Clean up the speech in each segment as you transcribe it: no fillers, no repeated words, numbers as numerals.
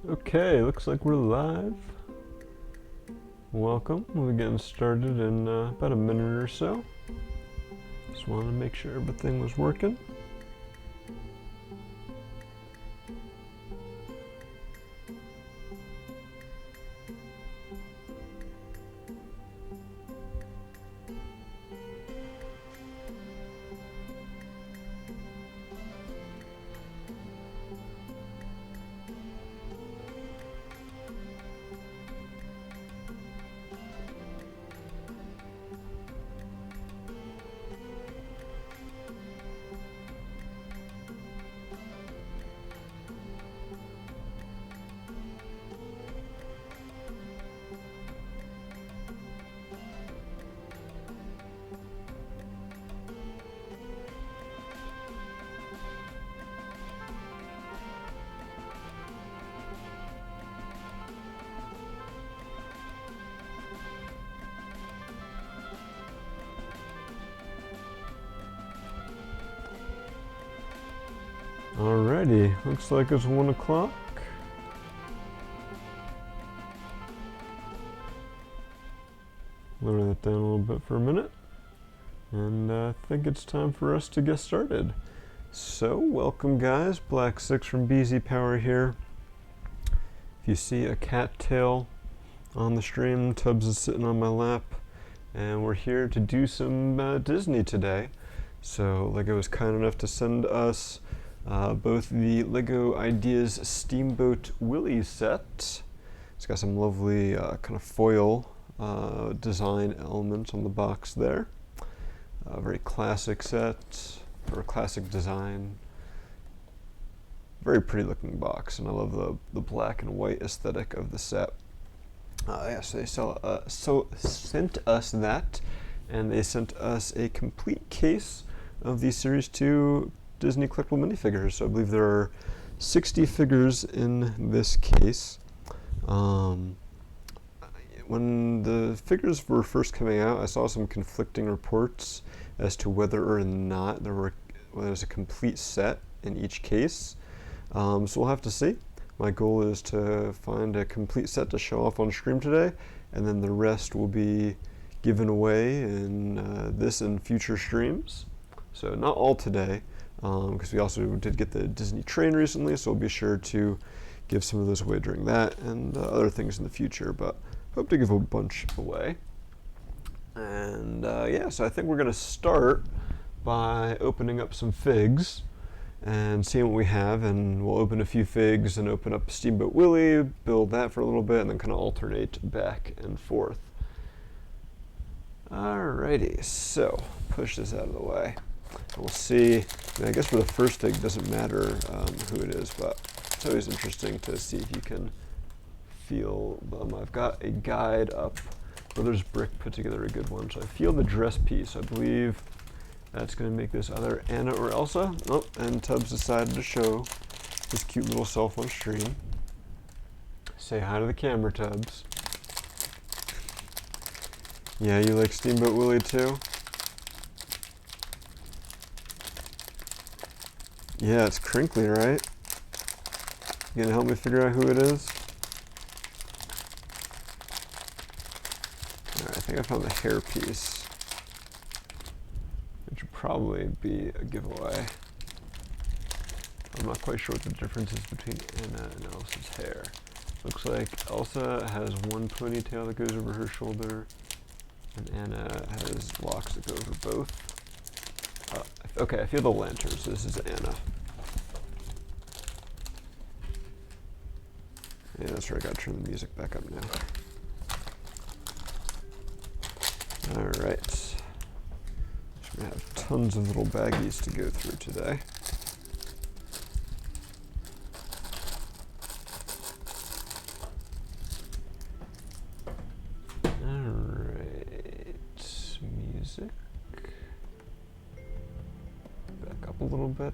Okay, looks like we're live. Welcome. We'll be getting started in about a minute or so. Just wanted to make sure everything was working. Alrighty, looks like it's 1 o'clock. Lower that down a little bit for a minute. And I think it's time for us to get started. So, welcome guys, Black 6 from BZPower here. If you see a cattail on the stream, Tubbs is sitting on my lap. And we're here to do some Disney today. So, Lego was kind enough to send us both the LEGO Ideas Steamboat Willie set. It's got some lovely kind of foil design elements on the box there. A very classic set, or classic design. Very pretty looking box, and I love the black and white aesthetic of the set. Yes, they sent us that, and they sent us a complete case of the Series 2 Disney Collectible Minifigures. So I believe there are 60 figures in this case. When the figures were first coming out, I saw some conflicting reports as to whether or not there was a complete set in each case. So we'll have to see. My goal is to find a complete set to show off on stream today, and then the rest will be given away in this and future streams. So not all today, because we also did get the Disney train recently, so we'll be sure to give some of those away during that and other things in the future, but hope to give a bunch away. And yeah, so I think we're going to start by opening up some figs and seeing what we have, and we'll open a few figs and open up Steamboat Willie, build that for a little bit, and then kind of alternate back and forth. Alrighty, so push this out of the way. We'll see. I guess for the first fig, it doesn't matter who it is, but it's always interesting to see if you can feel them. I've got a guide up. Brothers Brick put together a good one, so I feel the dress piece. I believe that's going to make this either Anna or Elsa. Oh, and Tubbs decided to show his cute little self on stream. Say hi to the camera, Tubbs. Yeah, you like Steamboat Willie too? Yeah, it's crinkly, right? You gonna help me figure out who it is? Alright, I think I found the hair piece, which would probably be a giveaway. I'm not quite sure what the difference is between Anna and Elsa's hair. Looks like Elsa has one ponytail that goes over her shoulder, and Anna has locks that go over both. Okay, I feel the lanterns. This is Anna. Yeah, that's right. I gotta turn the music back up now. Alright. So we have tons of little baggies to go through today. Alright. Music. Back up a little bit.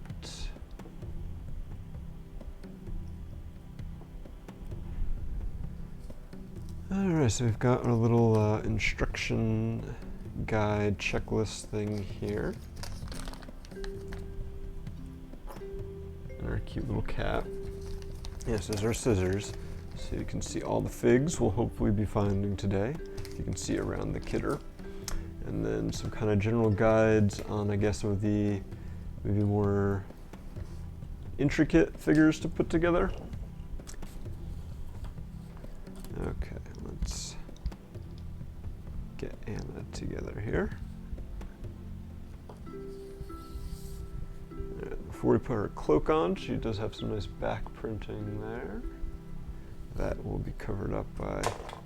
Alright, so we've got our little instruction guide checklist thing here. And our cute little cat. Yes, those are scissors. So you can see all the figs we'll hopefully be finding today. You can see around the kidder. And then some kind of general guides on, I guess, some of the maybe more intricate figures to put together. Okay, let's get Anna together here. Alright, before we put her cloak on, she does have some nice back printing there. That will be covered up by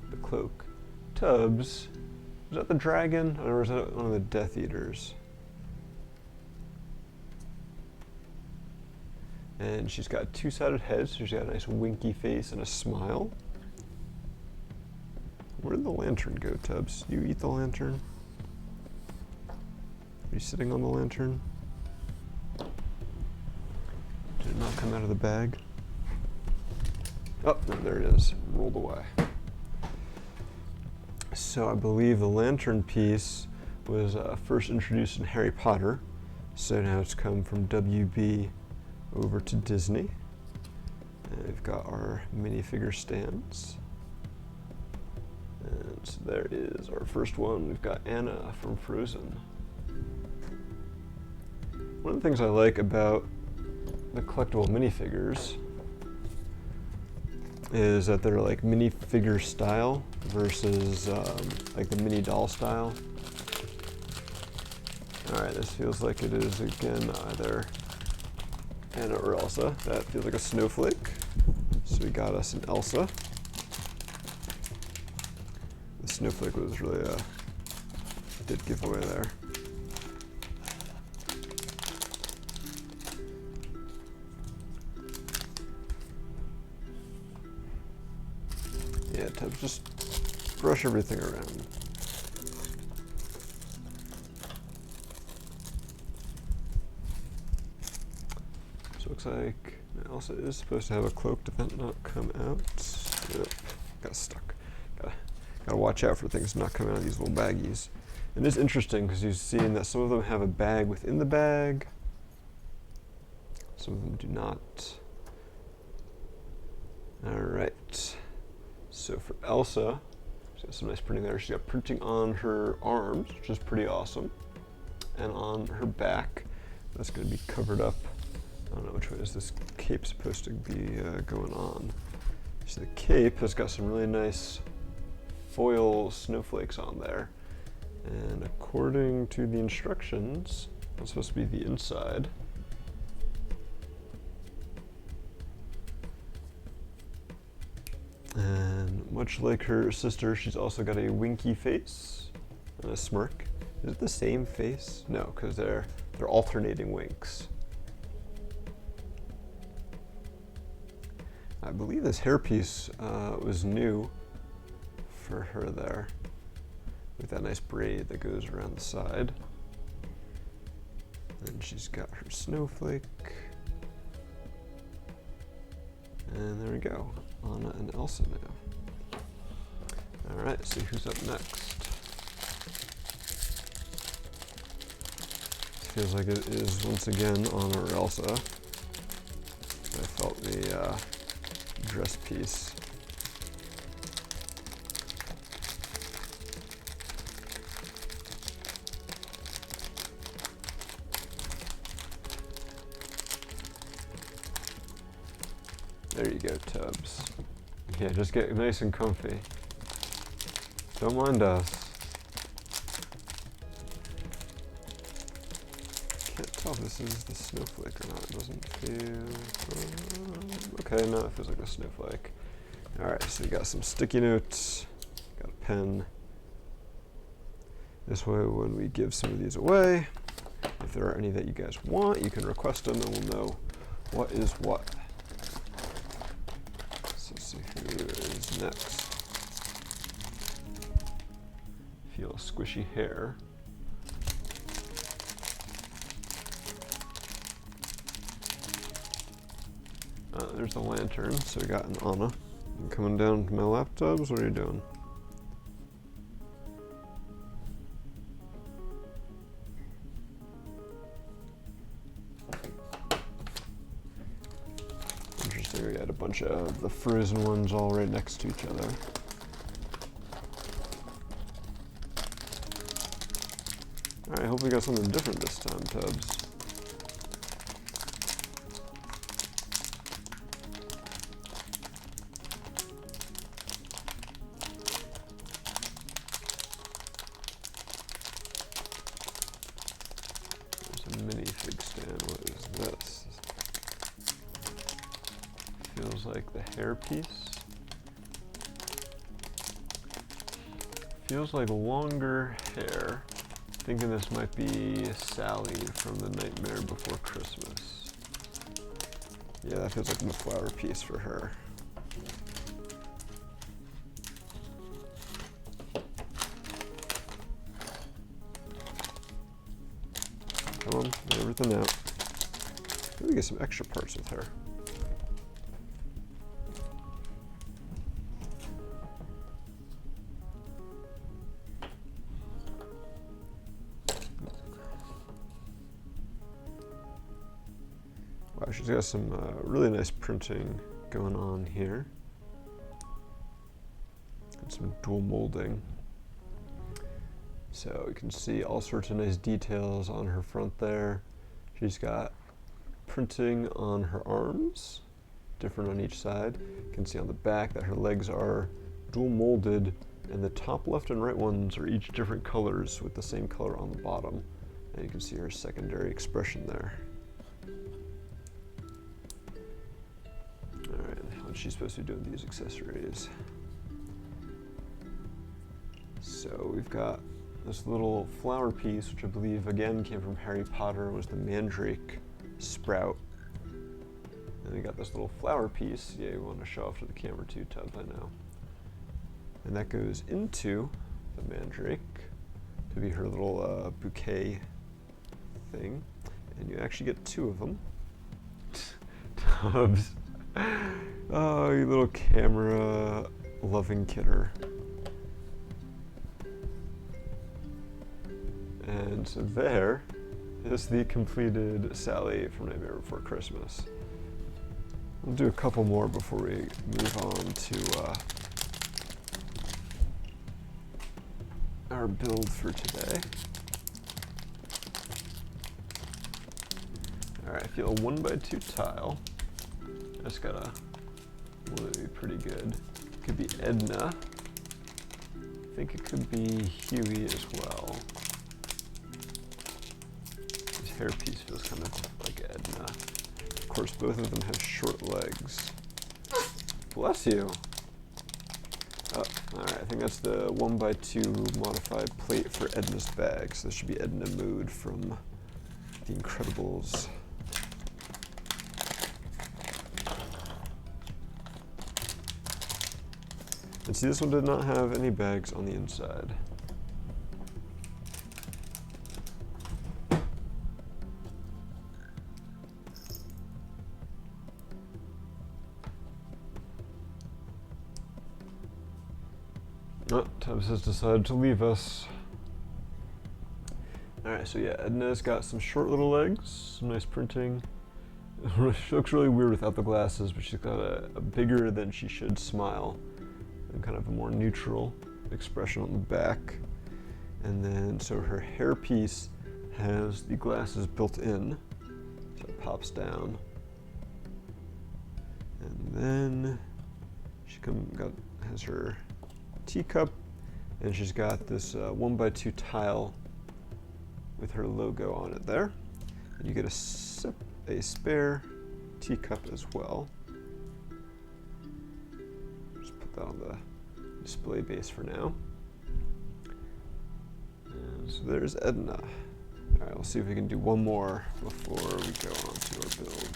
the cloak. Tubbs, was that the dragon, or was that one of the Death Eaters? And she's got a two-sided head, so she's got a nice winky face and a smile. Where did the lantern go, Tubbs? Do you eat the lantern? Are you sitting on the lantern? Did it not come out of the bag? Oh, no, there it is. Rolled away. So I believe the lantern piece was first introduced in Harry Potter. So now it's come from WB over to Disney. And we've got our minifigure stands. And so there is our first one. We've got Anna from Frozen. One of the things I like about the collectible minifigures is that they're like minifigure style versus like the mini doll style. Alright, this feels like it is again either Anna or Elsa. That feels like a snowflake. So we got us an Elsa. The snowflake was really a good giveaway there. Yeah, Tubbs, just brush everything around. So it looks like Elsa is supposed to have a cloak. Did that not come out? Yep, got stuck. Gotta watch out for things not coming out of these little baggies. And it's interesting because you've seen that some of them have a bag within the bag. Some of them do not. Alright. So for Elsa, she's got some nice printing there. She's got printing on her arms, which is pretty awesome. And on her back, that's going to be covered up. I don't know which way is this cape supposed to be going on. So the cape has got some really nice foil snowflakes on there. And according to the instructions, that's supposed to be the inside. And much like her sister, she's also got a winky face and a smirk. Is it the same face? No, because they're alternating winks. I believe this hairpiece was new for her there, with that nice braid that goes around the side. And she's got her snowflake. And there we go, Anna and Elsa now. All right, so who's up next? Feels like it is once again Anna or Elsa. I felt the dress piece. There you go, Tubbs. Yeah, just get nice and comfy. Don't mind us. Can't tell if this is the snowflake or not. It doesn't feel... okay, no, it feels like a snowflake. Alright, so we got some sticky notes. Got a pen. This way, when we give some of these away, if there are any that you guys want, you can request them and we'll know what is what. See who is next. Feel a squishy hair. There's the lantern, so we got an Anna. I'm coming down to my laptops, what are you doing? Interesting, we had a bunch bunch of the frozen ones all right next to each other. Alright, hope we got something different this time, Tubbs. Minifig stand. What is this? Feels like the hair piece. Feels like longer hair. Thinking this might be Sally from The Nightmare Before Christmas. Yeah, that feels like the flower piece for her. Come on, get everything out. Maybe we get some extra parts with her. Wow, she's got some really nice printing going on here. And some dual molding. So you can see all sorts of nice details on her front there. She's got printing on her arms, different on each side. You can see on the back that her legs are dual molded, and the top left and right ones are each different colors with the same color on the bottom. And you can see her secondary expression there. Alright, what's she supposed to be doing with these accessories? So we've got this little flower piece, which I believe again came from Harry Potter, was the mandrake sprout. And we got this little flower piece. Yeah, you want to show off to the camera too, Tubbs, I know. And that goes into the mandrake to be her little bouquet thing. And you actually get two of them. Tubbs. Oh, you little camera loving kidder. And so there is the completed Sally from Nightmare Before Christmas. We'll do a couple more before we move on to our build for today. Alright, I feel a 1x2 tile. I just gotta want to be pretty good. Could be Edna. I think it could be Huey as well. Hairpiece feels kind of like Edna. Of course, both of them have short legs. Bless you. Oh, alright, I think that's the 1x2 modified plate for Edna's bag. So this should be Edna Mood from The Incredibles. And see, this one did not have any bags on the inside. Oh, Tubbs has decided to leave us. Alright, so yeah, Edna's got some short little legs, some nice printing. She looks really weird without the glasses, but she's got a bigger than she should smile and kind of a more neutral expression on the back. And then, so her hairpiece has the glasses built in, so it pops down. And then she has her teacup, and she's got this 1x2 tile with her logo on it there. And you get a spare teacup as well. Just put that on the display base for now. And so there's Edna. All right, we'll see if we can do one more before we go on to our build.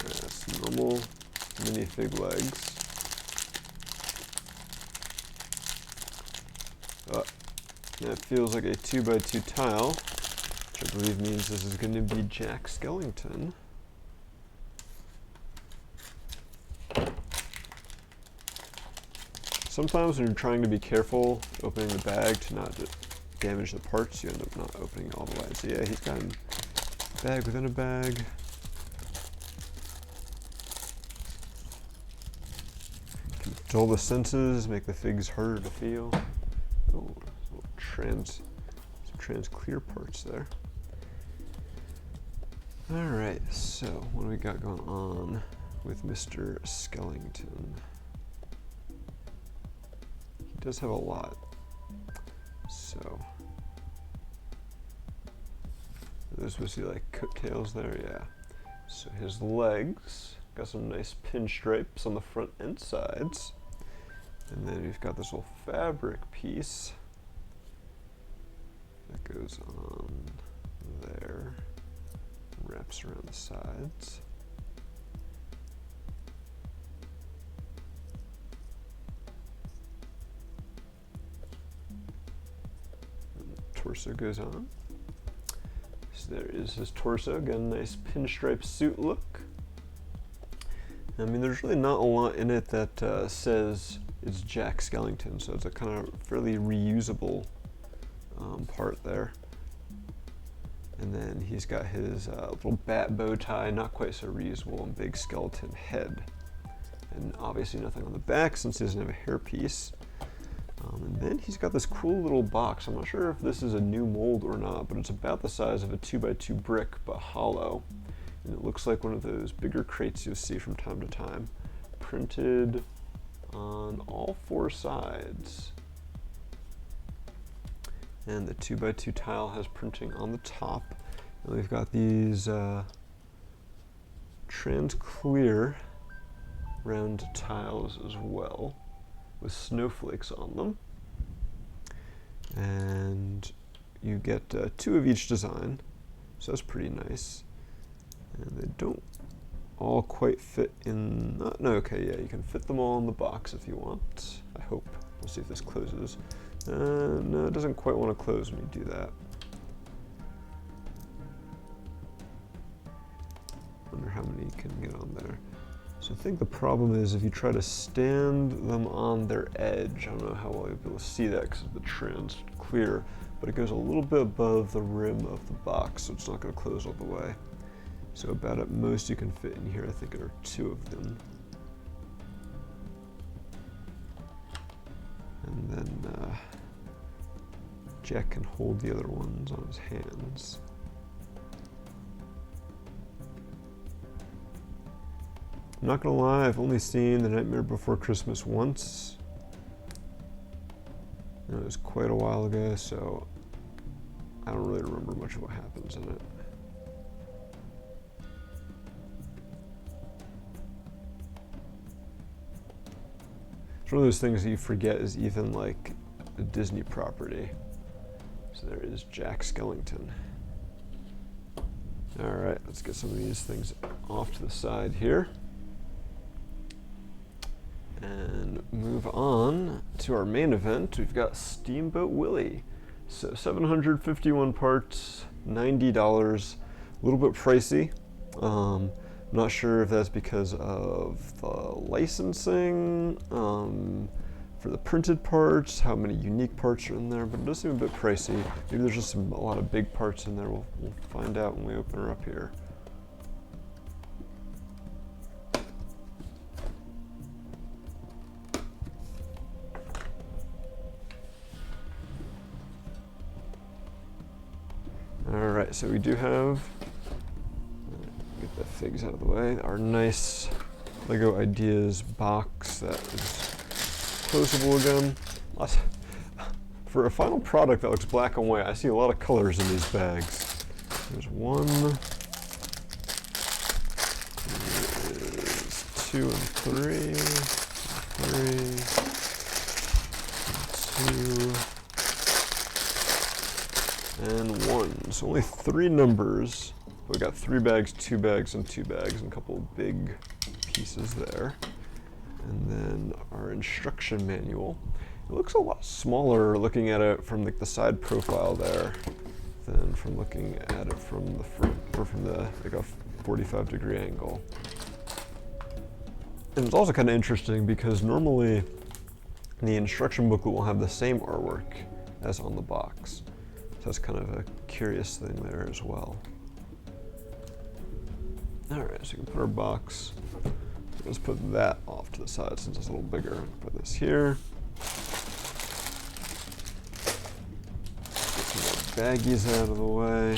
That's normal minifig legs. That feels like a 2x2 tile, which I believe means this is going to be Jack Skellington. Sometimes when you're trying to be careful opening the bag to not damage the parts, you end up not opening all the way. So yeah, he's got a bag within a bag. dull the senses, make the figs harder to feel. Oh, some trans clear parts there. Alright, so what do we got going on with Mr. Skellington? He does have a lot. So, are those supposed to be like coattails there? Yeah. So his legs, got some nice pinstripes on the front and sides. And then we've got this little fabric piece that goes on there, wraps around the sides. And the torso goes on. So there is his torso, again, nice pinstripe suit look. I mean, there's really not a lot in it that says it's Jack Skellington, so it's a kind of fairly reusable part there. And then he's got his little bat bow tie, not quite so reusable, and big skeleton head. And obviously nothing on the back since he doesn't have a hairpiece. And then he's got this cool little box. I'm not sure if this is a new mold or not, but it's about the size of a 2x2 brick, but hollow. And it looks like one of those bigger crates you'll see from time to time. Printed on all 4 sides. And the 2x2 tile has printing on the top. And we've got these trans clear round tiles as well, with snowflakes on them. And you get 2 of each design, so that's pretty nice. And they don't all quite fit in, no, okay, yeah, you can fit them all in the box if you want, I hope. We'll see if this closes. No, it doesn't quite want to close when you do that. Wonder how many you can get on there. So I think the problem is if you try to stand them on their edge, I don't know how well you'll be able to see that because of the trans clear, but it goes a little bit above the rim of the box, so it's not going to close all the way. So about at most you can fit in here, I think there are 2 of them. And then Jack can hold the other ones on his hands. I'm not gonna lie, I've only seen The Nightmare Before Christmas once. It was quite a while ago, so I don't really remember much of what happens in it. It's one of those things that you forget is even like a Disney property. So there is Jack Skellington. All right, let's get some of these things off to the side here. And move on to our main event. We've got Steamboat Willie. So 751 parts, $90, a little bit pricey. I'm not sure if that's because of the licensing, for the printed parts, how many unique parts are in there, but it does seem a bit pricey. Maybe there's just a lot of big parts in there. We'll find out when we open her up here. Alright, so we do have, get the figs out of the way, our nice LEGO Ideas box that is closable again. For a final product that looks black and white, I see a lot of colors in these bags. There's 1, there's 2 and 3, 3, 2, and 1. So only 3 numbers. We got 3 bags, 2 bags, and 2 bags, and a couple of big pieces there. And then our instruction manual. It looks a lot smaller looking at it from like the side profile there than from looking at it from the front, or from the like a 45-degree angle. And it's also kind of interesting because normally the instruction booklet will have the same artwork as on the box. So that's kind of a curious thing there as well. All right, so we can put our box to the let's put that off to the side since it's a little bigger. Put this here. Get some more baggies out of the way.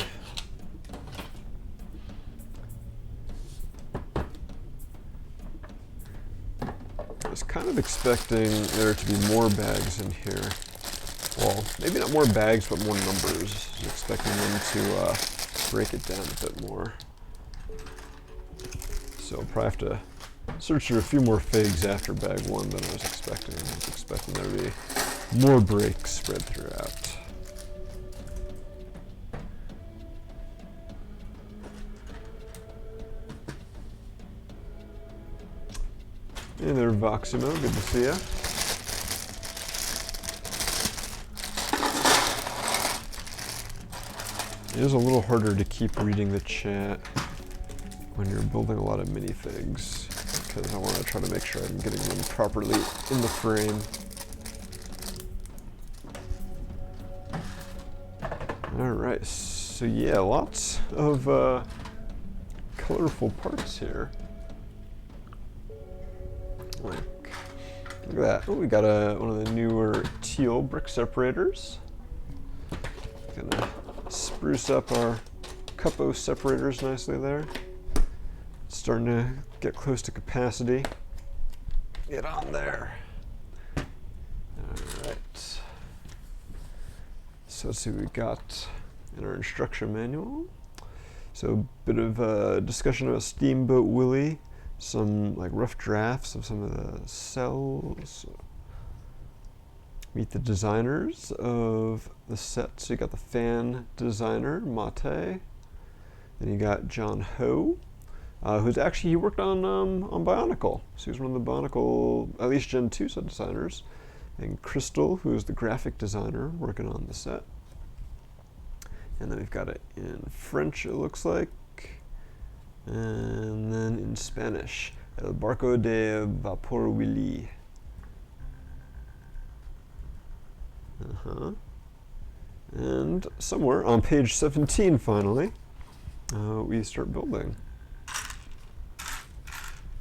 I was kind of expecting there to be more bags in here. Well, maybe not more bags, but more numbers. I was expecting them to break it down a bit more. So I'll probably have to search through a few more figs after bag 1 than I was expecting. I was expecting there to be more breaks spread throughout. Hey there, Voximo. Good to see ya. It is a little harder to keep reading the chat when you're building a lot of minifigs, because I want to try to make sure I'm getting them properly in the frame. Alright, so yeah, lots of colorful parts here. Like, look at that. Oh, we got one of the newer teal brick separators. Gonna spruce up our Cupo separators nicely there. Starting to get close to capacity. Get on there. Alright. So let's see what we got in our instruction manual. So a bit of a discussion about Steamboat Willie. Some like rough drafts of some of the cells. Meet the designers of the set. So you got the fan designer, Mate. Then you got John Ho, who's actually, he worked on Bionicle. So he was one of the Bionicle, at least Gen 2 set designers. And Crystal, who is the graphic designer working on the set. And then we've got it in French, it looks like. And then in Spanish, El Barco de Vapor Willie. And somewhere on page 17, finally, we start building.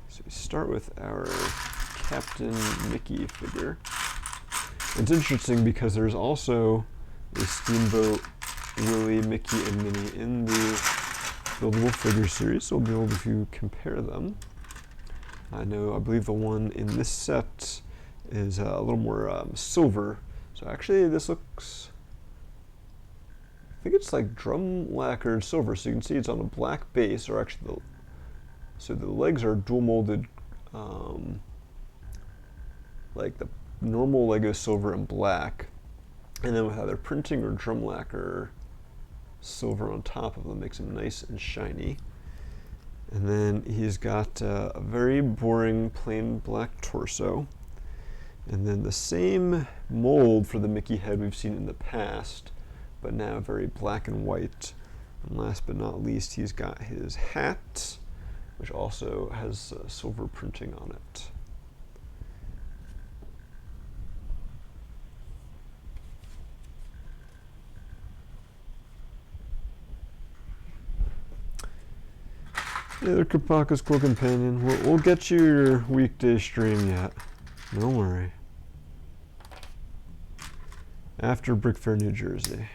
So we start with our Captain Mickey figure. It's interesting because there's also a Steamboat Willie, Mickey, and Minnie in the buildable figure series, so we'll be able to compare them. I believe the one in this set is a little more silver. So actually this looks, I think it's like drum lacquered silver, so you can see it's on a black base, or actually so the legs are dual molded, like the normal Lego silver and black, and then with either printing or drum lacquer silver on top of them makes them nice and shiny. And then he's got a very boring plain black torso. And then the same mold for the Mickey head we've seen in the past, but now very black and white. And last but not least, he's got his hat, which also has silver printing on it. Hey there, Kapaka's Cool Companion. We'll get you your weekday stream yet. Don't worry. After Brick Fair, New Jersey.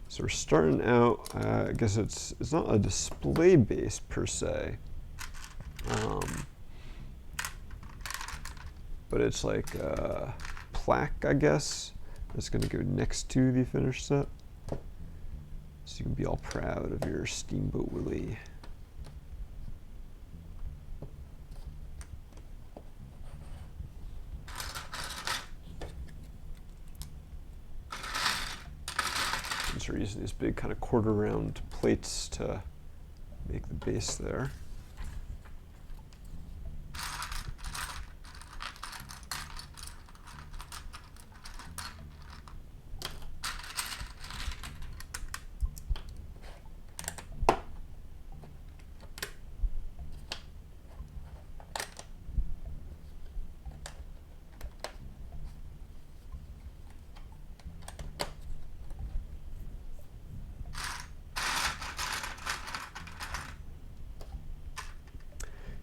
So we're starting out, I guess it's not a display base per se. But it's like a plaque, I guess, that's gonna go next to the finished set. So you can be all proud of your Steamboat Willie. So we're using these big kind of quarter round plates to make the base there.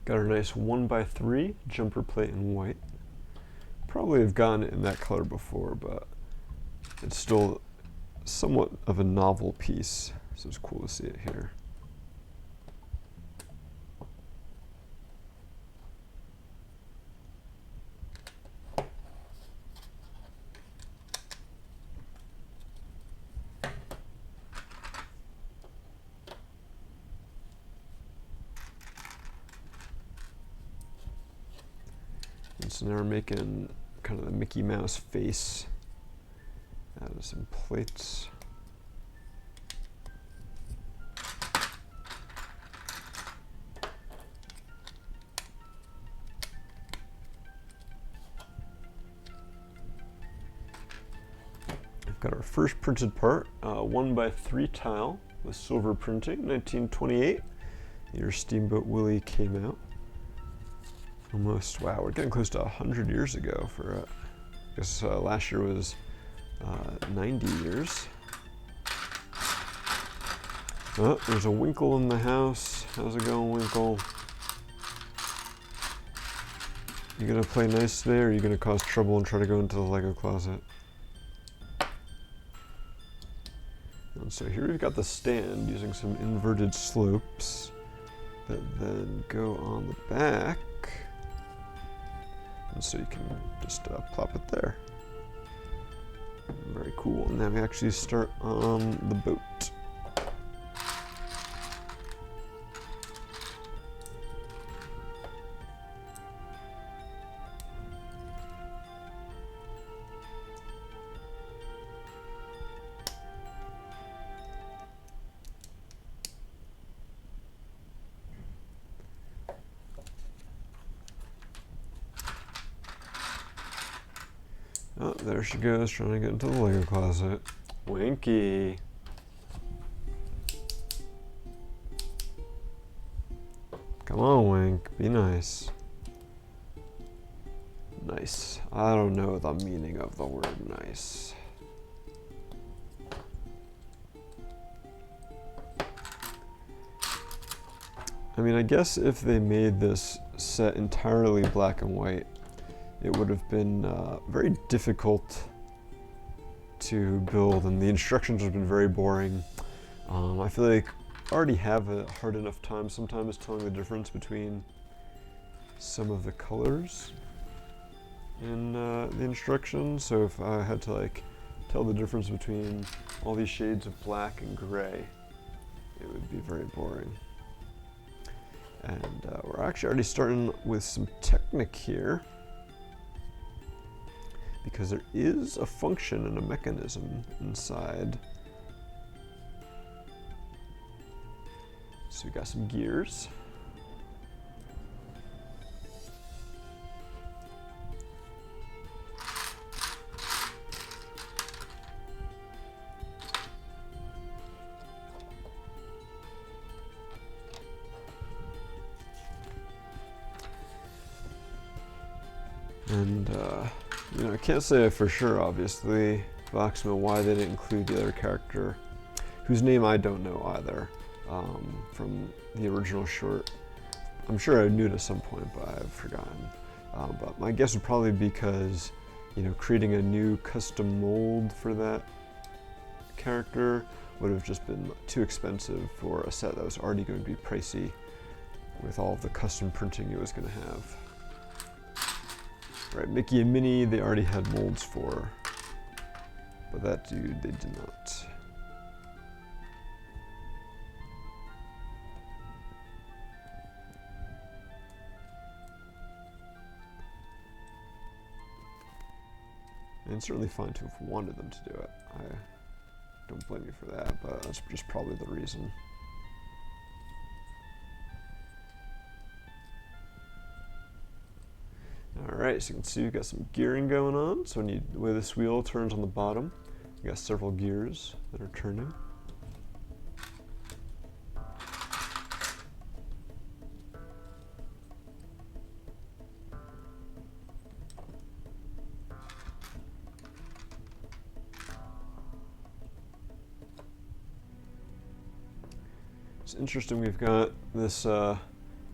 Got our nice 1x3 jumper plate in white. Probably have gotten it in that color before, but it's still somewhat of a novel piece, so it's cool to see it here. And so now we're making kind of the Mickey Mouse face out of some plates. We've got our first printed part, 1x3 tile with silver printing, 1928. Your Steamboat Willie came out. Almost, wow, we're getting close to 100 years ago for it. I guess last year was 90 years. Oh, there's a Winkle in the house. How's it going, Winkle? You gonna play nice today, or are you gonna cause trouble and try to go into the Lego closet? And so here we've got the stand using some inverted slopes that then go on the back. And so you can just plop it there. Very cool. And now we actually start on the boat. Oh, there she goes, trying to get into the Lego closet. Winky. Come on, Wink, be nice. Nice. I don't know the meaning of the word nice. I mean, I guess if they made this set entirely black and white, it would have been very difficult to build, and the instructions would have been very boring. I feel like I already have a hard enough time sometimes telling the difference between some of the colors in the instructions. So if I had to like tell the difference between all these shades of black and gray, it would be very boring. And we're actually already starting with some Technic here, because there is a function and a mechanism inside. So we got some gears. And you know, I can't say for sure, obviously, Boxman, why they didn't include the other character, whose name I don't know either, from the original short. I'm sure I knew it at some point, but I've forgotten. But my guess would probably be because, you know, creating a new custom mold for that character would have just been too expensive for a set that was already going to be pricey with all of the custom printing it was going to have. Right, Mickey and Minnie, they already had molds for, but that dude, they did not. And it's certainly fine to have wanted them to do it. I don't blame you for that, but that's just probably the reason. Alright, so you can see we've got some gearing going on. So when the way this wheel turns on the bottom, you got several gears that are turning. It's interesting, we've got this kind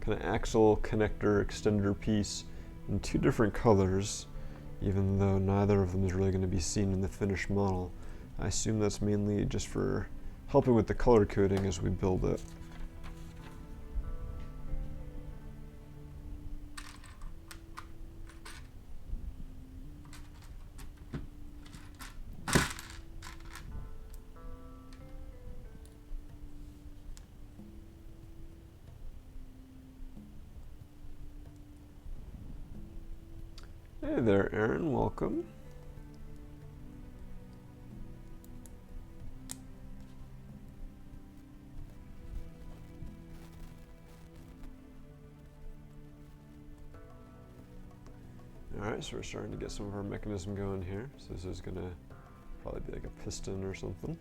kind of axle connector extender piece in 2 different colors, even though neither of them is really going to be seen in the finished model. I assume that's mainly just for helping with the color coding as we build it. Hey there, Aaron, welcome. Alright, so we're starting to get some of our mechanism going here. So this is gonna probably be like a piston or something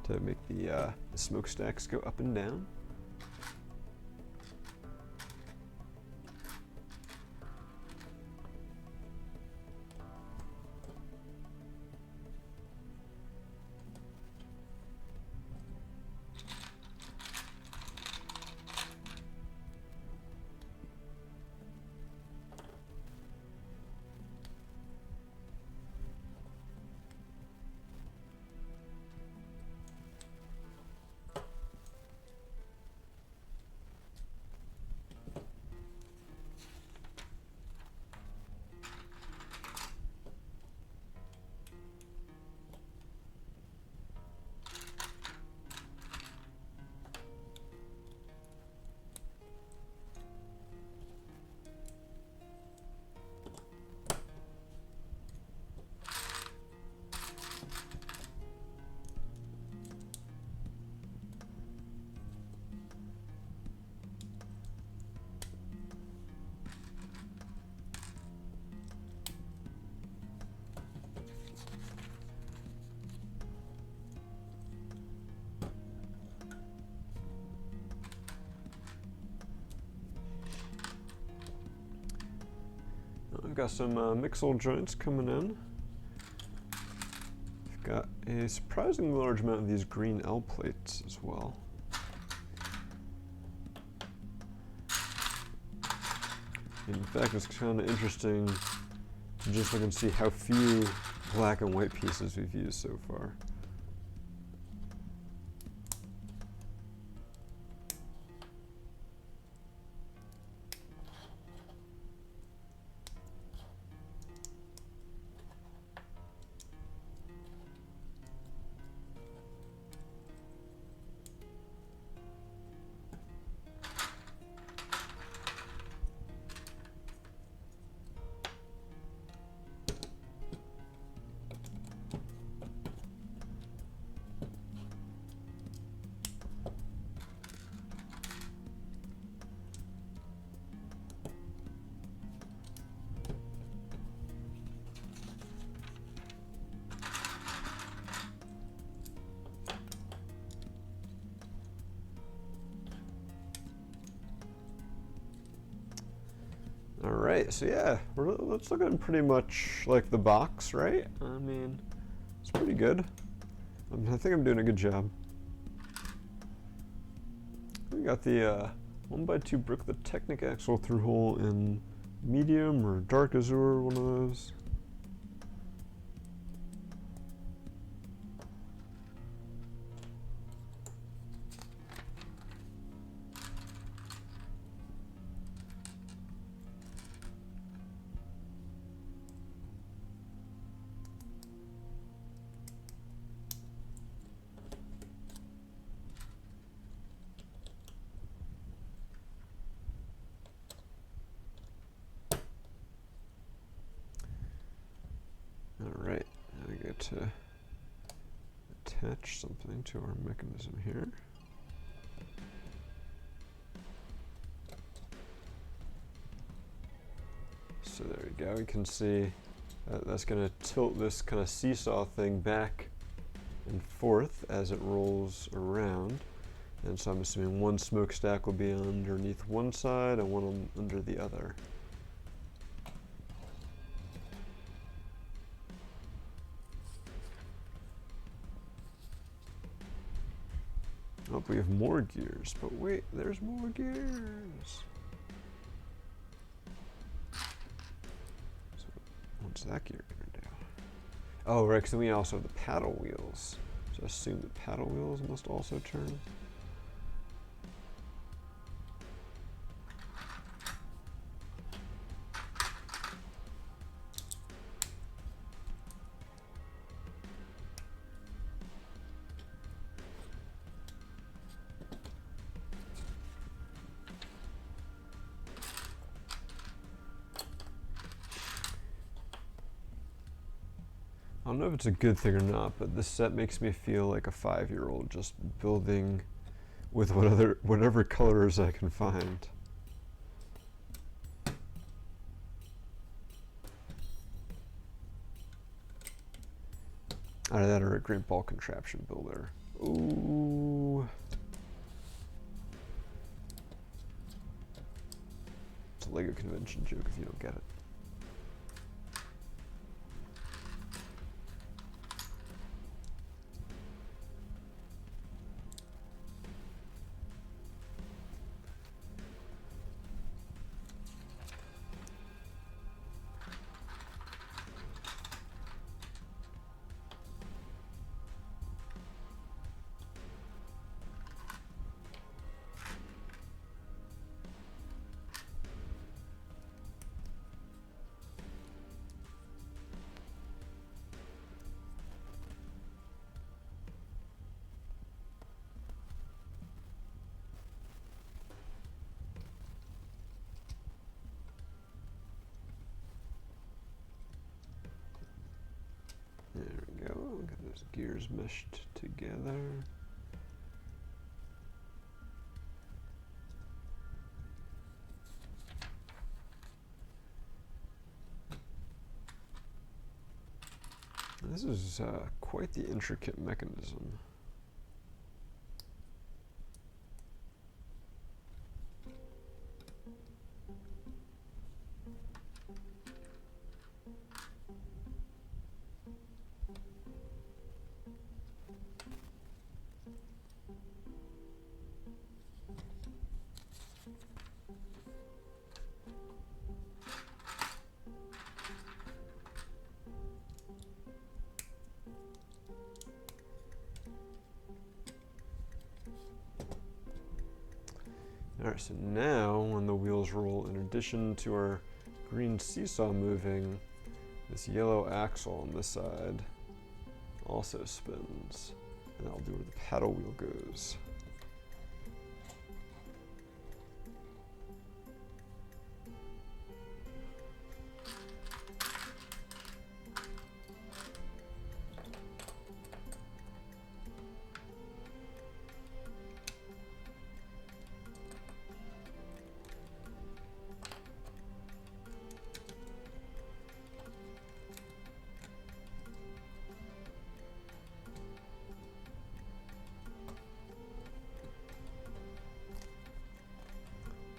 to make the smokestacks go up and down. I've got some mixel joints coming in. I've got a surprisingly large amount of these green L plates as well. In fact, it's kind of interesting to just look and see how few black and white pieces we've used so far. Alright, so yeah, it's looking pretty much like the box, right? I mean, it's pretty good. I think I'm doing a good job. We got the 1x2 brick, the Technic axle through hole in medium or dark azure, one of those. Alright, now we get to attach something to our mechanism here. So there we go, we can see that's going to tilt this kind of seesaw thing back and forth as it rolls around. And so I'm assuming one smokestack will be underneath one side and one under the other. Oh, we have more gears, but wait, there's more gears. What's that gear gonna do? Oh, right, because we also have the paddle wheels. So I assume the paddle wheels must also turn. I don't know if it's a good thing or not, but this set makes me feel like a 5-year-old just building with whatever colors I can find. Either that or a great ball contraption builder. Ooh. It's a Lego convention joke if you don't get it. There we go, got those gears meshed together. This is quite the intricate mechanism. Alright, so now when the wheels roll, in addition to our green seesaw moving, this yellow axle on this side also spins. And that'll be where the paddle wheel goes.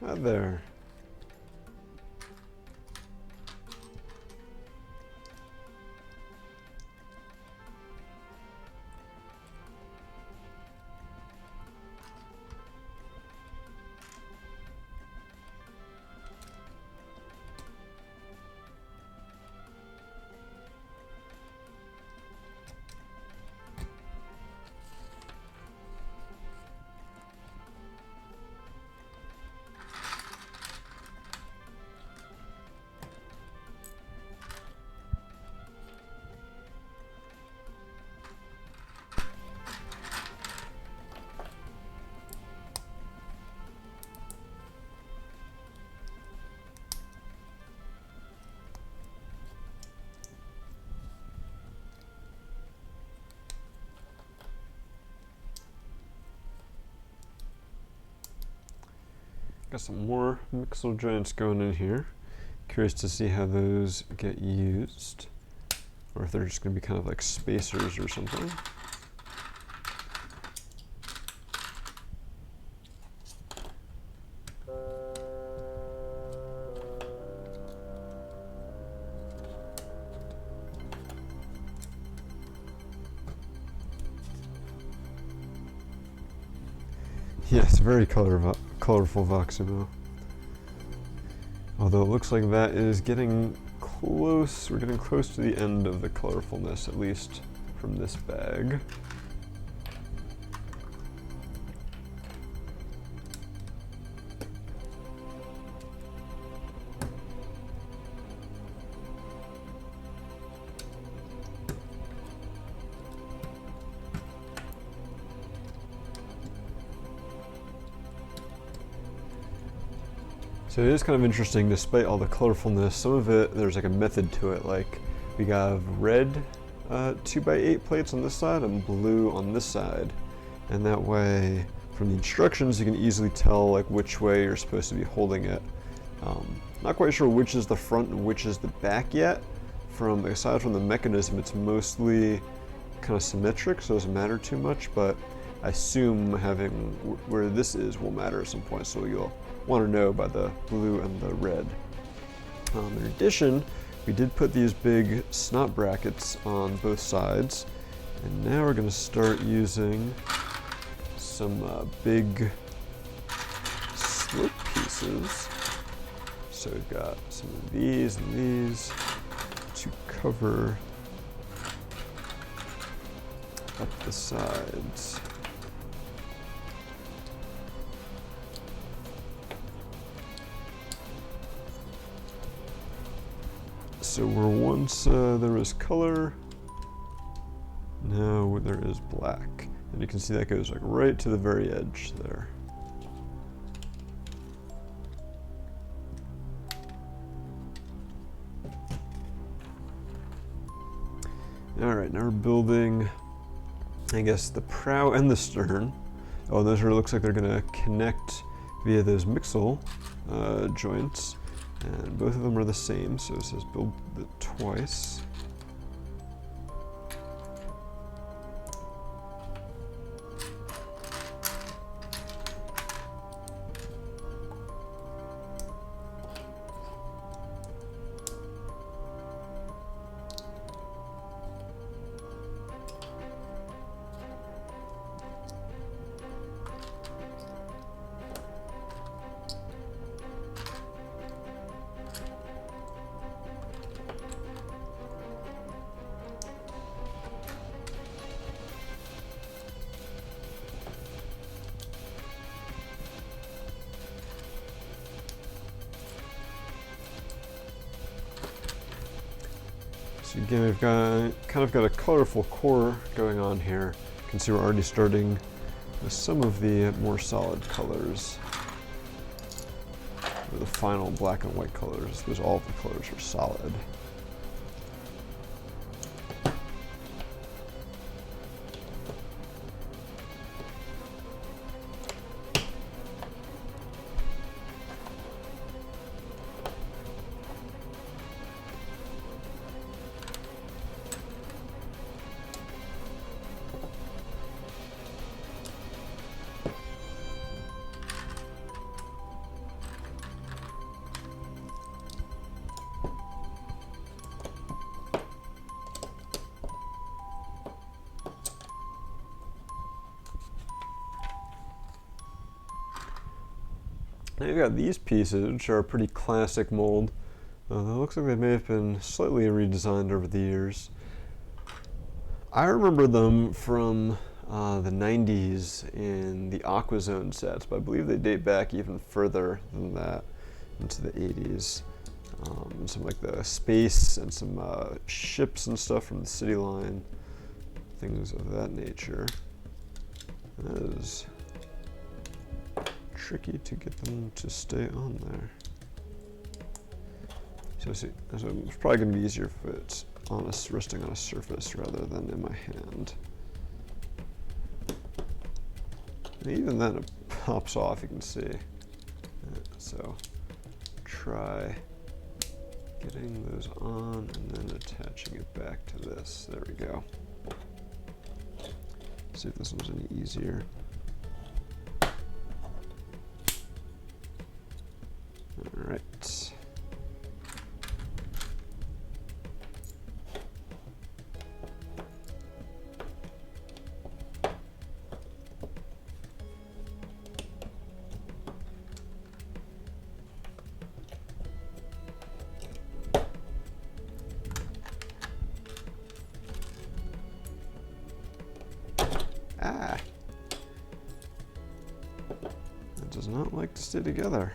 Hi there. Got some more mixel joints going in here. Curious to see how those get used, or if they're just going to be kind of like spacers or something. Yes, very colorful Voximo. Although it looks like that is getting close, we're getting close to the end of the colorfulness, at least from this bag. So it is kind of interesting, despite all the colorfulness, some of it, there's like a method to it, like we have red 2x8 plates on this side and blue on this side. And that way, from the instructions, you can easily tell like which way you're supposed to be holding it. Not quite sure which is the front and which is the back yet. Aside from the mechanism, it's mostly kind of symmetric, so it doesn't matter too much, but I assume having where this is will matter at some point, so you'll want to know by the blue and the red. In addition, we did put these big snot brackets on both sides, and now we're going to start using some big slope pieces. So we've got some of these and these to cover up the sides. So where once there was color, now there is black. And you can see that goes like right to the very edge there. Alright, now we're building, I guess, the prow and the stern. Oh, those looks like they're going to connect via those mixel joints. And both of them are the same, so it says build it twice. So again, we've got kind of got a colorful core going on here. You can see we're already starting with some of the more solid colors. The final black and white colors, because all of the colors are solid. Now you've got these pieces, which are a pretty classic mold. It looks like they may have been slightly redesigned over the years. I remember them from the 90s in the Aqua Zone sets, but I believe they date back even further than that, into the 80s. Some like the space and some ships and stuff from the City Line, things of that nature. That is tricky to get them to stay on there. So it's probably going to be easier if it's resting on a surface rather than in my hand. And even then it pops off, you can see. So try getting those on and then attaching it back to this. There we go. See if this one's any easier. All right. like to stay together.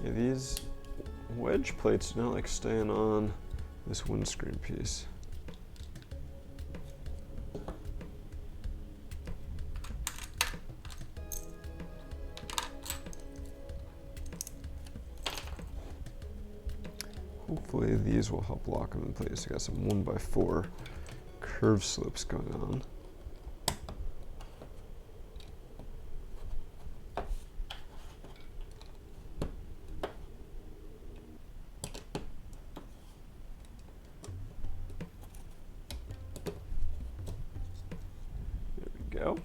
Yeah, these wedge plates do not like staying on this windscreen piece. Hopefully these will help lock them in place. I got some 1x4 curve slopes going on. There we go.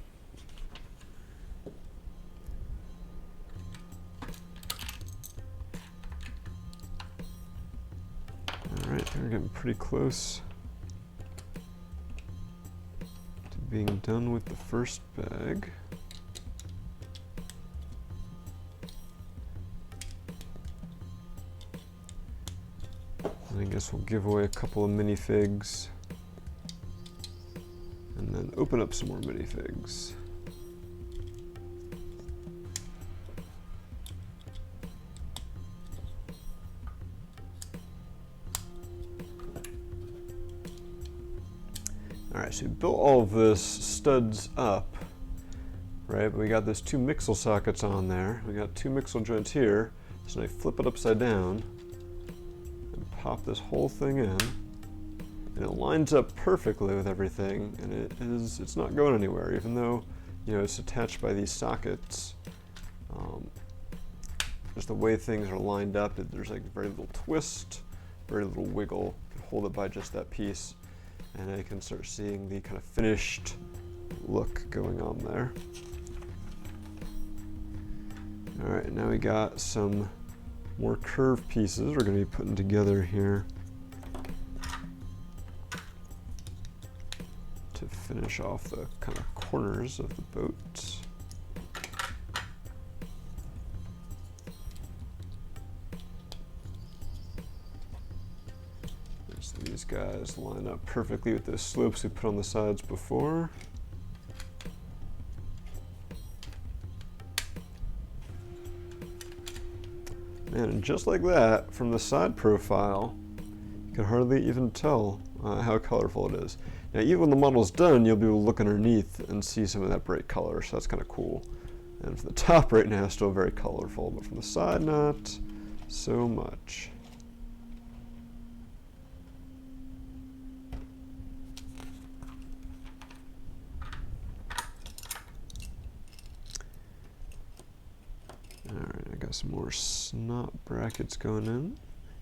Alright, we're getting pretty close to being done with the first bag. And I guess we'll give away a couple of minifigs and then open up some more minifigs. Alright, so we built all of this studs up, right? But we got those two mixel sockets on there. We got two mixel joints here. So now I flip it upside down and pop this whole thing in. And it lines up perfectly with everything, and it's not going anywhere, even though, you know, it's attached by these sockets. Just the way things are lined up, there's like very little twist, very little wiggle. You can hold it by just that piece. And I can start seeing the kind of finished look going on there. All right, now we got some more curved pieces we're going to be putting together here to finish off the kind of corners of the boat. These guys line up perfectly with the slopes we put on the sides before. Man, and just like that, from the side profile, you can hardly even tell how colorful it is. Now, even when the model's done, you'll be able to look underneath and see some of that bright color, so that's kind of cool. And from the top right now, it's still very colorful, but from the side, not so much. Alright, I got some more snot brackets going in.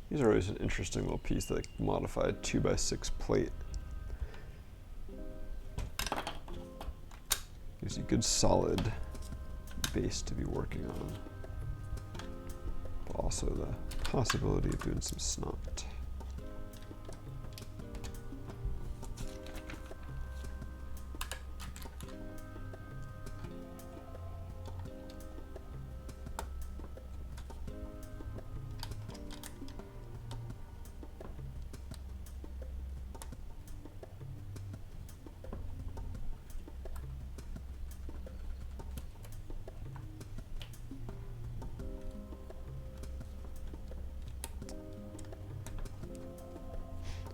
These are always an interesting little piece, like modified 2x6 plate. Gives you a good solid base to be working on. But also the possibility of doing some snot.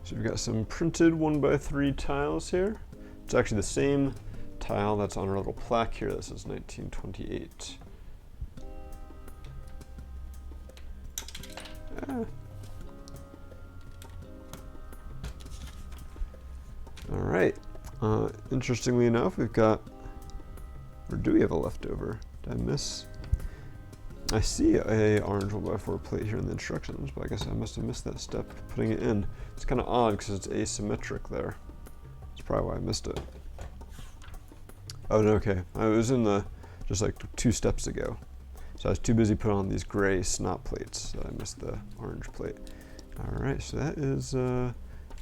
So we've got some printed 1x3 tiles here. It's actually the same tile that's on our little plaque here that says 1928. All right, interestingly enough, we've got, or do we have a leftover? Did I miss? I see a orange 1x4 plate here in the instructions, but I guess I must have missed that step putting it in. It's kind of odd because it's asymmetric there. That's probably why I missed it. Oh, no, okay. I was in the, just like 2 steps ago. So I was too busy putting on these gray snot plates that I missed the orange plate. All right, so that is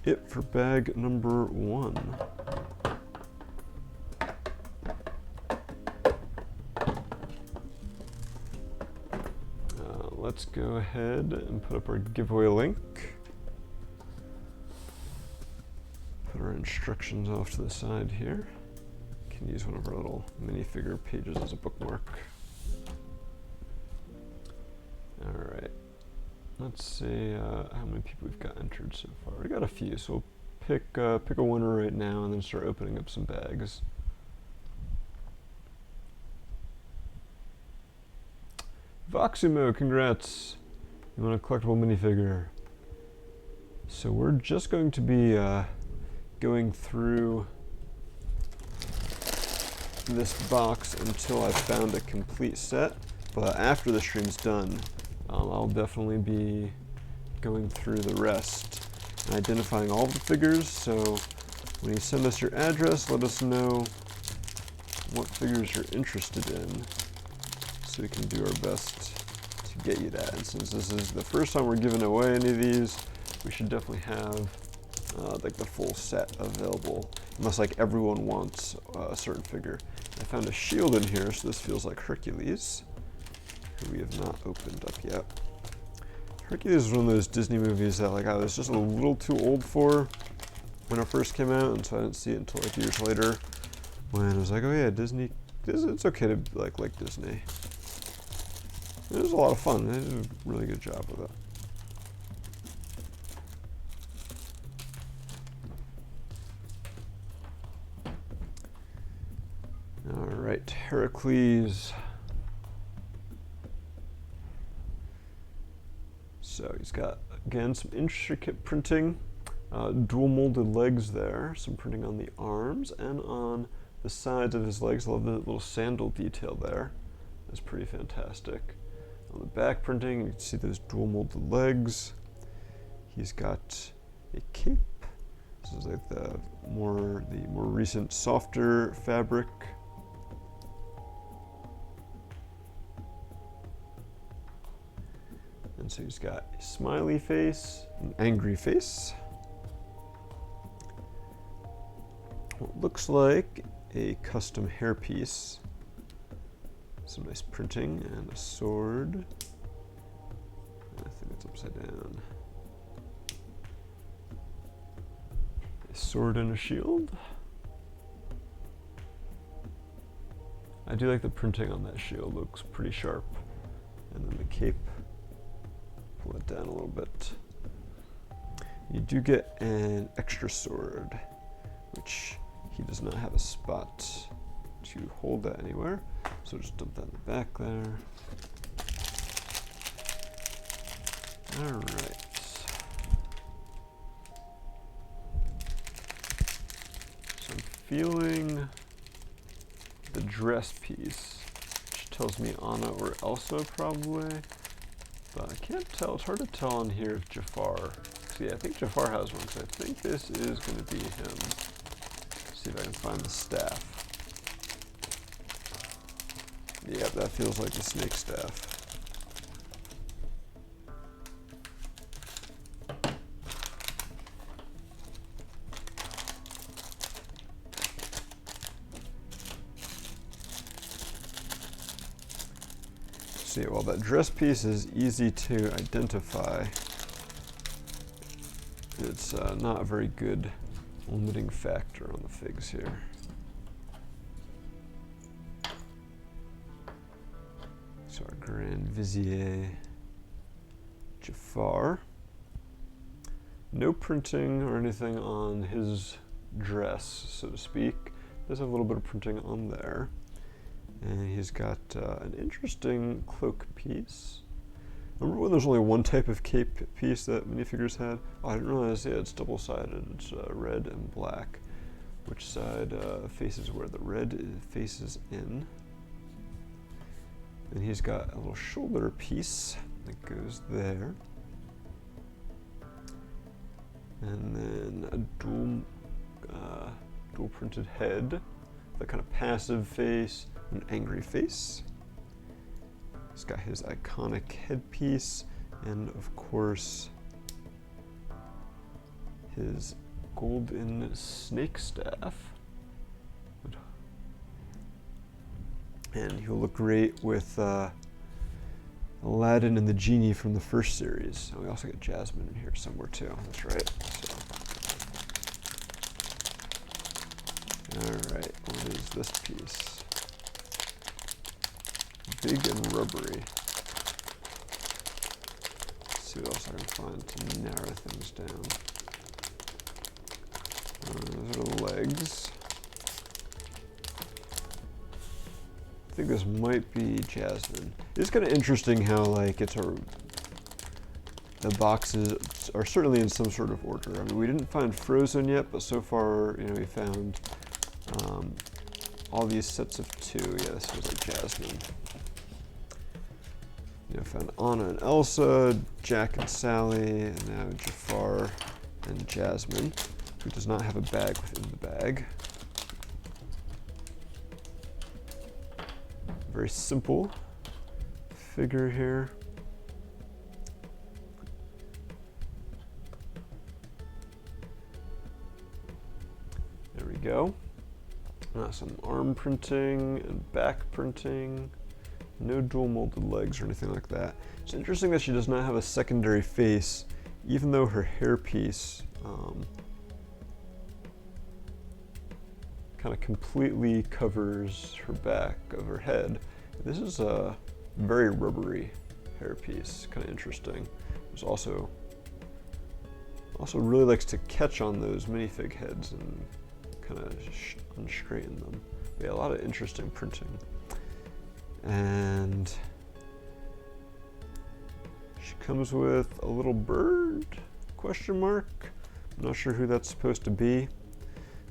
it for bag number 1. Let's go ahead and put up our giveaway link. Put our instructions off to the side here. can use one of our little minifigure pages as a bookmark. Alright, let's see how many people we've got entered so far. We got a few, so we'll pick a winner right now and then start opening up some bags. Voximo, congrats! You want a collectible minifigure? So we're just going to be going through this box until I've found a complete set, but after the stream's done, I'll definitely be going through the rest and identifying all of the figures. So when you send us your address, let us know what figures you're interested in so we can do our best to get you that. And since this is the first time we're giving away any of these, we should definitely have like the full set available, unless like everyone wants a certain figure. I found a shield in here, so this feels like Hercules, who we have not opened up yet. Hercules is one of those Disney movies that like I was just a little too old for when it first came out, and so I didn't see it until like years later when I was like, oh yeah, Disney, it's okay to like Disney. It was a lot of fun. They did a really good job with it. Alright, Heracles. So he's got, again, some intricate printing, dual molded legs there, some printing on the arms and on the sides of his legs. I love the little sandal detail there. That's pretty fantastic. On the back printing, you can see those dual molded legs. He's got a cape. This is like the more recent, softer fabric. And so he's got a smiley face, an angry face. What looks like a custom hairpiece. Some nice printing and a sword. I think it's upside down. A sword and a shield. I do like the printing on that shield, looks pretty sharp. And then the cape. Pull it down a little bit. You do get an extra sword, which he does not have a spot to hold that anywhere. So just dump that in the back there. All right. So I'm feeling the dress piece, which tells me Anna or Elsa probably. But I can't tell, it's hard to tell on here if Jafar, see, I think Jafar has one, because I think this is going to be him. Let's see if I can find the staff. Yeah, that feels like the snake staff. See, while that dress piece is easy to identify, it's not a very good limiting factor on the figs here. So our Grand Vizier Jafar. No printing or anything on his dress, so to speak. Does have a little bit of printing on there. And he's got an interesting cloak piece. Remember when there's only one type of cape piece that minifigures had? Oh, I didn't realize, yeah, it's double-sided. It's red and black. Which side faces where the red faces in. And he's got a little shoulder piece that goes there. And then a dual printed head, the kind of passive face, an angry face. He's got his iconic headpiece, and of course, his golden snake staff. And he'll look great with Aladdin and the genie from the first series. And we also get Jasmine in here somewhere too. That's right. So. Alright, what is this piece? Big and rubbery. Let's see what else I can find to narrow things down. Those are the legs. I think this might be Jasmine. It's kind of interesting how like the boxes are certainly in some sort of order. I mean, we didn't find Frozen yet, but so far, you know, we found all these sets of 2. Yeah, this was like Jasmine. You know, found Anna and Elsa, Jack and Sally, and now Jafar and Jasmine, who does not have a bag within the bag. Very simple figure here. There we go. Some arm printing and back printing. No dual molded legs or anything like that. It's interesting that she does not have a secondary face, even though her hairpiece kind of completely covers her back of her head. This is a very rubbery hairpiece, kind of interesting. There's also really likes to catch on those minifig heads and kind of unstraighten them. Yeah, a lot of interesting printing. And she comes with a little bird, question mark. I'm not sure who that's supposed to be.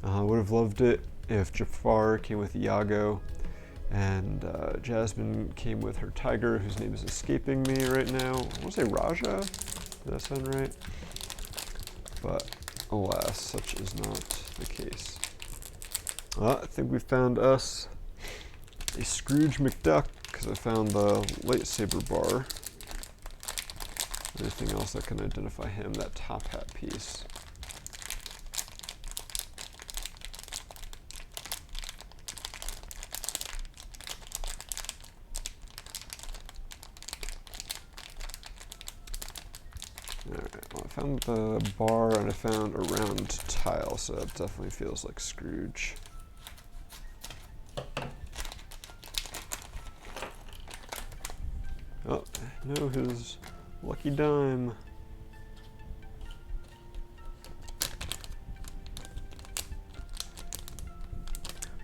I would have loved it if Jafar came with Iago and Jasmine came with her tiger, whose name is escaping me right now. I want to say Raja, does that sound right? But alas, such is not the case. I think we found us a Scrooge McDuck, because I found the lightsaber bar. Anything else that can identify him, that top hat piece. Alright, well, I found the bar and I found a round tile, so it definitely feels like Scrooge. Oh, no, his lucky dime.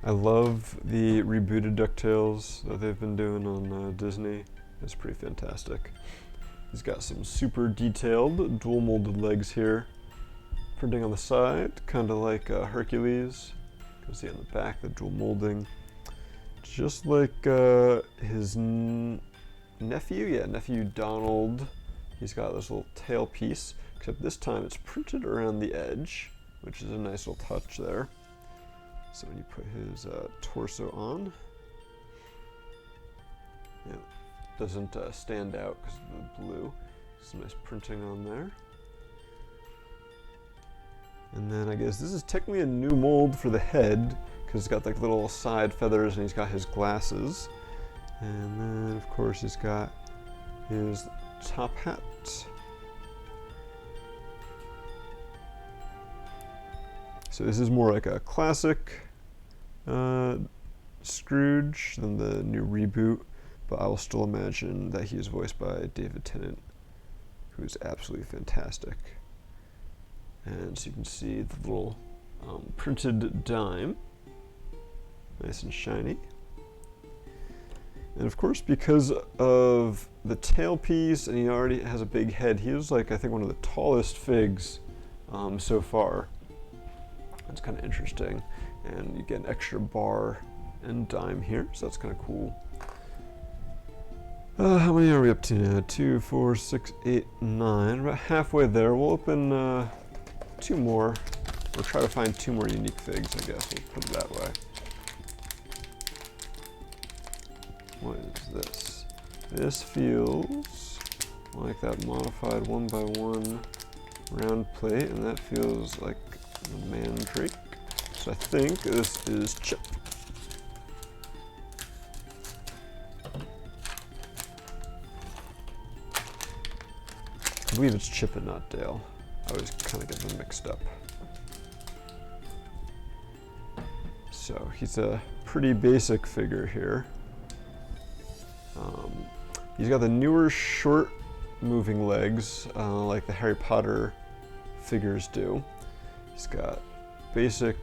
I love the rebooted DuckTales that they've been doing on Disney. It's pretty fantastic. He's got some super detailed dual molded legs here. Printing on the side, kind of like Hercules. You can see on the back the dual molding. Just like his nephew Donald. He's got this little tail piece, except this time it's printed around the edge, which is a nice little touch there. So when you put his torso on, it doesn't stand out because of the blue. Some nice printing on there. And then I guess this is technically a new mold for the head, because it's got like little side feathers and he's got his glasses. And then, of course, he's got his top hat. So this is more like a classic Scrooge than the new reboot, but I will still imagine that he is voiced by David Tennant, who is absolutely fantastic. And so you can see the little printed dime, nice and shiny. And of course, because of the tailpiece and he already has a big head, he is like, I think, one of the tallest figs so far. That's kind of interesting. And you get an extra bar and dime here, so that's kind of cool. How many are we up to now? 2, 4, 6, 8, 9. About halfway there. We'll open 2 more. We'll try to find 2 more unique figs, I guess. We'll put it that way. What is this? This feels like that modified 1x1 round plate, and that feels like a mandrake. So I think this is Chip. I believe it's Chip and not Dale. I always kind of get them mixed up. So he's a pretty basic figure here. He's got the newer short moving legs like the Harry Potter figures do. He's got basic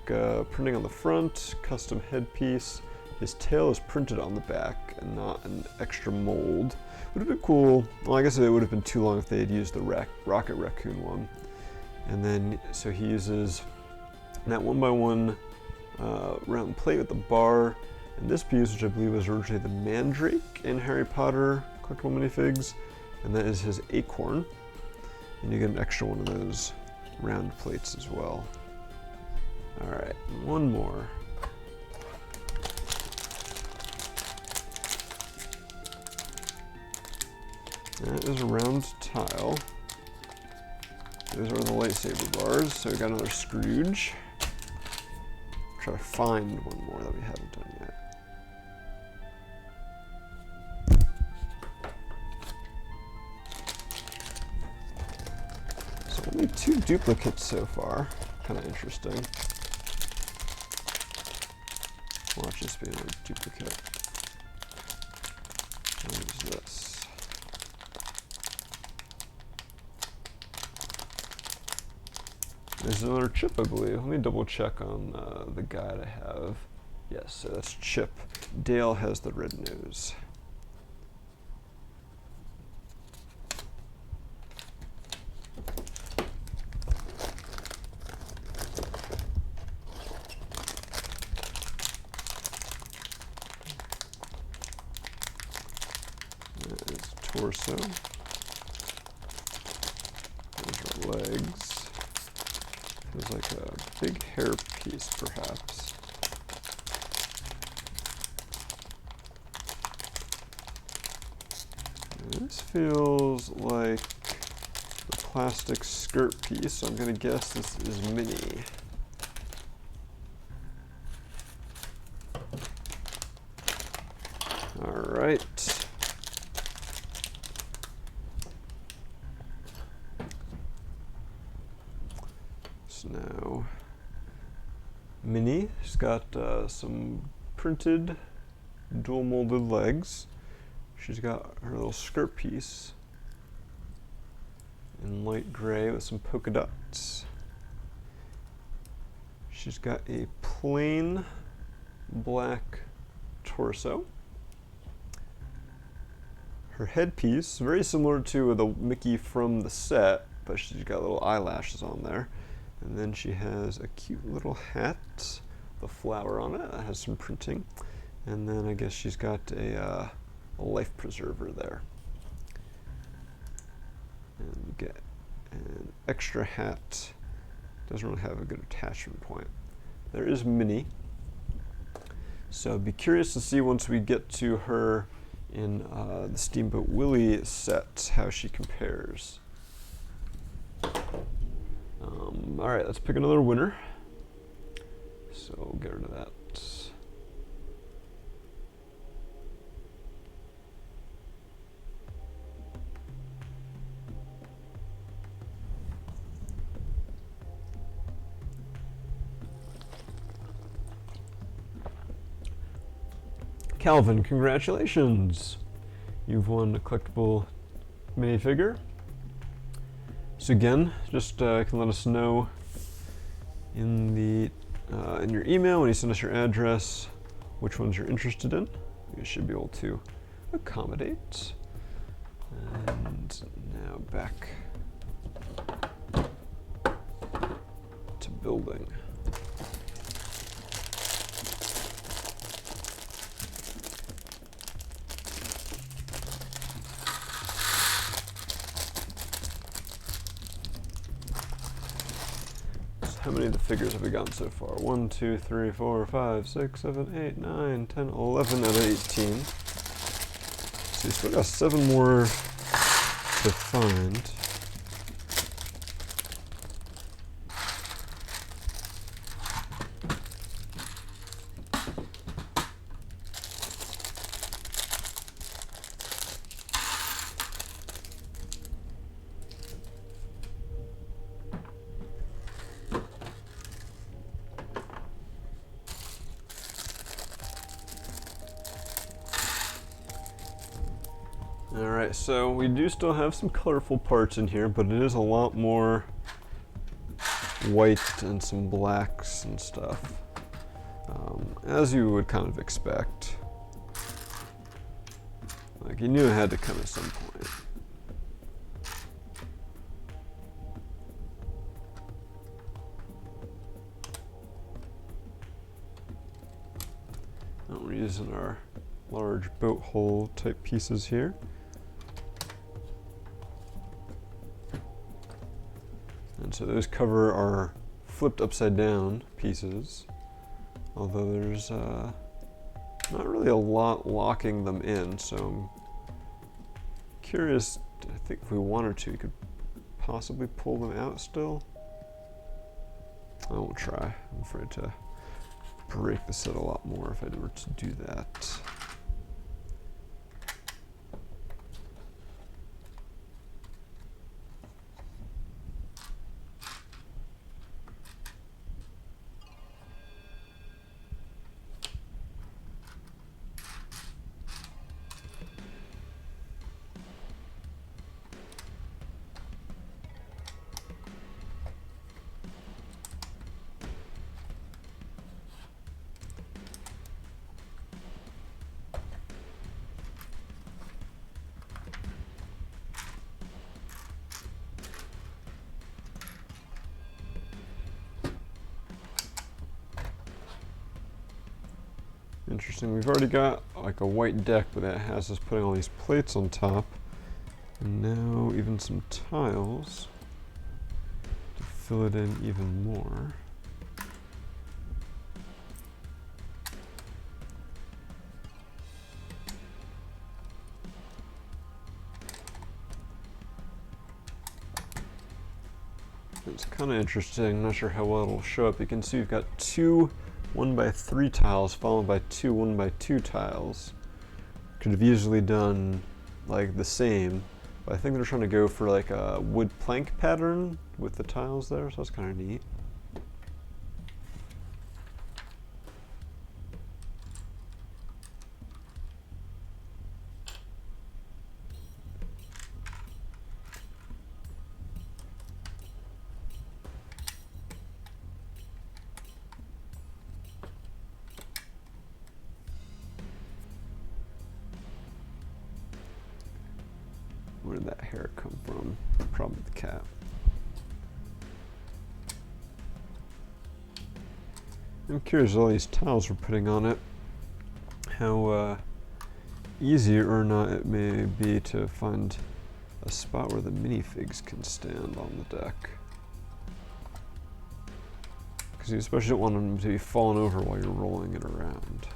printing on the front, custom headpiece. His tail is printed on the back and not an extra mold. Would have been cool. Well, I guess it would have been too long if they had used the Rocket Raccoon one. And then, so he uses that 1x1 round plate with the bar. And this piece, which I believe was originally the Mandrake in Harry Potter Collectible Minifigs. And that is his acorn. And you get an extra one of those round plates as well. All right, one more. That is a round tile. Those are the lightsaber bars. So we got another Scrooge. Try to find one more that we haven't done yet. So only 2 duplicates so far. Kind of interesting. Watch this be another duplicate. What is this? There's another Chip, I believe. Let me double check on the guide I have. Yes, so that's Chip. Dale has the red nose. That is torso. Those are legs. There's like a big hair piece, perhaps. And this feels like a plastic skirt piece, so I'm going to guess this is Minnie. All right. Now, Minnie, she's got some printed dual molded legs. She's got her little skirt piece in light gray with some polka dots. She's got a plain black torso. Her headpiece, very similar to the Mickey from the set, but she's got little eyelashes on there. And then she has a cute little hat, the flower on it, that has some printing. And then I guess she's got a life preserver there. And you get an extra hat. Doesn't really have a good attachment point. There is Minnie. So I'd be curious to see once we get to her in the Steamboat Willie set how she compares. All right, let's pick another winner. So we'll get rid of that. Calvin, congratulations. You've won a collectible minifigure. So again, just you can let us know in the in your email when you send us your address which ones you're interested in. We should be able to accommodate. And now back to building. How many of the figures have we gotten so far? 1, 2, 3, 4, 5, 6, 7, 8, 9, 10, 11 out of 18. So you still got 7 more to find. Alright, so we do still have some colorful parts in here, but it is a lot more white and some blacks and stuff, as you would kind of expect. Like, you knew it had to come at some point. We're using our large boat hull type pieces here. And so those cover our flipped upside down pieces, although there's not really a lot locking them in, so I'm curious. I think if we wanted to, you could possibly pull them out still. I won't try. I'm afraid to break the set a lot more if I were to do that. Interesting, we've already got like a white deck, but that has us putting all these plates on top. And now even some tiles to fill it in even more. It's kind of interesting, not sure how well it'll show up. You can see we've got two 1x3 tiles followed by two 1x2 tiles. Could have easily done like the same, but I think they're trying to go for like a wood plank pattern with the tiles there, so that's kind of neat. Where did that hair come from? Probably the cat. I'm curious, all these tiles we're putting on it, how easy or not it may be to find a spot where the minifigs can stand on the deck. Because you especially don't want them to be falling over while you're rolling it around.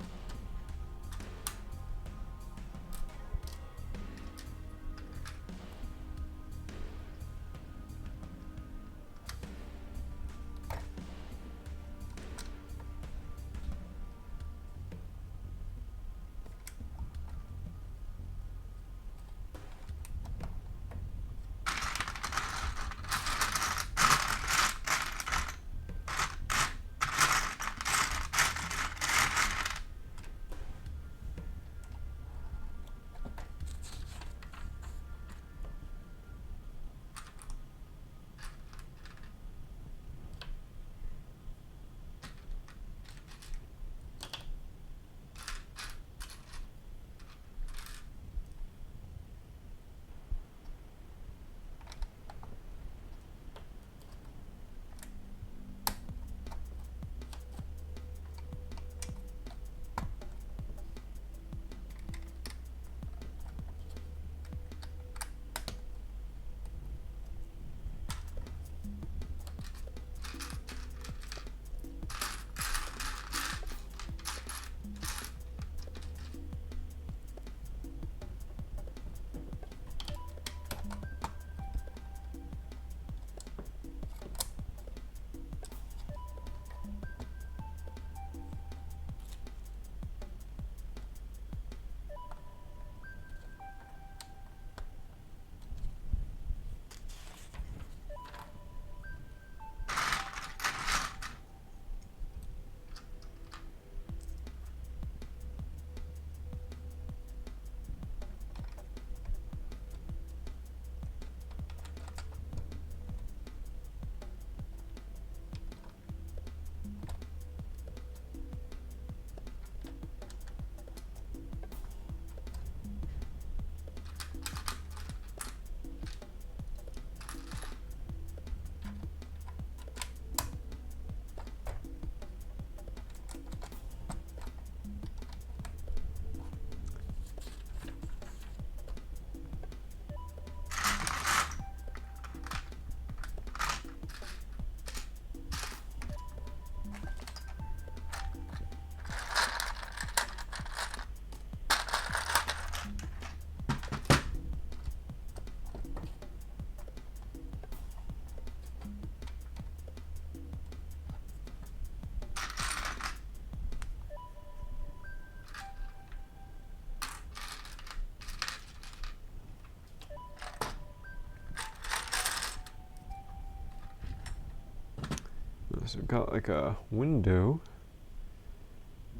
so we've got like a window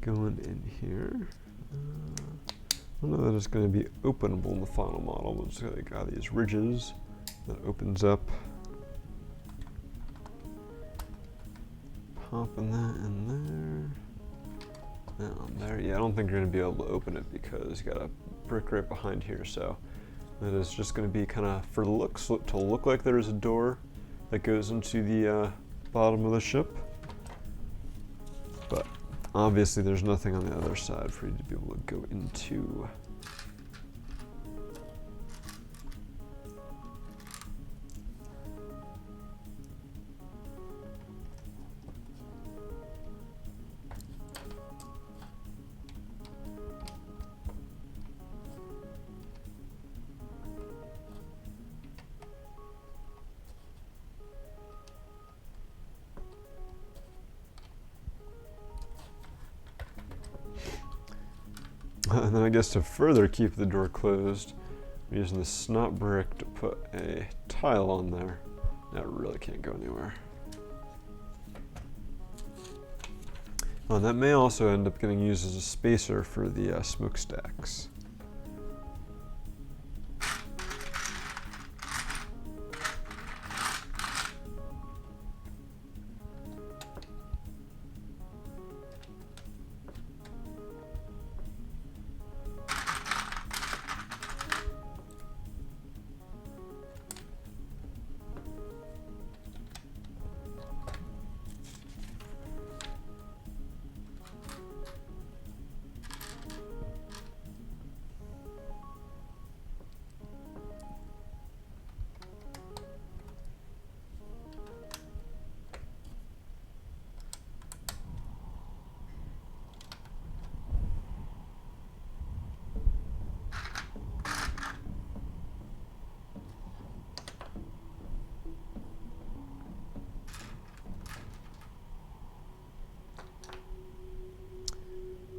going in here. I don't know that it's going to be openable in the final model, but it's got these ridges that opens up. Popping that in there. Down there. Yeah, I don't think you're going to be able to open it because you got a brick right behind here, so that is just going to be kind of for the looks to look like there's a door that goes into the bottom of the ship. But obviously there's nothing on the other side for you to be able to go into. And then I guess to further keep the door closed, I'm using the snot brick to put a tile on there. That really can't go anywhere. Oh, and that may also end up getting used as a spacer for the smokestacks.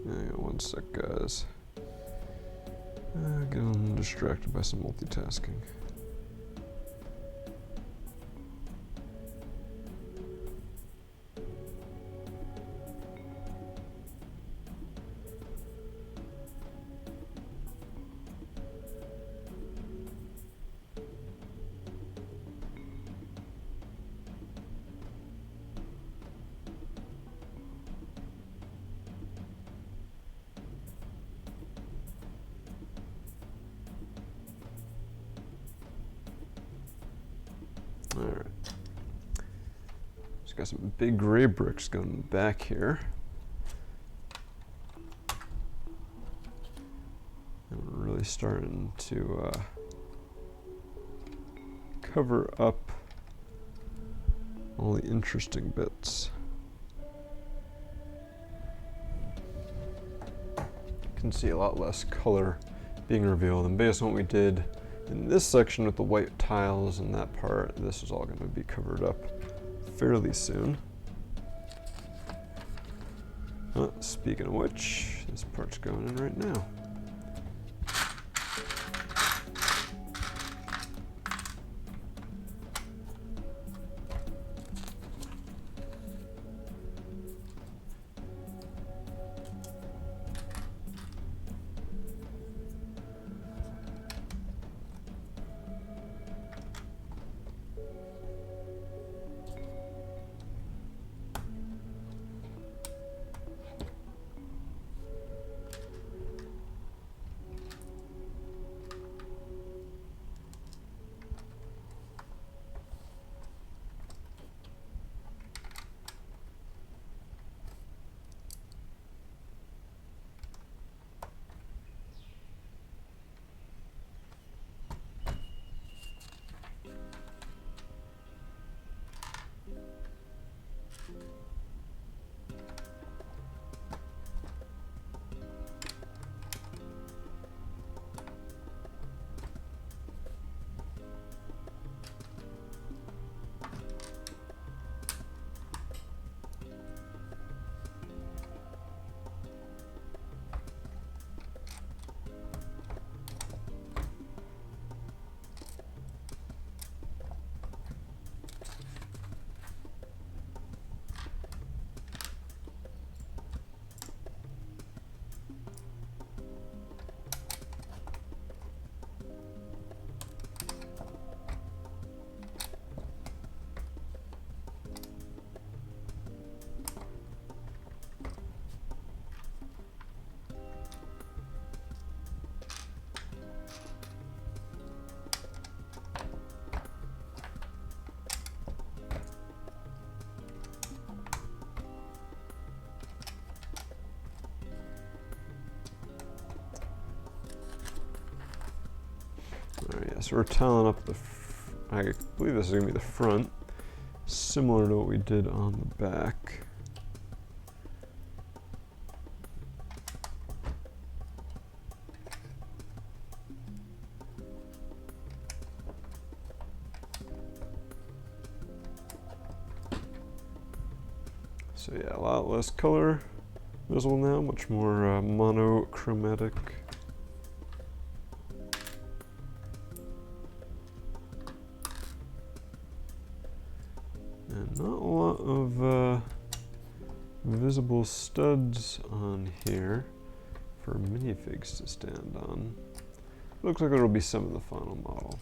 Hang on one sec, guys. Getting distracted by some multitasking. Alright. Just got some big gray bricks going back here. And we're really starting to cover up all the interesting bits. You can see a lot less color being revealed, and based on what we did in this section with the white tiles and that part, this is all going to be covered up fairly soon. Speaking of which, this part's going in right now. So we're tiling up the, I believe this is gonna be the front, similar to what we did on the back. So yeah, a lot less color visible now, much more monochromatic. And not a lot of visible studs on here for minifigs to stand on. Looks like it'll be some of the final model.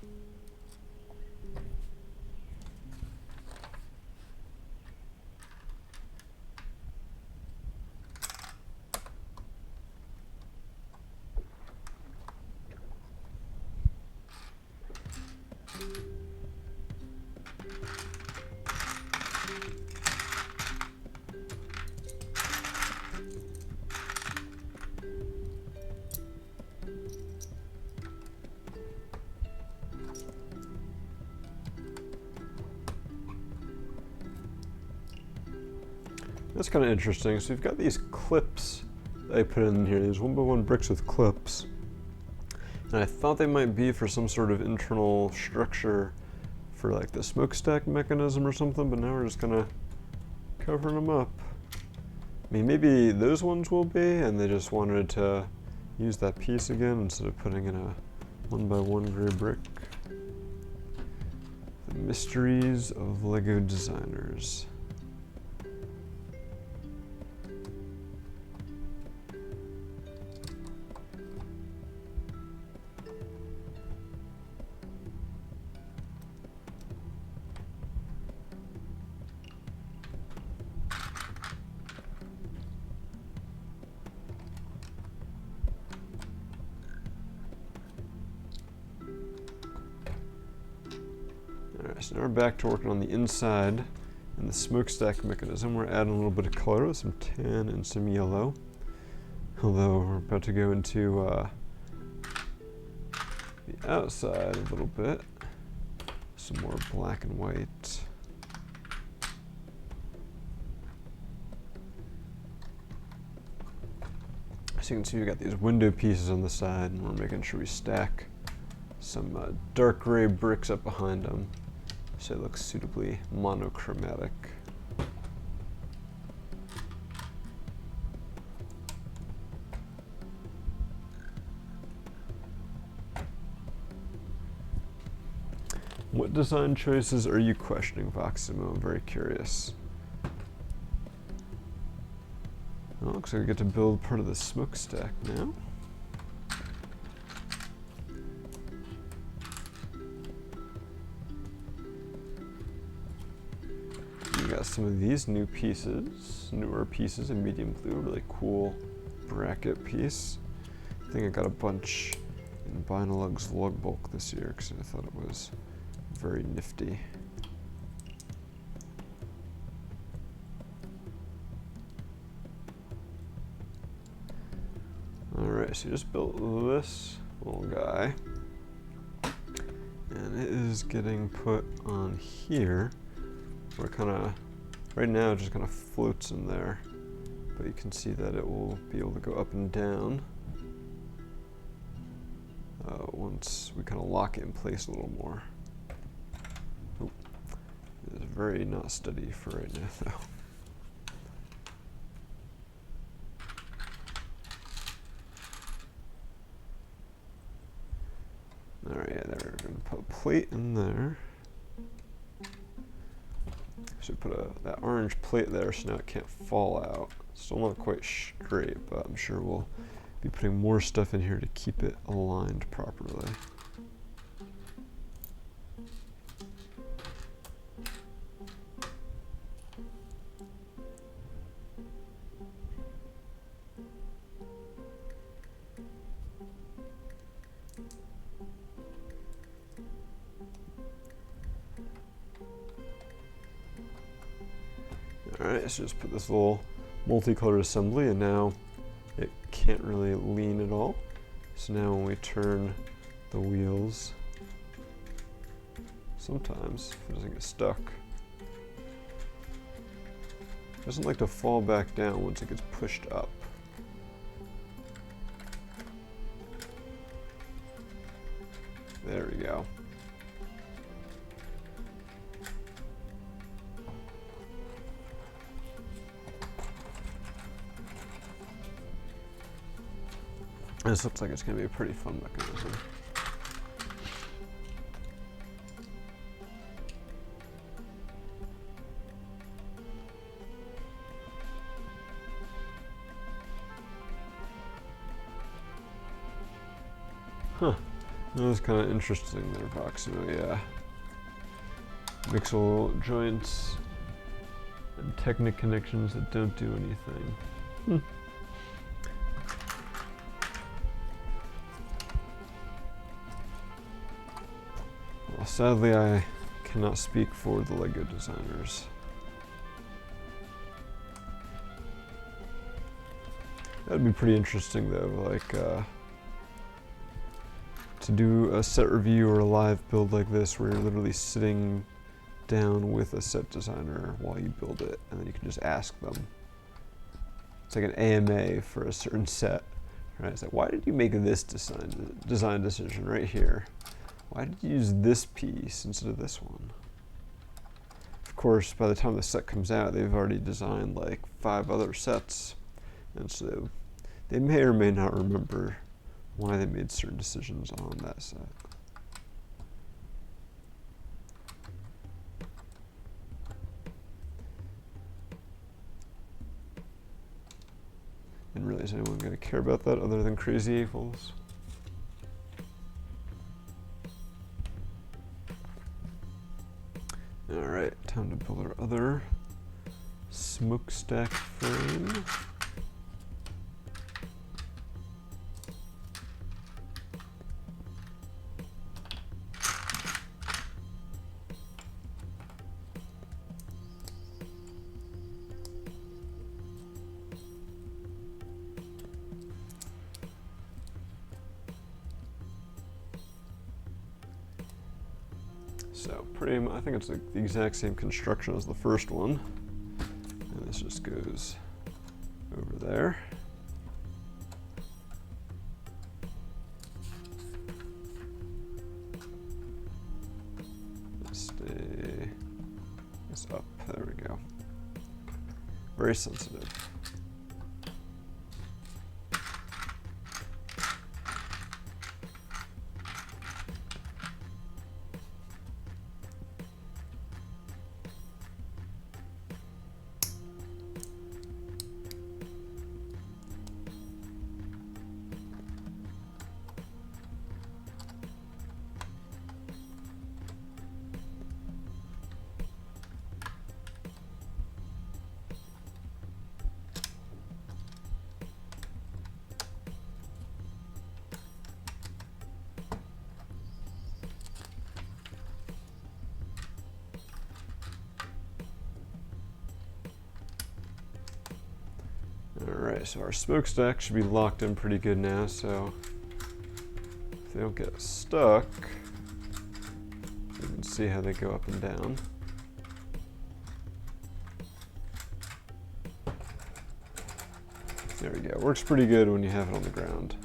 That's kind of interesting. So you've got these clips that I put in here, these 1x1 bricks with clips. And I thought they might be for some sort of internal structure for like the smokestack mechanism or something, but now we're just gonna covering them up. I mean, maybe those ones will be, and they just wanted to use that piece again instead of putting in a 1x1 gray brick. The mysteries of Lego designers. Alright, so now we're back to working on the inside and the smokestack mechanism. We're adding a little bit of color with some tan and some yellow. Although we're about to go into the outside a little bit. Some more black and white. So you can see we've got these window pieces on the side, and we're making sure we stack some dark gray bricks up behind them so it looks suitably monochromatic. What design choices are you questioning, Voximo? I'm very curious. Well, looks like we get to build part of the smokestack now. We got some of these new pieces, newer pieces in medium blue, really cool bracket piece. I think I got a bunch in Binalug's lug bulk this year because I thought it was very nifty. Alright, so you just built this little guy, and it is getting put on here. Where it kind of, right now it just kind of floats in there, but you can see that it will be able to go up and down once we kind of lock it in place a little more. Oh, it is very not steady for right now though. Alright, yeah, there, we're going to put a plate in there. So we put that orange plate there so now it can't fall out. Still not quite straight, but I'm sure we'll be putting more stuff in here to keep it aligned properly. Alright, so just put this little multicolored assembly, and now it can't really lean at all. So now when we turn the wheels, sometimes if it doesn't get stuck. It doesn't like to fall back down once it gets pushed up. There we go. This looks like it's going to be a pretty fun mechanism. Huh. That was kind of interesting there, Voximo, yeah. Mixel joints and Technic connections that don't do anything. Well, sadly, I cannot speak for the LEGO designers. That'd be pretty interesting, though, like, to do a set review or a live build like this where you're literally sitting down with a set designer while you build it, and then you can just ask them. It's like an AMA for a certain set, right? It's like, why did you make this design decision right here? Why did you use this piece instead of this one? Of course, by the time the set comes out, they've already designed like 5 other sets, and so they may or may not remember why they made certain decisions on that set. And really, is anyone going to care about that other than Crazy Apples? Alright, time to build our other smokestack frame. So I think it's like the exact same construction as the first one. And this just goes over there. Stay this up, there we go. Very sensitive. Alright, so our smokestack should be locked in pretty good now, so if they don't get stuck, you can see how they go up and down. There we go. Works pretty good when you have it on the ground.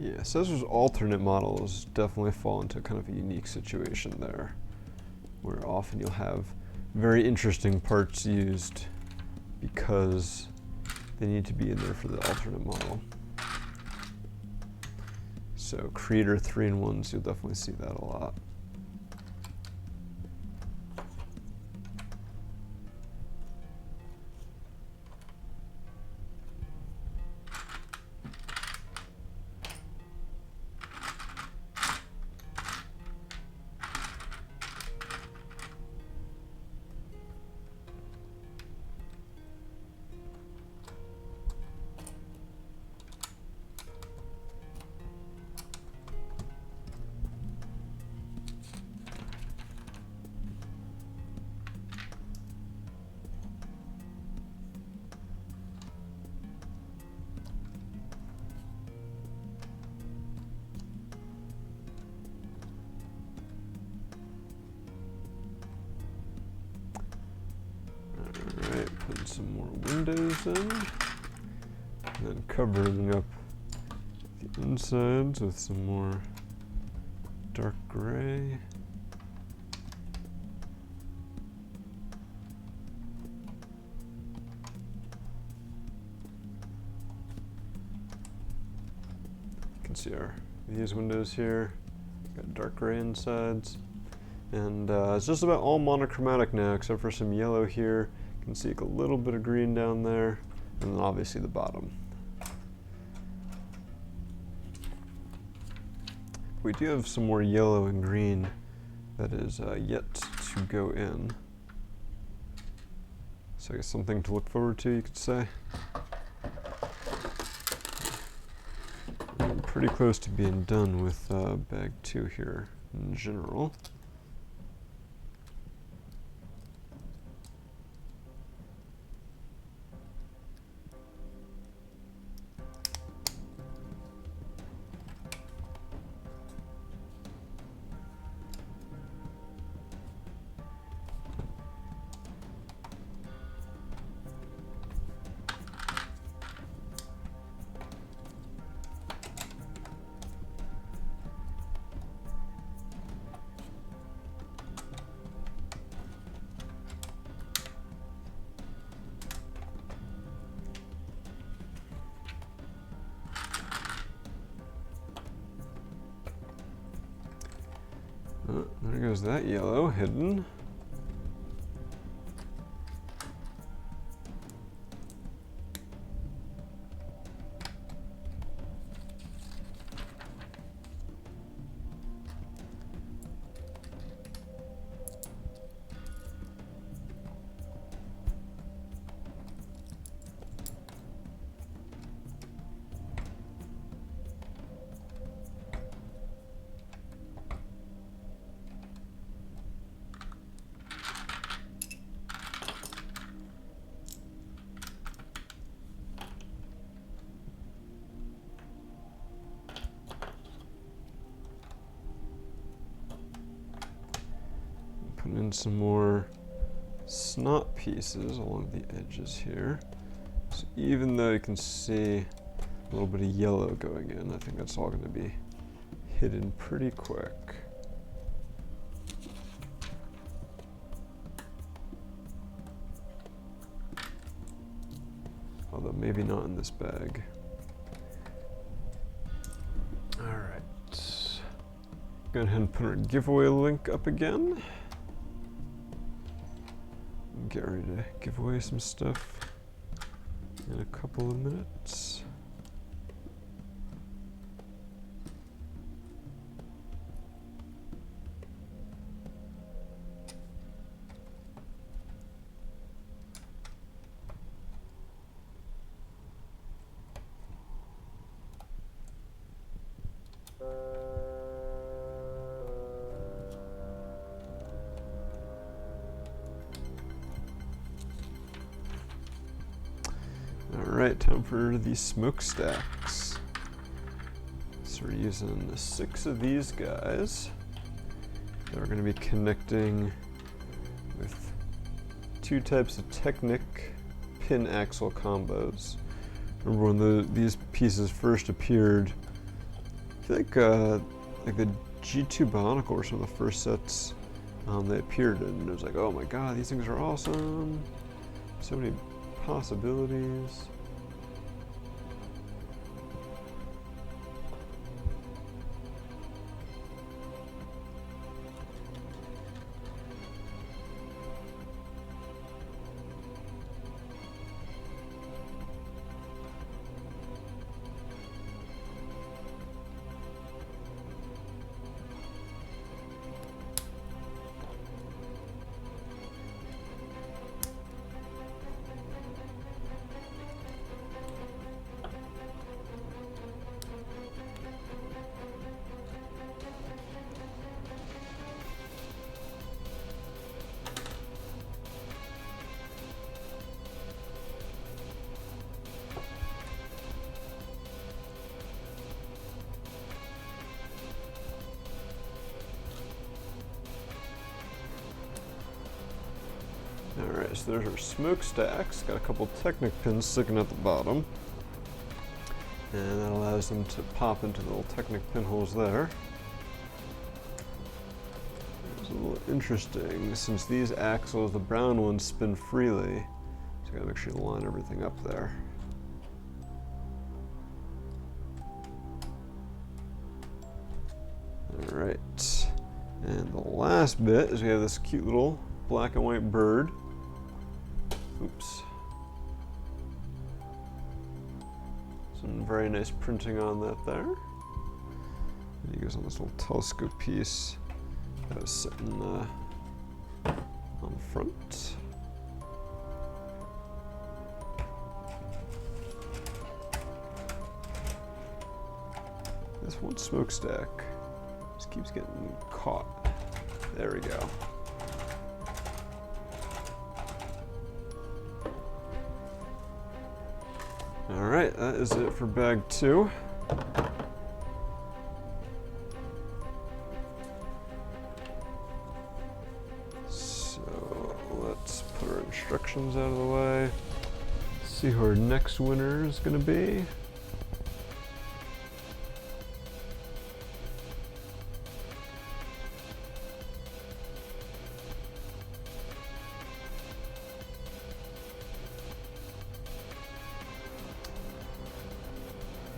Yeah, so those alternate models definitely fall into kind of a unique situation there, where often you'll have very interesting parts used because they need to be in there for the alternate model. So Creator 3-in-1s, you'll definitely see that a lot. Put some more windows in, and then covering up the insides with some more dark gray. You can see these windows here, got dark gray insides. And it's just about all monochromatic now, except for some yellow here. You can see a little bit of green down there, and then obviously the bottom. We do have some more yellow and green that is yet to go in. So I guess something to look forward to, you could say. I'm pretty close to being done with bag 2 here in general. Oh, there goes that yellow hidden. Put in some more snot pieces along the edges here. So even though you can see a little bit of yellow going in, I think that's all going to be hidden pretty quick. Although maybe not in this bag. All right. Go ahead and put our giveaway link up again. Get ready to give away some stuff in a couple of minutes. Alright, time for the smokestacks. So we're using 6 of these guys that we're going to be connecting with 2 types of Technic pin axle combos. Remember when these pieces first appeared, feel like the G2 Bionicle were some of the first sets they appeared in. And it was like, oh my god, these things are awesome. So many possibilities. Alright, so there's our smokestacks. Got a couple Technic pins sticking at the bottom. And that allows them to pop into the little Technic pinholes there. It's a little interesting, since these axles, the brown ones, spin freely. So I gotta make sure you line everything up there. Alright. And the last bit is we have this cute little black and white bird. Oops. Some very nice printing on that there. And he goes on this little telescope piece that was sitting on the front. This one smokestack just keeps getting caught. There we go. Alright, that is it for bag 2. So let's put our instructions out of the way. See who our next winner is going to be.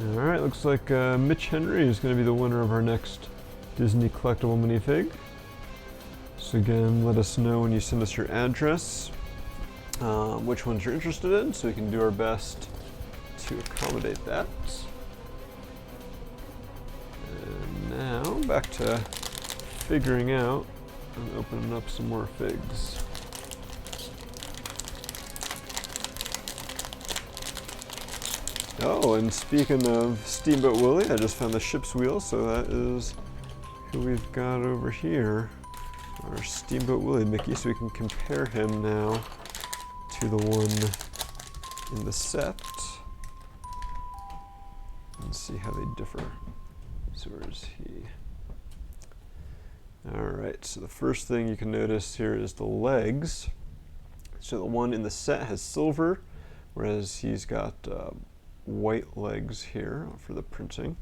Alright, looks like Mitch Henry is going to be the winner of our next Disney Collectible Minifig. So again, let us know when you send us your address, which ones you're interested in, so we can do our best to accommodate that. And now, back to figuring out and opening up some more figs. Oh, and speaking of Steamboat Willie, I just found the ship's wheel, so that is who we've got over here. Our Steamboat Willie Mickey, so we can compare him now to the one in the set and see how they differ. So where's he? Alright, so the first thing you can notice here is the legs. So the one in the set has silver, whereas he's got white legs here for the printing.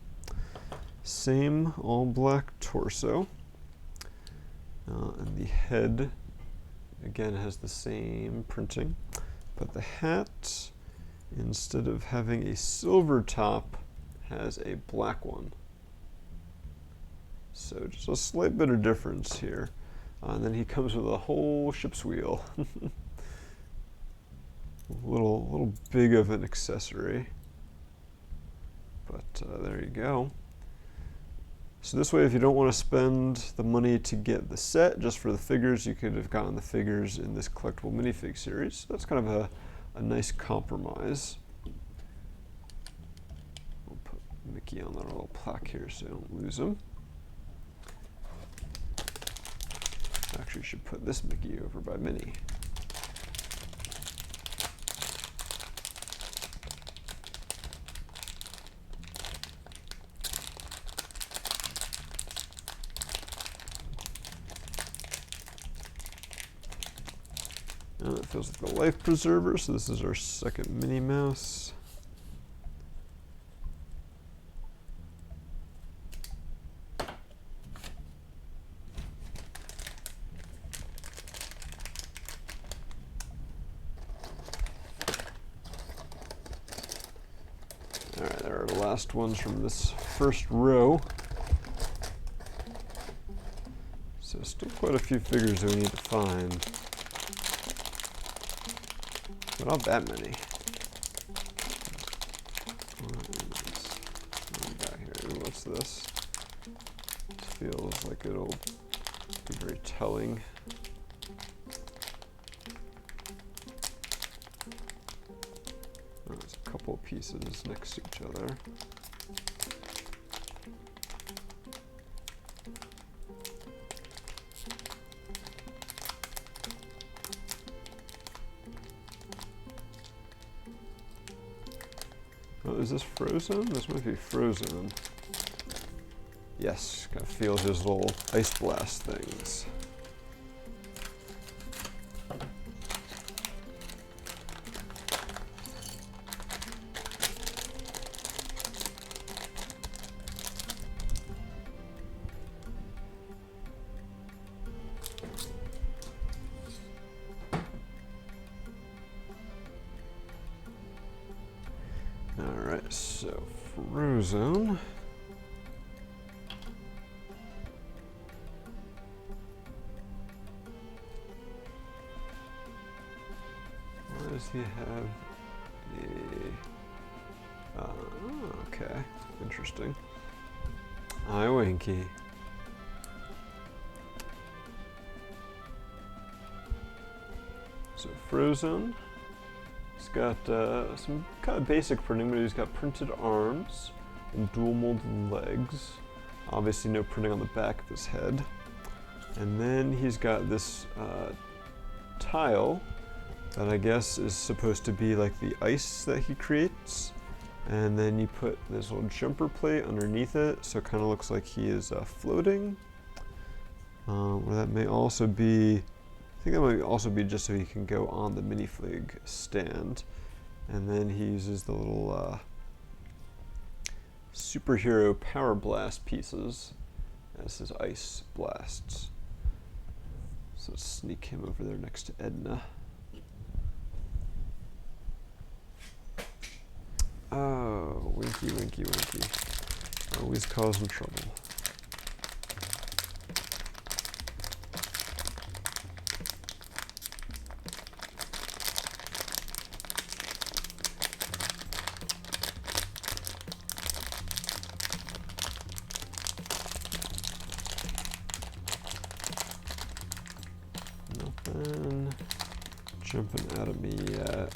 Same all black torso. And the head, again, has the same printing. But the hat, instead of having a silver top, has a black one. So just a slight bit of difference here. And then he comes with a whole ship's wheel. a little big of an accessory. But there you go. So this way, if you don't want to spend the money to get the set just for the figures, you could have gotten the figures in this collectible minifig series. That's kind of a nice compromise. We'll put Mickey on that little plaque here so you don't lose him. Actually, should put this Mickey over by Minnie. And it feels like the life preserver, so this is our second Minnie Mouse. Alright, there are the last ones from this first row. So still quite a few figures that we need to find. But not that many. What do we got here? Ooh, what's this? This feels like it'll be very telling. Oh, there's a couple of pieces next to each other. Oh, is this Frozen? This might be Frozen. Yes, kind of feel his little ice blast things. Alright, so Frozen. Why does he have a... okay, interesting. Hi, Winky. So Frozen. He's got some kind of basic printing, but he's got printed arms and dual molded legs. Obviously no printing on the back of his head. And then he's got this tile that I guess is supposed to be like the ice that he creates. And then you put this little jumper plate underneath it, so it kind of looks like he is floating. Or that may also be, I think that might also be just so he can go on the minifig stand. And then he uses the little superhero power blast pieces as his ice blasts. So let's sneak him over there next to Edna. Oh, Winky, Winky, Winky. Always causing trouble. Nothing jumping out of me yet.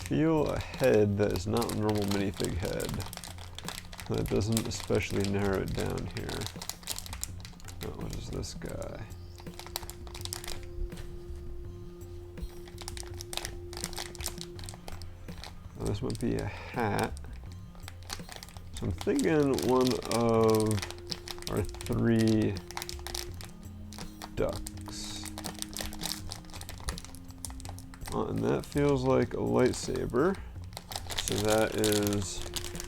Feel a head that is not a normal minifig head. That doesn't especially narrow it down here. Oh, what is this guy? Oh, this might be a hat. So I'm thinking one of our 3 ducks. And that feels like a lightsaber. So that is,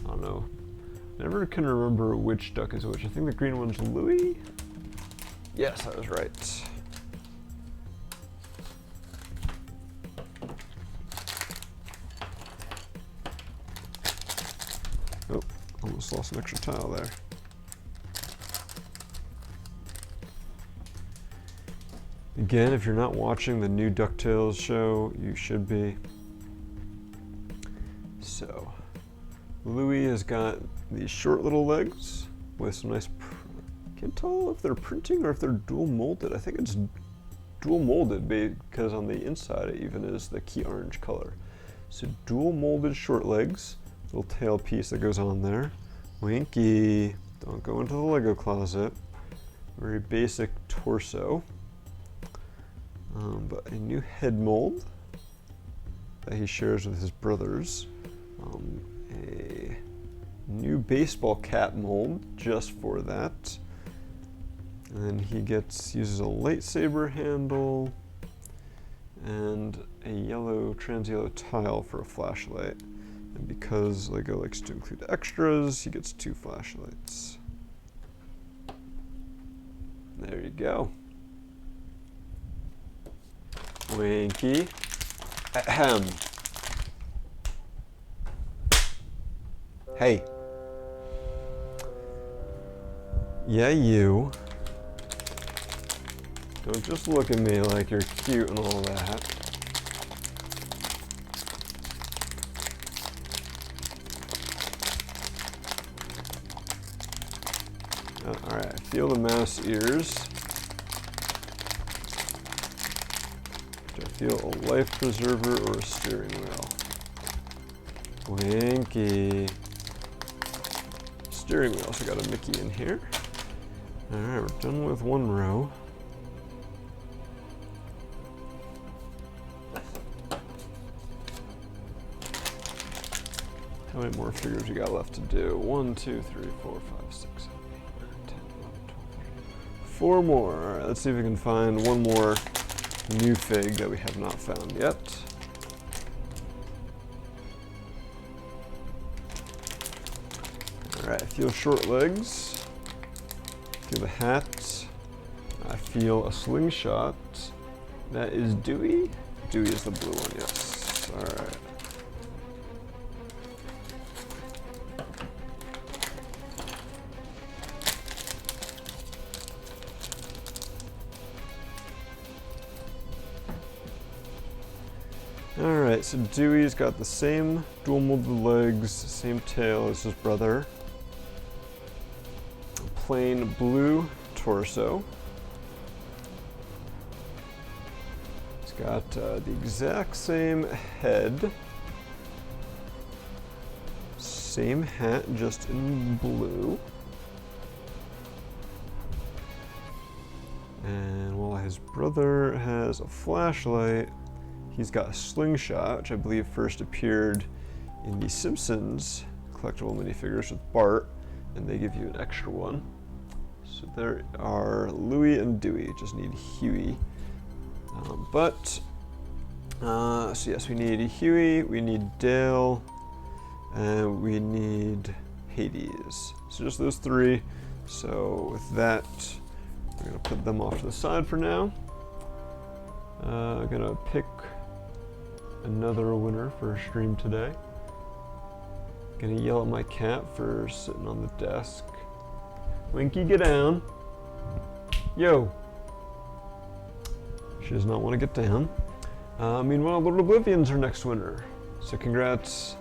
I don't know. Never can remember which duck is which. I think the green one's Louie? Yes, I was right. Oh, almost lost an extra tile there. Again, if you're not watching the new DuckTales show, you should be. So, Louie has got these short little legs with some nice, can't tell if they're printing or if they're dual molded. I think it's dual molded because on the inside it even is the key orange color. So dual molded short legs, little tail piece that goes on there. Winky, don't go into the Lego closet. Very basic torso. But a new head mold that he shares with his brothers. A new baseball cap mold just for that. And then he uses a lightsaber handle and a yellow, trans yellow tile for a flashlight. And because Lego likes to include extras, he gets 2 flashlights. There you go. Winky. Ahem. Hey. Yeah, you. Don't just look at me like you're cute and all that. Alright, I feel the mouse ears. Do I feel a life preserver or a steering wheel? Winky. Steering wheel, so I got a Mickey in here. Alright, we're done with one row. How many more figures we got left to do? 1, 2, 3, 4, 5, 6, 7, 8, 9, 10, 11, 12, 4 more. Alright, let's see if we can find one more new fig that we have not found yet. Alright, I feel short legs. Feel the hat. I feel a slingshot. That is Dewey. Dewey is the blue one, yes. Alright. Alright, so Dewey's got the same dual molded legs, same tail as his brother. A plain blue torso. He's got the exact same head. Same hat, just in blue. And while his brother has a flashlight, he's got a slingshot, which I believe first appeared in the Simpsons collectible minifigures with Bart, and they give you an extra one. So there are Louie and Dewey, just need Huey. So yes, we need Huey, we need Dale, and we need Hades. So just those three. So with that, we're gonna put them off to the side for now. I'm gonna pick another winner for a stream today. Gonna yell at my cat for sitting on the desk. Winky, get down. Yo. She does not want to get down. Meanwhile, Lord Oblivion's our next winner. So congrats,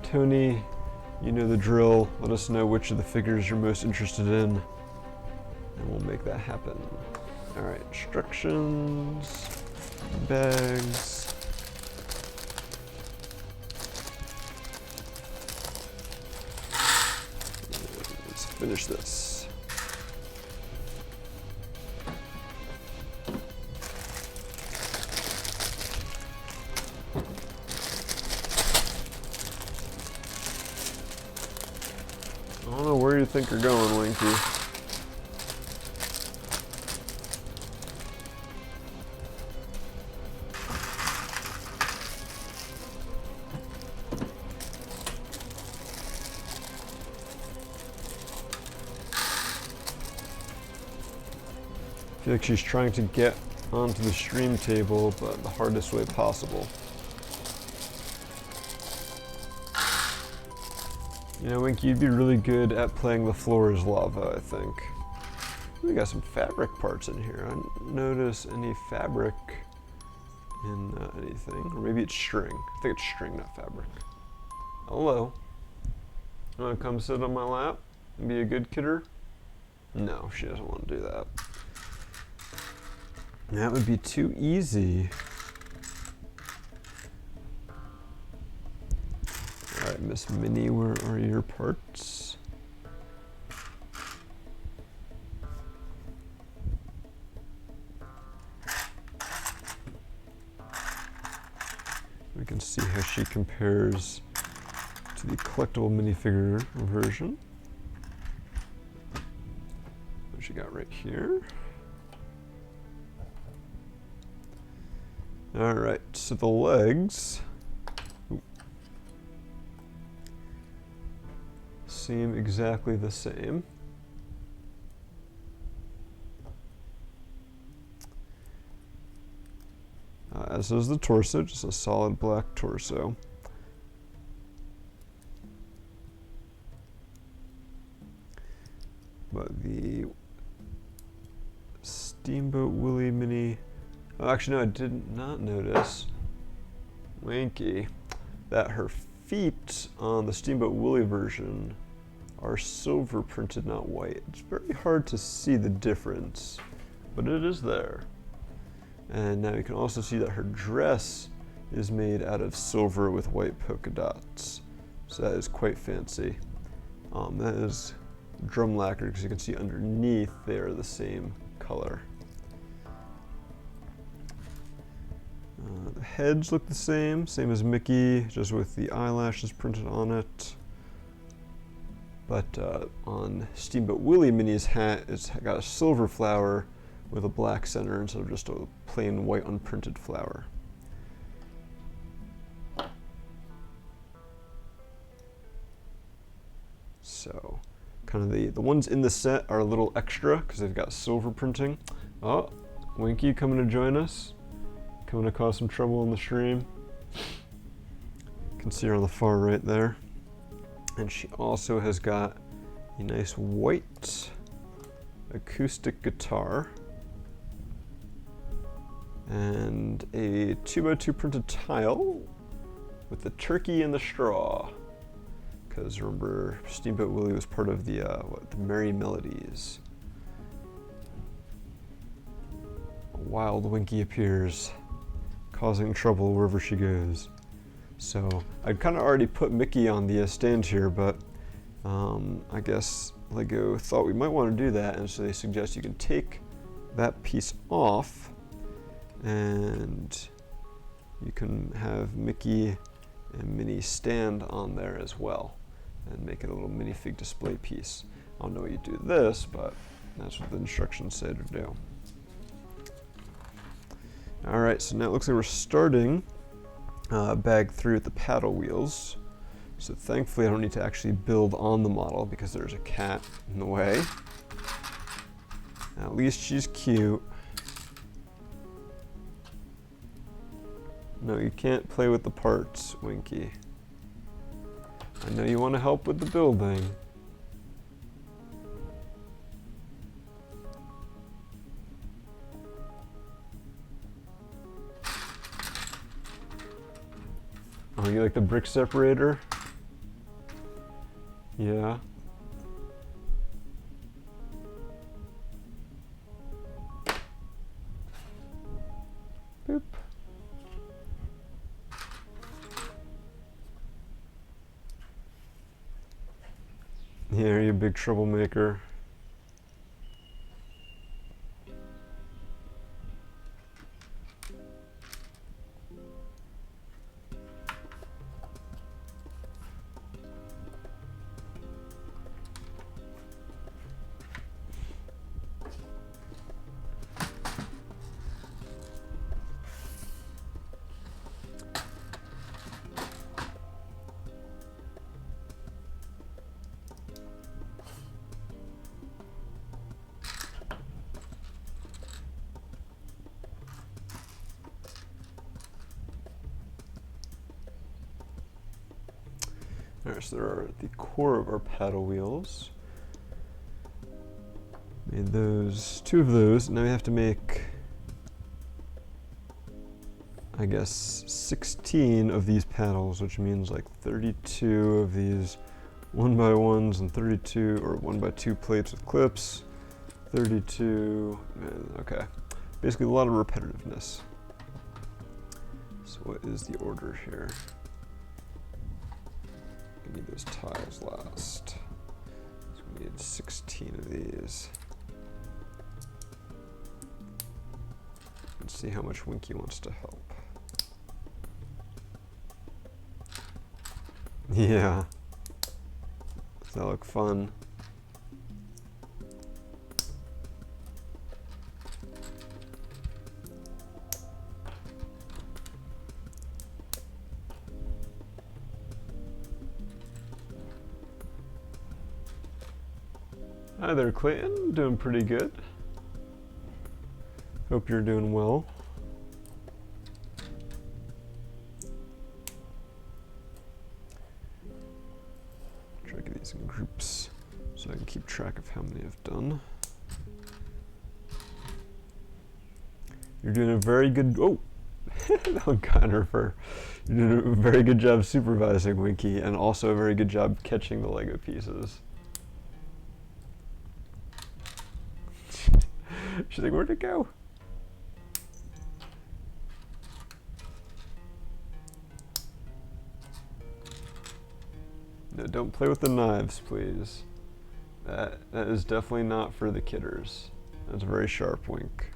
Tony. You know the drill. Let us know which of the figures you're most interested in, and we'll make that happen. Alright, instructions, bags. Let's finish this. I don't know where you think you're going, Winky. I feel like she's trying to get onto the stream table, but the hardest way possible. You know, Winky, you'd be really good at playing the floor is lava, I think. We got some fabric parts in here. I didn't notice any fabric in anything. Or maybe it's string. I think it's string, not fabric. Hello. You want to come sit on my lap and be a good kidder? No, she doesn't want to do that. That would be too easy. Alright, Miss Minnie, where are your parts? We can see how she compares to the collectible minifigure version. What she got right here. Alright, so the legs seem exactly the same. As is the torso, just a solid black torso. But the Steamboat Willie mini. Oh, actually, no, I did not notice. Winky. That her feet on the Steamboat Willie version are silver printed, not white. It's very hard to see the difference, but it is there. And now you can also see that her dress is made out of silver with white polka dots. So that is quite fancy. That is drum lacquer because you can see underneath they are the same color. The heads look the same as Mickey, just with the eyelashes printed on it. But on Steamboat Willie Mini's hat, it's got a silver flower with a black center instead of just a plain white unprinted flower. So, kind of the ones in the set are a little extra because they've got silver printing. Oh, Winky coming to join us. Coming to cause some trouble in the stream. You can see her on the far right there. And she also has got a nice white acoustic guitar and a 2x2 printed tile with the turkey and the straw. Because remember, Steamboat Willie was part of the Merry Melodies. A wild Winky appears, causing trouble wherever she goes. So I'd kind of already put Mickey on the stand here, but I guess LEGO thought we might want to do that, and so they suggest you can take that piece off and you can have Mickey and Minnie stand on there as well and make it a little minifig display piece. I don't know what you do this, but that's what the instructions say to do. Alright, so now it looks like we're starting bag 3 with the paddle wheels. So thankfully I don't need to actually build on the model because there's a cat in the way. At least she's cute. No, you can't play with the parts, Winky. I know you want to help with the building. Oh, you like the brick separator? Yeah. Boop. Yeah, you big troublemaker. Alright, so there are the core of our paddle wheels. Made those, 2 of those. Now we have to make, I guess, 16 of these paddles, which means like 32 of these 1x1s and 32 or 1x2 plates with clips. 32, okay. Basically a lot of repetitiveness. So what is the order here? We need those tiles last. So we need 16 of these. Let's see how much Winky wants to help. Yeah. Does that look fun? Hi there, Clayton. Doing pretty good. Hope you're doing well. Try to get these in groups. so I can keep track of how many I've done. You're doing a very good, oh, kind of for, you're doing a very good job supervising, Winky, and also a very good job catching the Lego pieces. She's like, where'd it go? No, don't play with the knives, please. That is definitely not for the kidders. That's a very sharp, Wink.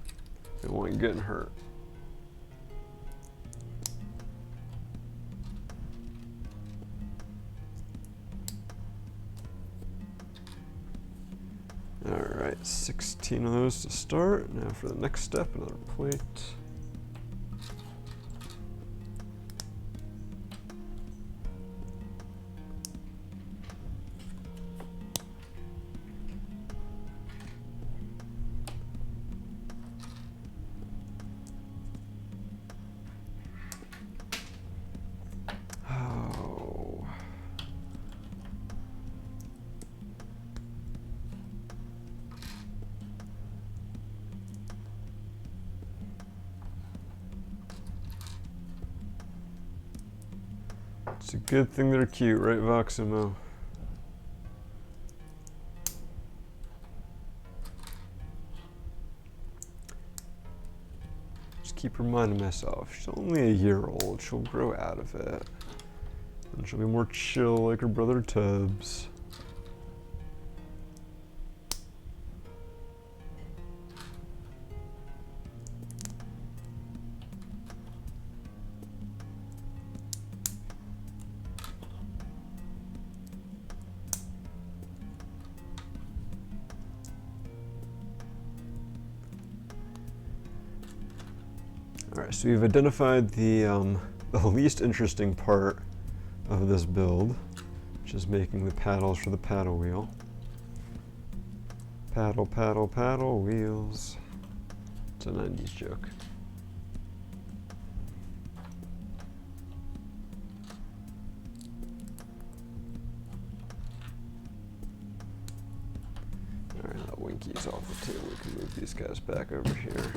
They don't want you getting hurt. Alright, 16 of those to start. Now for the next step, another plate. It's a good thing they're cute, right, Voximo? Just keep reminding myself, she's only a year old, she'll grow out of it. And she'll be more chill like her brother Tubbs. Alright, so we've identified the least interesting part of this build, which is making the paddles for the paddle wheel. Paddle, paddle, paddle wheels. It's a 90s joke. Alright, that Winky's off the table. We can move these guys back over here.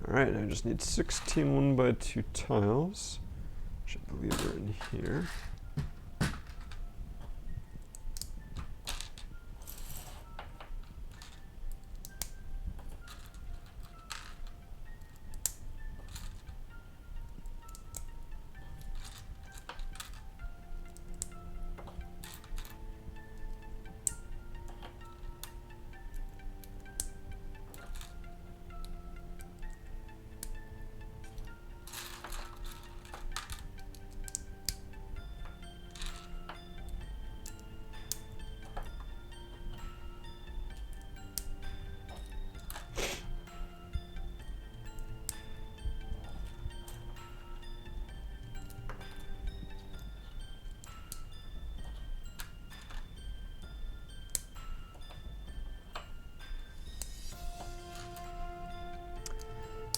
Alright, I just need 16 1x2 tiles, which I believe are in here.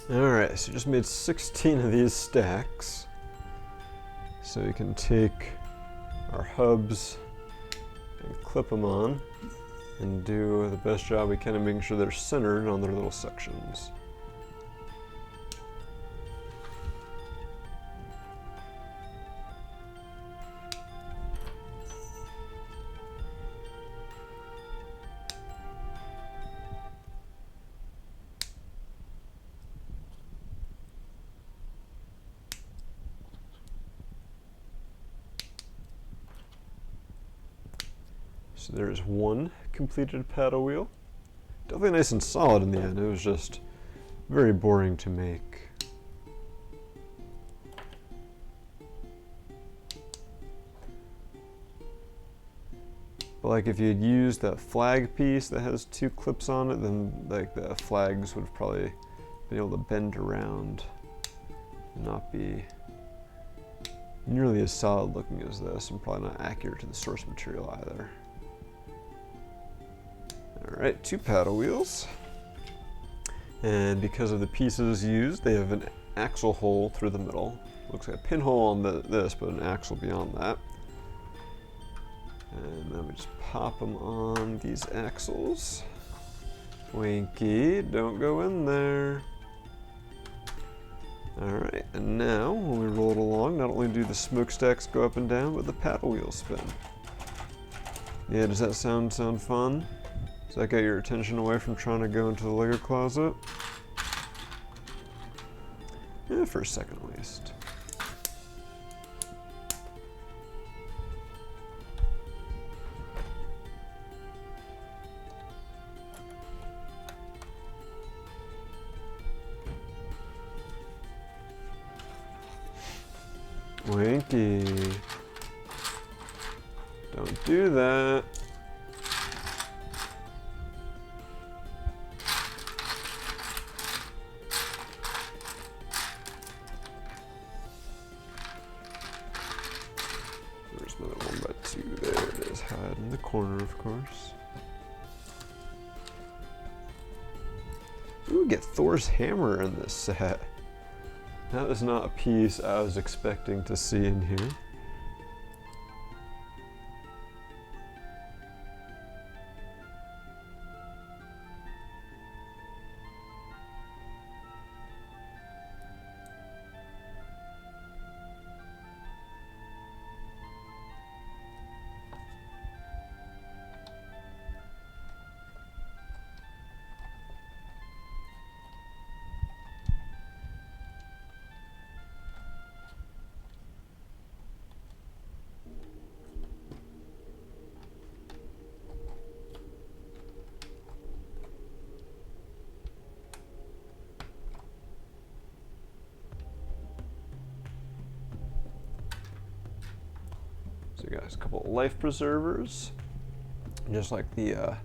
Alright, so just made 16 of these stacks. So we can take our hubs and clip them on and do the best job we can of making sure they're centered on their little sections. So there's one completed paddle wheel. Definitely nice and solid in the end. It was just very boring to make. But like if you had used that flag piece that has 2 clips on it, then like the flags would have probably been able to bend around and not be nearly as solid looking as this, and probably not accurate to the source material either. Alright, 2 paddle wheels. And because of the pieces used, they have an axle hole through the middle. Looks like a pinhole on this, but an axle beyond that. And then we just pop them on these axles. Winky, don't go in there. Alright, and now when we roll it along, not only do the smokestacks go up and down, but the paddle wheels spin. Yeah, does that sound fun? Does that get your attention away from trying to go into the Lego closet? Yeah, for a second at least. Winky. Don't do that. There's another 1x2. There it is. Hide in the corner, of course. Ooh, get Thor's hammer in this set. That is not a piece I was expecting to see in here. So you guys, a couple of life preservers, just like the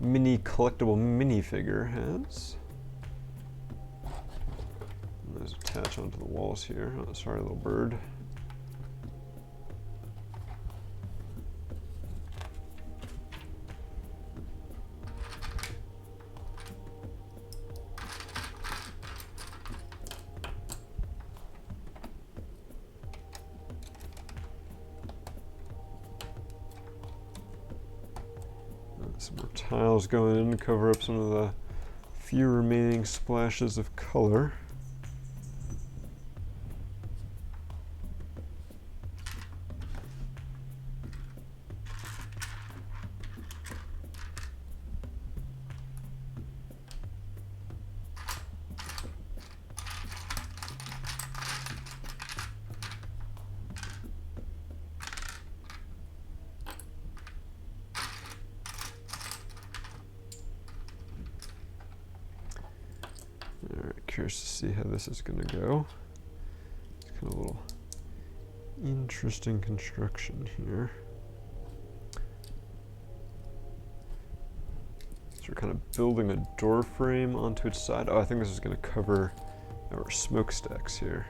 mini collectible minifigure has. And those attach onto the walls here. Oh, sorry, little bird. Some more tiles going in to cover up some of the few remaining splashes of color. Alright, curious to see how this is going to go. It's kind of a little interesting construction here. So we're kind of building a door frame onto its side. Oh, I think this is going to cover our smokestacks here.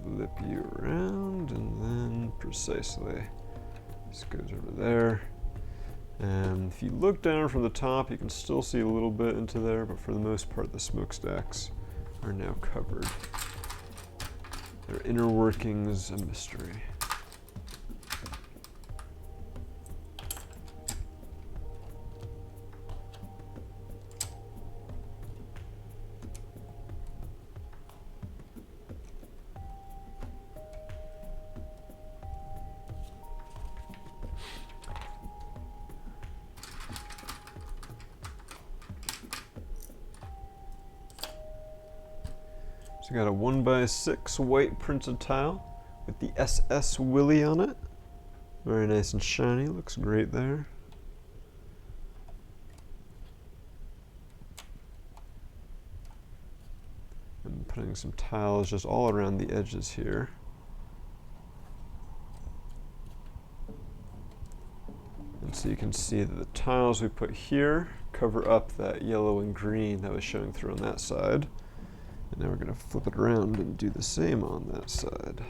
Flip you around, and then precisely. This goes over there. And if you look down from the top, you can still see a little bit into there, but for the most part, the smokestacks are now covered. Their inner workings a mystery. So we got a 1x6 white printed tile with the SS Willie on it. Very nice and shiny, looks great there. And putting some tiles just all around the edges here. And so you can see that the tiles we put here cover up that yellow and green that was showing through on that side. And now we're going to flip it around and do the same on that side.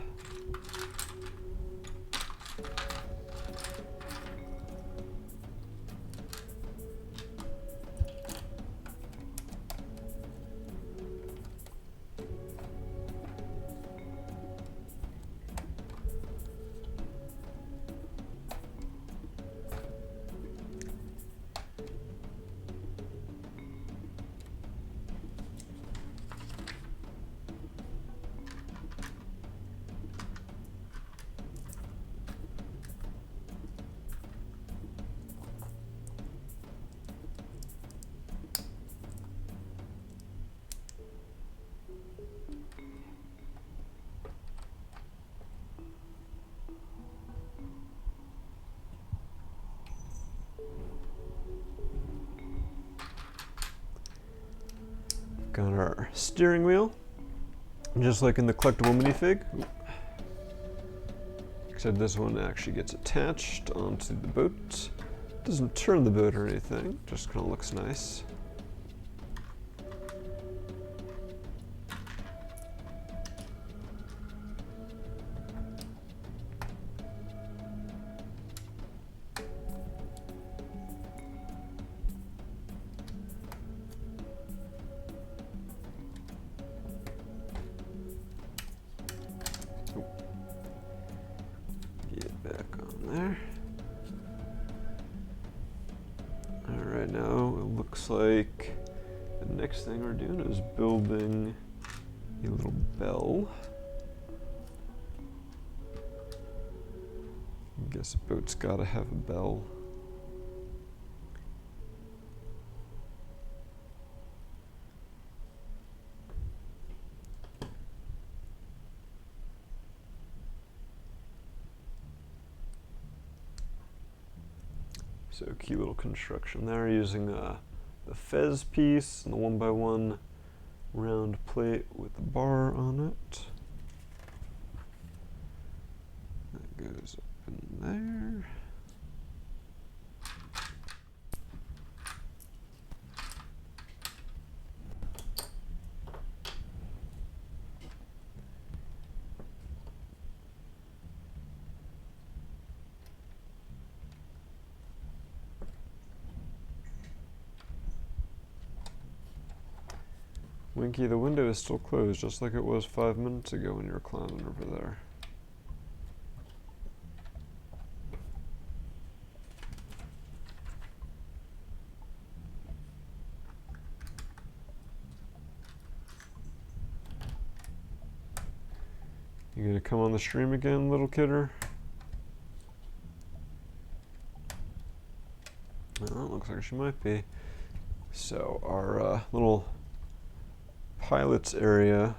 Got our steering wheel, just like in the collectible minifig, except this one actually gets attached onto the boat. Doesn't turn the boat or anything, just kind of looks nice. Get back on there. Alright, now it looks like the next thing we're doing is building a little bell. I guess a boat's gotta have a bell. So cute little construction there using the fez piece and the 1x1 round plate with the bar on it. That goes up in there. Winky, the window is still closed, just like it was 5 minutes ago when you were climbing over there. You gonna come on the stream again, little kidder? Well, it looks like she might be. So our little pilot's area,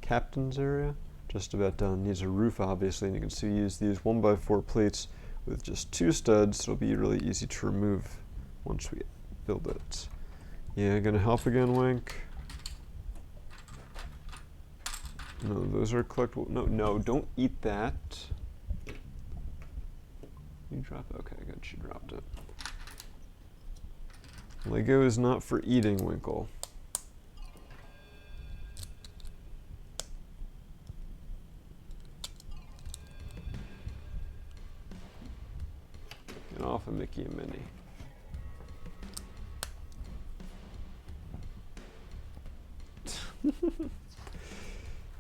captain's area, just about done. Needs a roof, obviously, and you can see we use these 1x4 plates with just 2 studs, so it'll be really easy to remove once we build it. Yeah, gonna help again, Wink? No, those are collectible. No, don't eat that. You drop it? Okay, good, she dropped it. Lego is not for eating, Winkle. Get off of Mickey and Minnie.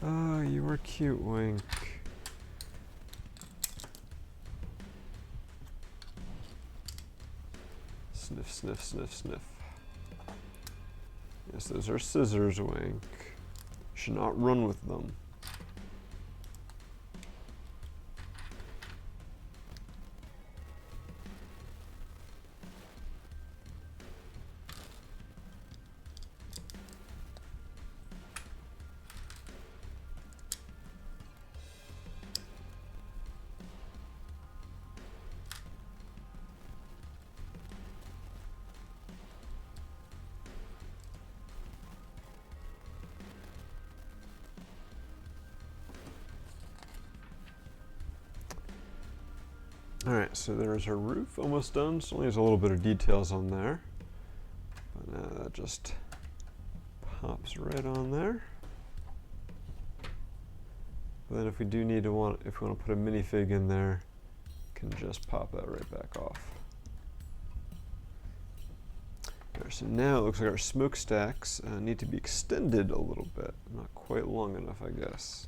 Oh, you were cute, Wink. Sniff, sniff, sniff, sniff. Yes, those are scissors, Wink. You should not run with them. Alright, so there's our roof almost done. So only has a little bit of details on there. But that just pops right on there. But then if we do need to if we want to put a minifig in there, can just pop that right back off. Alright, so now it looks like our smokestacks need to be extended a little bit. Not quite long enough, I guess.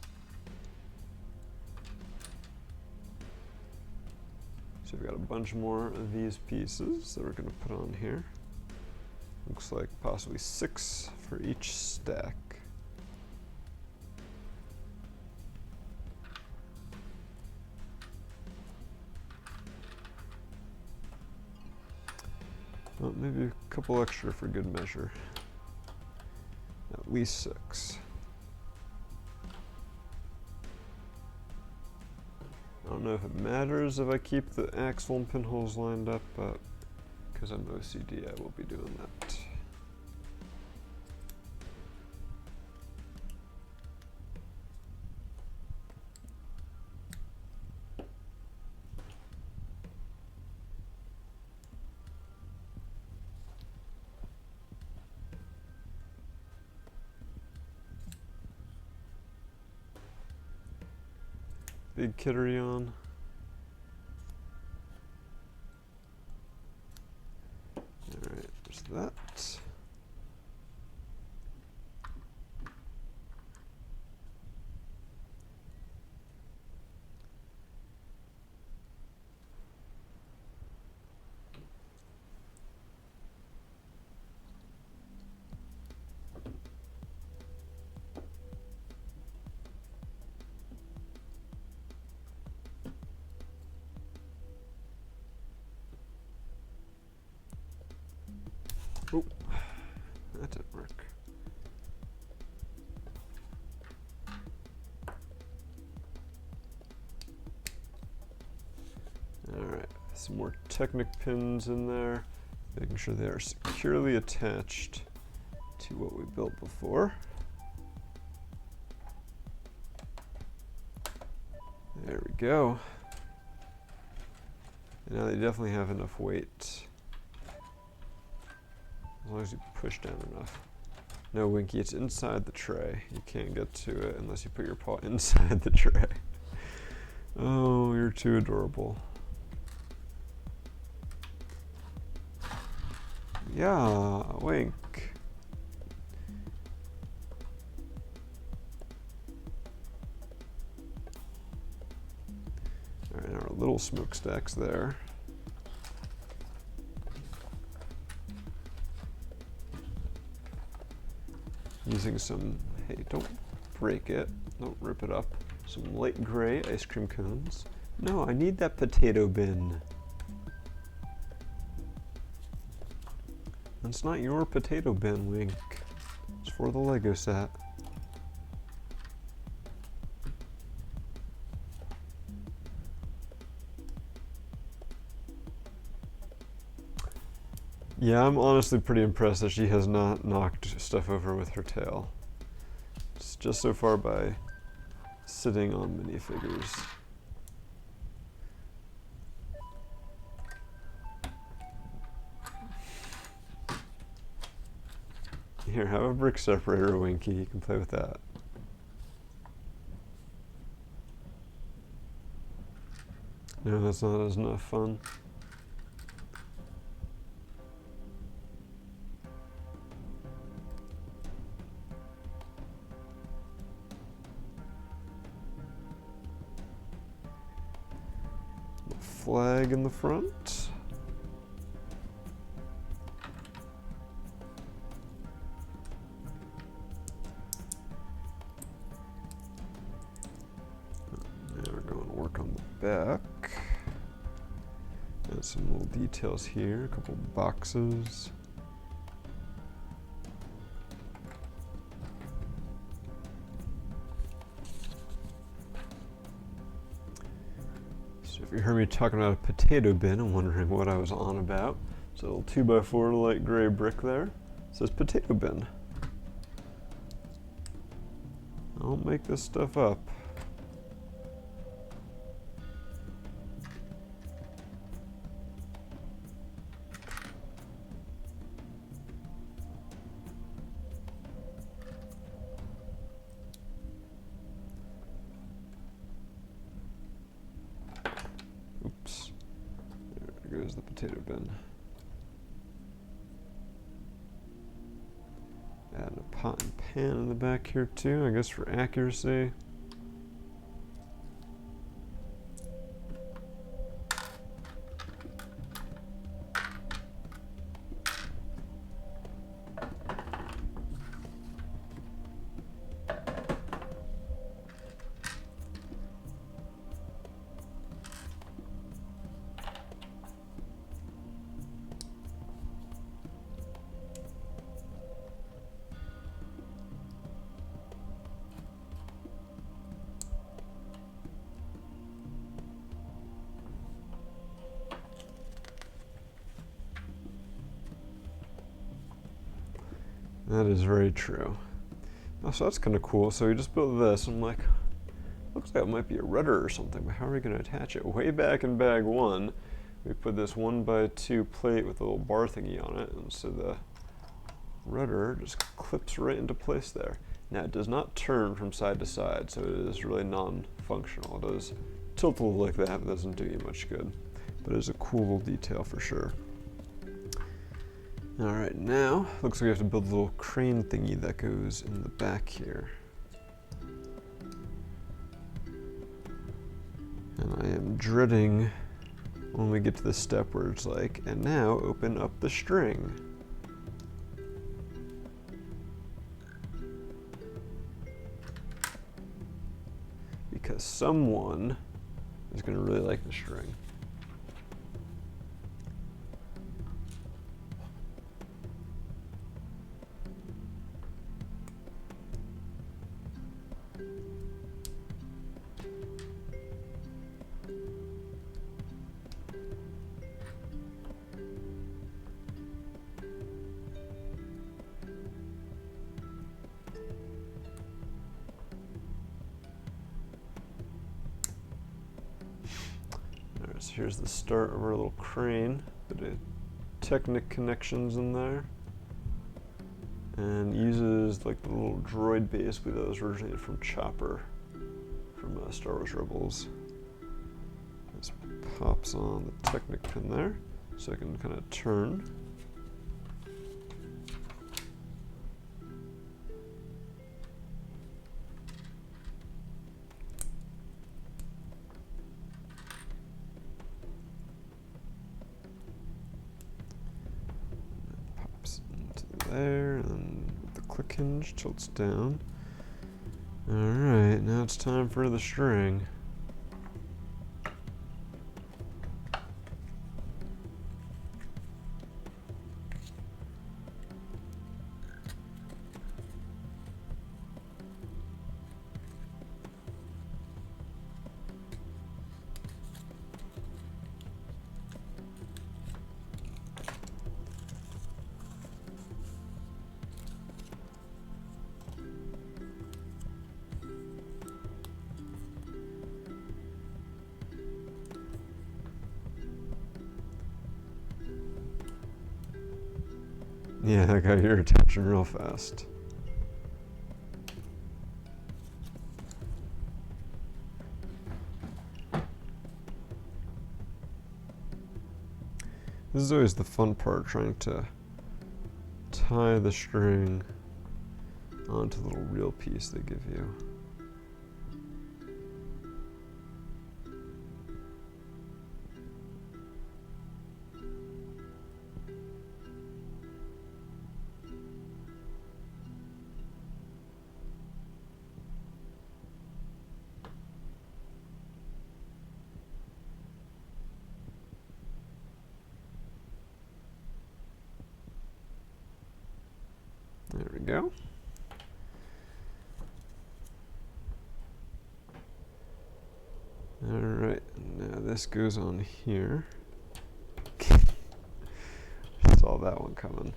So we've got a bunch more of these pieces that we're going to put on here. Looks like possibly 6 for each stack. Well, maybe a couple extra for good measure. At least 6. I don't know if it matters if I keep the axle and pinholes lined up, but because I'm OCD, I will be doing that. Big kittery on. Alright, there's that. Oh, that didn't work. Alright, some more Technic pins in there, making sure they are securely attached to what we built before. There we go. And now they definitely have enough weight. As long as you push down enough. No, Winky, it's inside the tray. You can't get to it unless you put your paw inside the tray. Oh, you're too adorable. Yeah, Wink. Alright, now our little smokestacks there. Using some, hey, don't break it, don't rip it up, some light gray ice cream cones. No, I need that potato bin. That's not your potato bin, Wink. It's for the Lego set. Yeah, I'm honestly pretty impressed that she has not knocked stuff over with her tail. It's just so far by sitting on minifigures. Here, have a brick separator, Winky. You can play with that. No, that's not as enough fun. Flag in the front. Now we're going to work on the back. And some little details here, a couple boxes. So if you heard me talking about a potato bin and wondering what I was on about, it's a little 2x4 light gray brick there. It says potato bin. I don't make this stuff up. goes the potato bin. Add a pot and pan in the back here too, I guess for accuracy. That is very true. Oh, so that's kind of cool. So we just built this. I'm like, looks like it might be a rudder or something, but how are we going to attach it? Way back in bag 1, we put this 1x2 plate with a little bar thingy on it, and so the rudder just clips right into place there. Now, it does not turn from side to side, so it is really non-functional. It does tilt a little like that, but doesn't do you much good. But it is a cool little detail for sure. Alright, now, looks like we have to build a little crane thingy that goes in the back here. And I am dreading when we get to the step where it's like, and now open up the string. Because someone is going to really like the string. So here's the start of our little crane. Bit of Technic connections in there. And uses like the little droid basically that was originated from Chopper from Star Wars Rebels. This pops on the Technic pin there, so I can kind of turn. There, and then the click hinge tilts down. Alright, now it's time for the string. Yeah, that got your attention real fast. This is always the fun part, trying to tie the string onto the little reel piece they give you. There we go. All right, now this goes on here. Saw that one coming.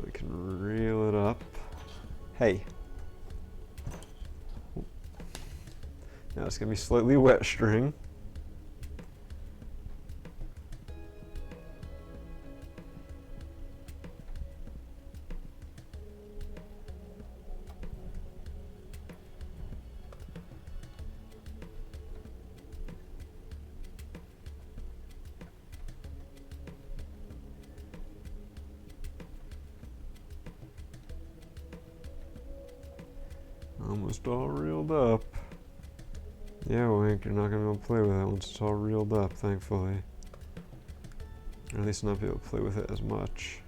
We can reel it up. Hey. Now it's gonna be slightly wet string. Almost all reeled up. Yeah, Wink, you're not gonna be able to play with it once it's all reeled up, thankfully. Or at least not be able to play with it as much.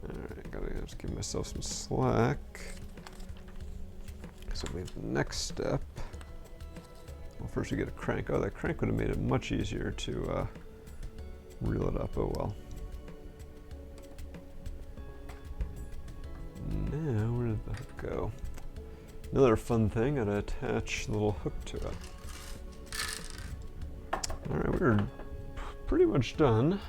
Alright, gotta just give myself some slack. So we have the next step. Well, first we get a crank. Oh, that crank would have made it much easier to reel it up. Oh well. Now, where did the hook go? Another fun thing, gotta attach the little hook to it. Alright, we're pretty much done.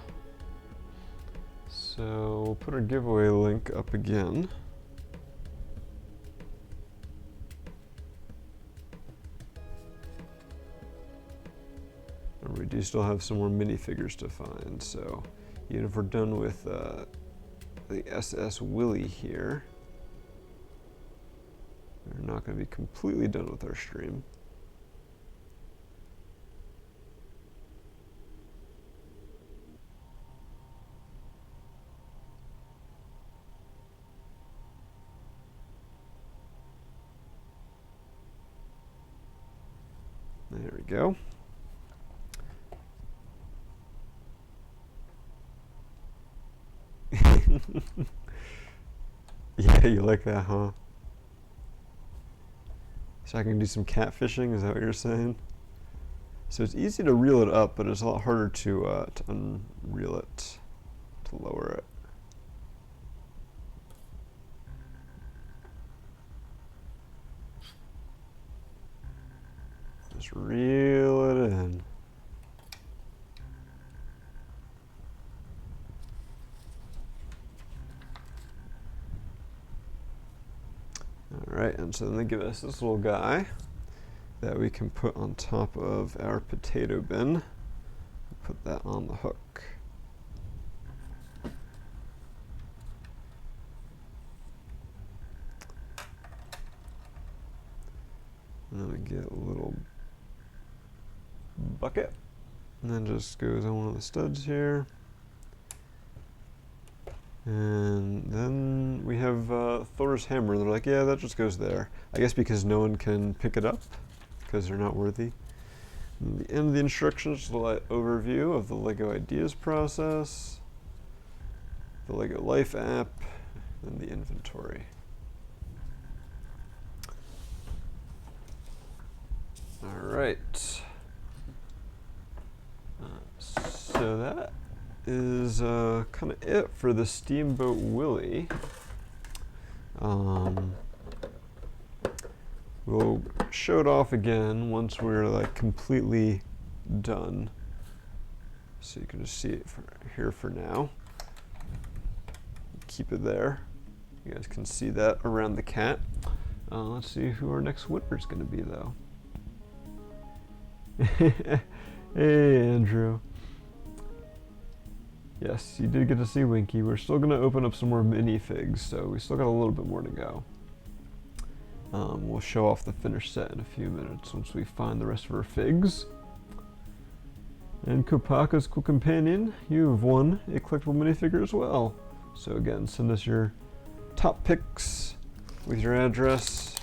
So we'll put our giveaway link up again. And we do still have some more minifigures to find, so even if we're done with the SS Willie here, we're not going to be completely done with our stream. There we go. Yeah, you like that, huh? So I can do some catfishing, is that what you're saying? So it's easy to reel it up, but it's a lot harder to unreel it, to lower it. Just reel it in. Alright, and so then they give us this little guy that we can put on top of our potato bin. Put that on the hook. And then we get a little bucket, and then just goes on one of the studs here. And then we have Thor's hammer. They're like, yeah, that just goes there. I guess because no one can pick it up, because they're not worthy. And the end of the instructions is a overview of the LEGO Ideas process, the LEGO Life app, and the inventory. All right. So that is kind of it for the Steamboat Willie. We'll show it off again once we're like completely done. So you can just see it here for now. Keep it there. You guys can see that around the cat. Let's see who our next winner is going to be, though. Hey, Andrew. Yes, you did get to see Winky. We're still going to open up some more minifigs, so we still got a little bit more to go. We'll show off the finished set in a few minutes once we find the rest of our figs. And Kopaka's Cool Companion, you've won a collectible minifigure as well. So again, send us your top picks with your address,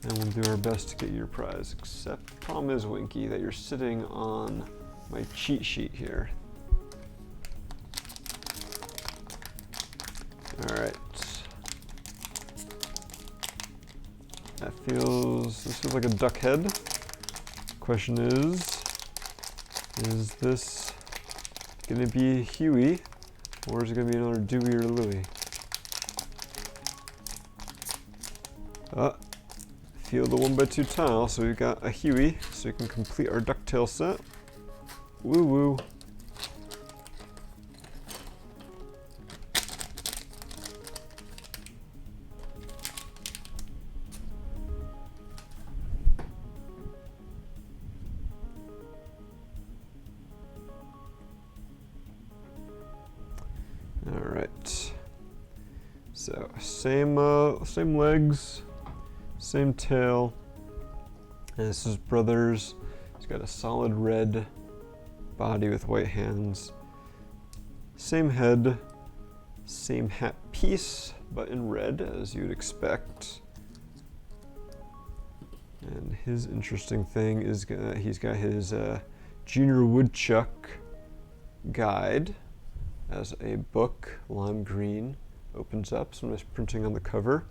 and we'll do our best to get your prize. Except, problem is, Winky, that you're sitting on my cheat sheet here. Alright. This feels like a duck head. Question is this gonna be Huey, or is it gonna be another Dewey or Louie? Feel the 1x2 tile, so we've got a Huey, so we can complete our ducktail set. Woo woo. Alright, so same legs, same tail, and this is Brothers He's got a solid red body with white hands. Same head, same hat piece, but in red, as you'd expect. And his interesting thing is he's got his Junior Woodchuck guide as a book, lime green, opens up, some nice printing on the cover.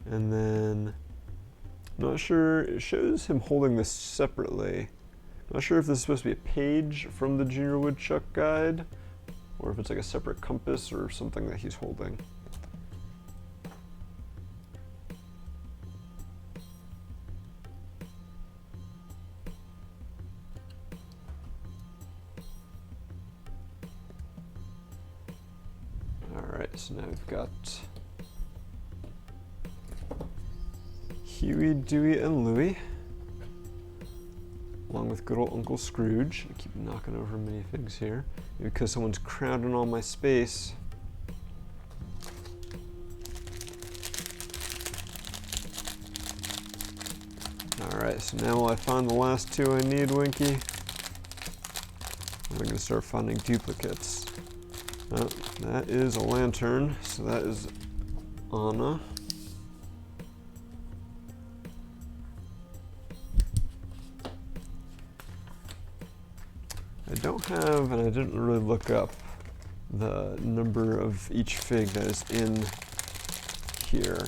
And then, not sure, it shows him holding this separately. Not sure if this is supposed to be a page from the Junior Woodchuck guide, or if it's like a separate compass or something that he's holding. Alright, so now we've got Huey, Dewey, and Louie, along with good old Uncle Scrooge. I keep knocking over minifigs here, maybe because someone's crowding all my space. Alright, so now while I find the last two I need, Winky, I'm going to start finding duplicates. Oh, that is a lantern, so that is Anna. I don't have, and I didn't really look up, the number of each fig that is in here.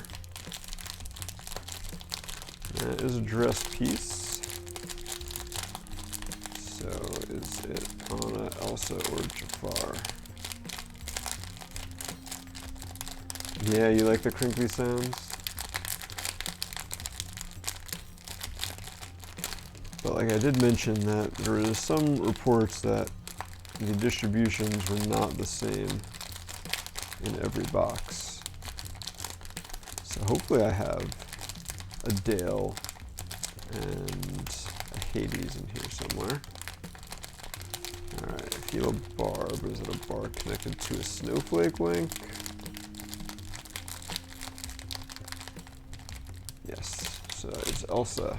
That is a dress piece. So is it Anna, Elsa, or Jafar? Yeah, you like the crinkly sounds? But like I did mention that there is some reports that the distributions were not the same in every box. So hopefully I have a Dale and a Hades in here somewhere. Alright, I feel a bar, but is it a bar connected to a snowflake, Wink? Yes, so it's Elsa.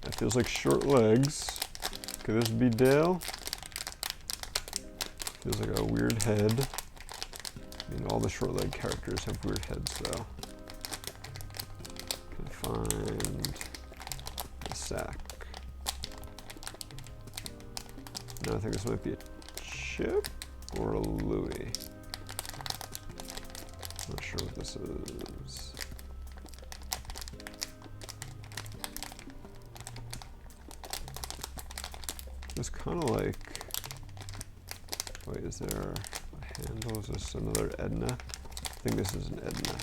That feels like short legs. Could this be Dale? Feels like a weird head. I mean, all the short leg characters have weird heads, though. Can I find a sack? No, I think this might be a Chip or a Louie. Not sure what this is. It's kind of like, wait, is there a handle? Is this another Edna? I think this is an Edna.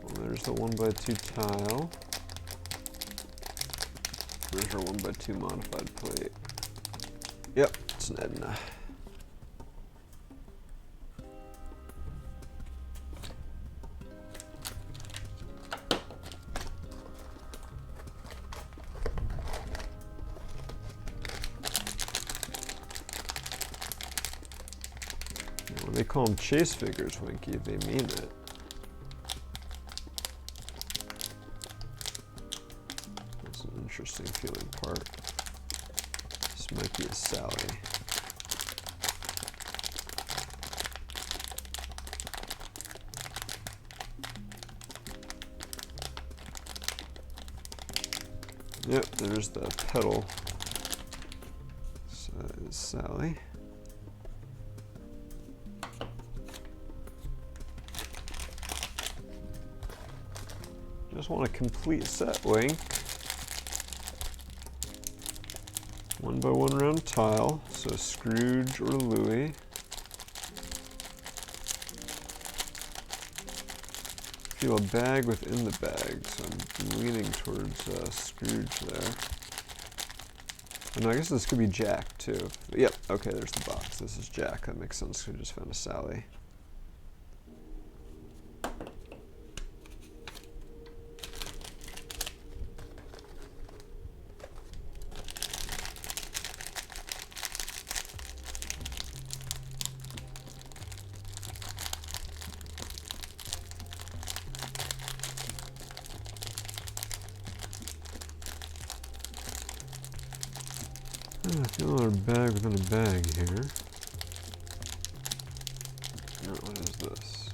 Well, there's the 1x2 tile. There's our 1x2 modified plate. Yep, it's an Edna. When they call them chase figures, Winky, they mean it. That's an interesting feeling part. This might be a Sally. Yep, there's the pedal. So that is Sally. Just want a complete set, Wink. 1x1 round tile, so Scrooge or Louie. Feel a bag within the bag, so I'm leaning towards Scrooge there. And I guess this could be Jack too. Yep, okay, there's the box. This is Jack. That makes sense. We just found a Sally. I feel another bag within a bag here. Now, what is this?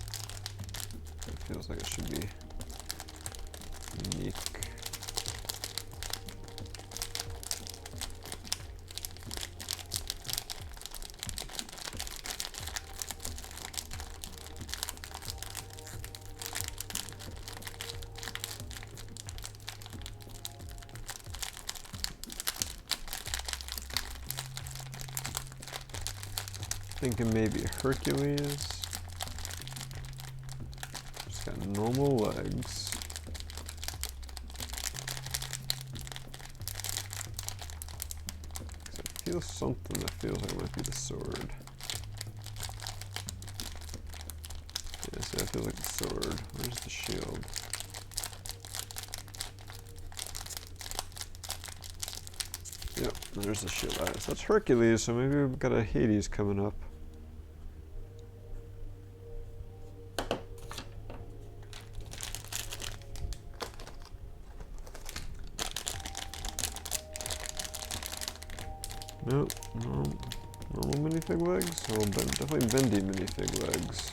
It feels like it should be unique. Thinking maybe Hercules. Just got normal legs. I feel something that feels like it might be the sword. Yeah, see, that feels like the sword. Where's the shield? Yep, there's the shield. Alright, so that's Hercules, so maybe we've got a Hades coming up. Nope, normal minifig legs? Well, definitely bendy minifig legs.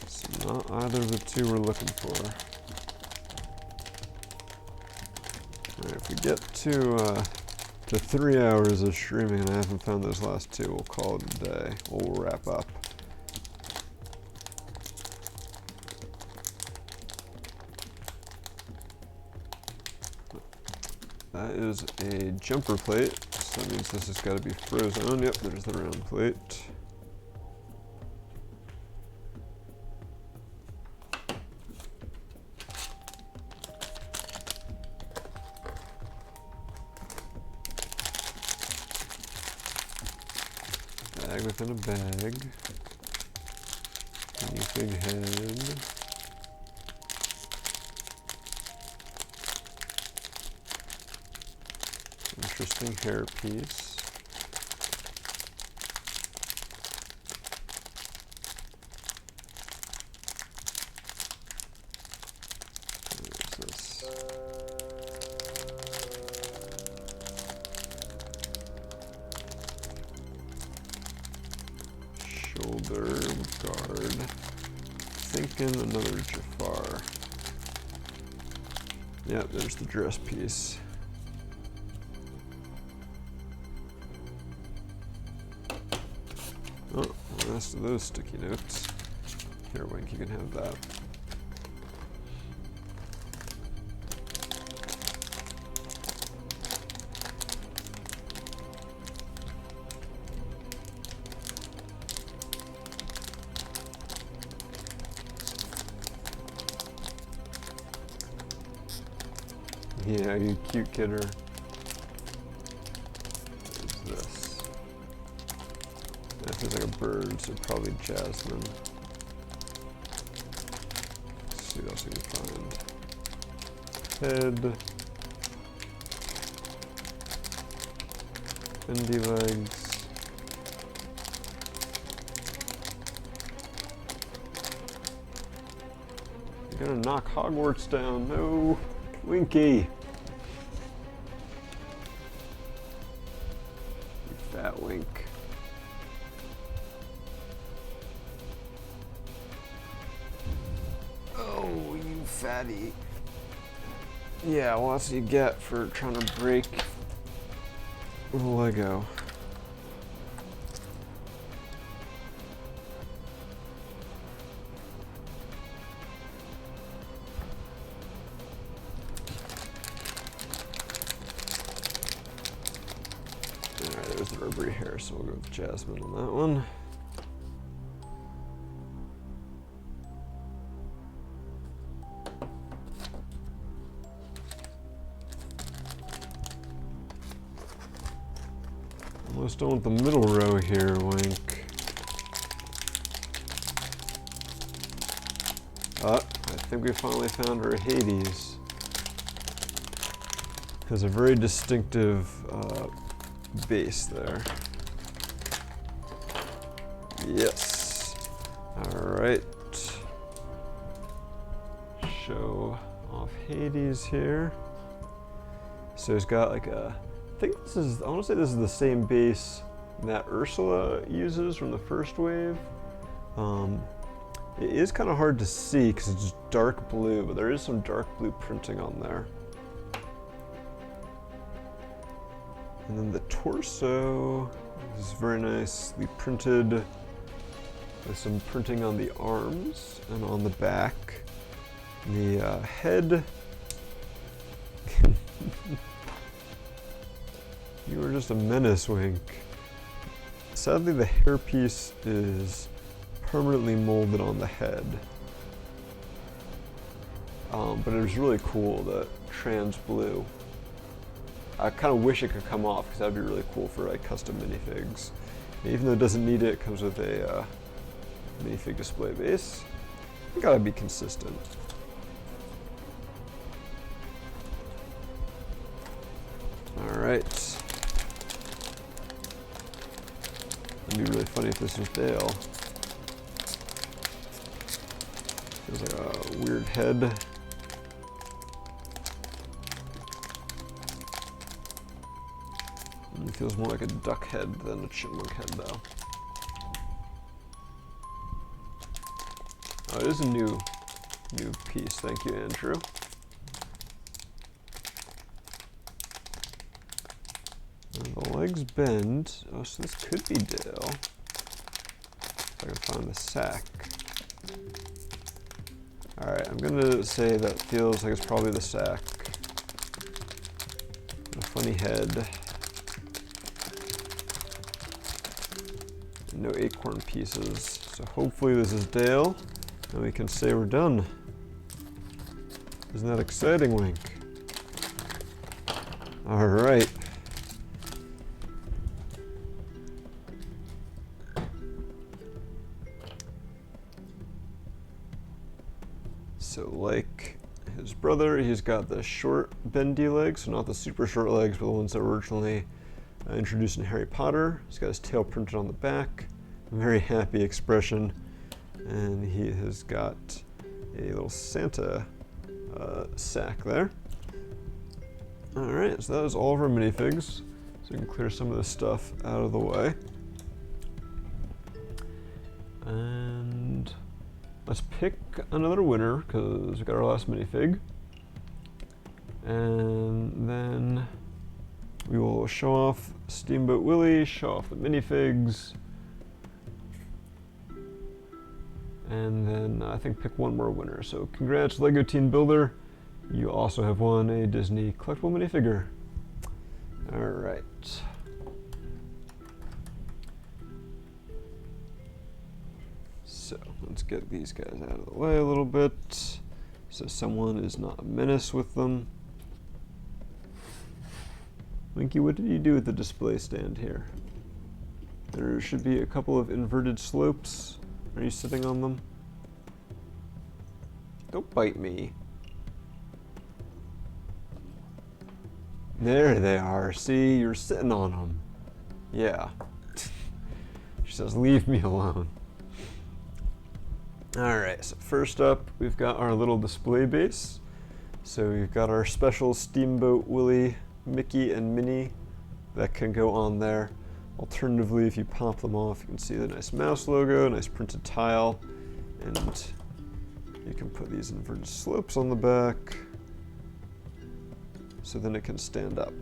So not either of the two we're looking for. Alright, if we get to 3 hours of streaming and I haven't found those last two, we'll call it a day. We'll wrap up. That is a jumper plate, so that means this has got to be frozen. Yep, there's the round plate. Bag within a bag. Minifig head. Interesting hairpiece. What is this? Shoulder guard. Thinking another Jafar. Yep, there's the dress piece. Oh, the rest of those sticky notes. Here, Wink, you can have that. Yeah, you cute kidder. That feels like a bird, so probably Jasmine. Let's see what else we can find. Head. Bendy legs. You're gonna knock Hogwarts down. No, Winky. You fat Wink. Fatty. Yeah, well, that's what you get for trying to break the Lego. Alright, there's the rubbery hair, so we'll go with Jasmine on that one. Almost done with the middle row here, Wink. I think we finally found our Hades. Has a very distinctive base there. Yes. Alright. Show off Hades here. So he's got like a, I think this is, I want to say this is the same base that Ursula uses from the first wave. It is kind of hard to see because it's just dark blue, but there is some dark blue printing on there. And then the torso is very nicely printed with some printing on the arms and on the back. The head. You are just a menace, Wink. Sadly, the hairpiece is permanently molded on the head. But it was really cool, the trans blue. I kind of wish it could come off because that would be really cool for like custom minifigs. And even though it doesn't need it, it comes with a minifig display base. You gotta be consistent. Alright. It'd be really funny if this was Dale. Feels like a weird head. It feels more like a duck head than a chipmunk head, though. Oh, it is a new piece. Thank you, Andrew. And the legs bend. Oh, so this could be Dale. If I can find the sack. Alright, I'm gonna say that feels like it's probably the sack. A funny head. No acorn pieces. So hopefully this is Dale, and we can say we're done. Isn't that exciting, Wink? Alright. So like his brother, he's got the short bendy legs, so not the super short legs, but the ones that were originally introduced in Harry Potter. He's got his tail printed on the back. A very happy expression. And he has got a little Santa sack there. Alright, so that was all of our minifigs. So we can clear some of this stuff out of the way. And let's pick another winner, because we got our last minifig. And then we will show off Steamboat Willie, show off the minifigs, and then I think pick one more winner. So congrats, Lego Team Builder. You also have won a Disney collectible minifigure. All right. So let's get these guys out of the way a little bit so someone is not a menace with them. Winky, what did you do with the display stand here? There should be a couple of inverted slopes. Are you sitting on them? Don't bite me. There they are. See, you're sitting on them. Yeah. She says, leave me alone. Alright, so first up, we've got our little display base. So we've got our special Steamboat Willie, Mickey, and Minnie that can go on there. Alternatively, if you pop them off, you can see the nice mouse logo, nice printed tile, and you can put these inverted slopes on the back so then it can stand up.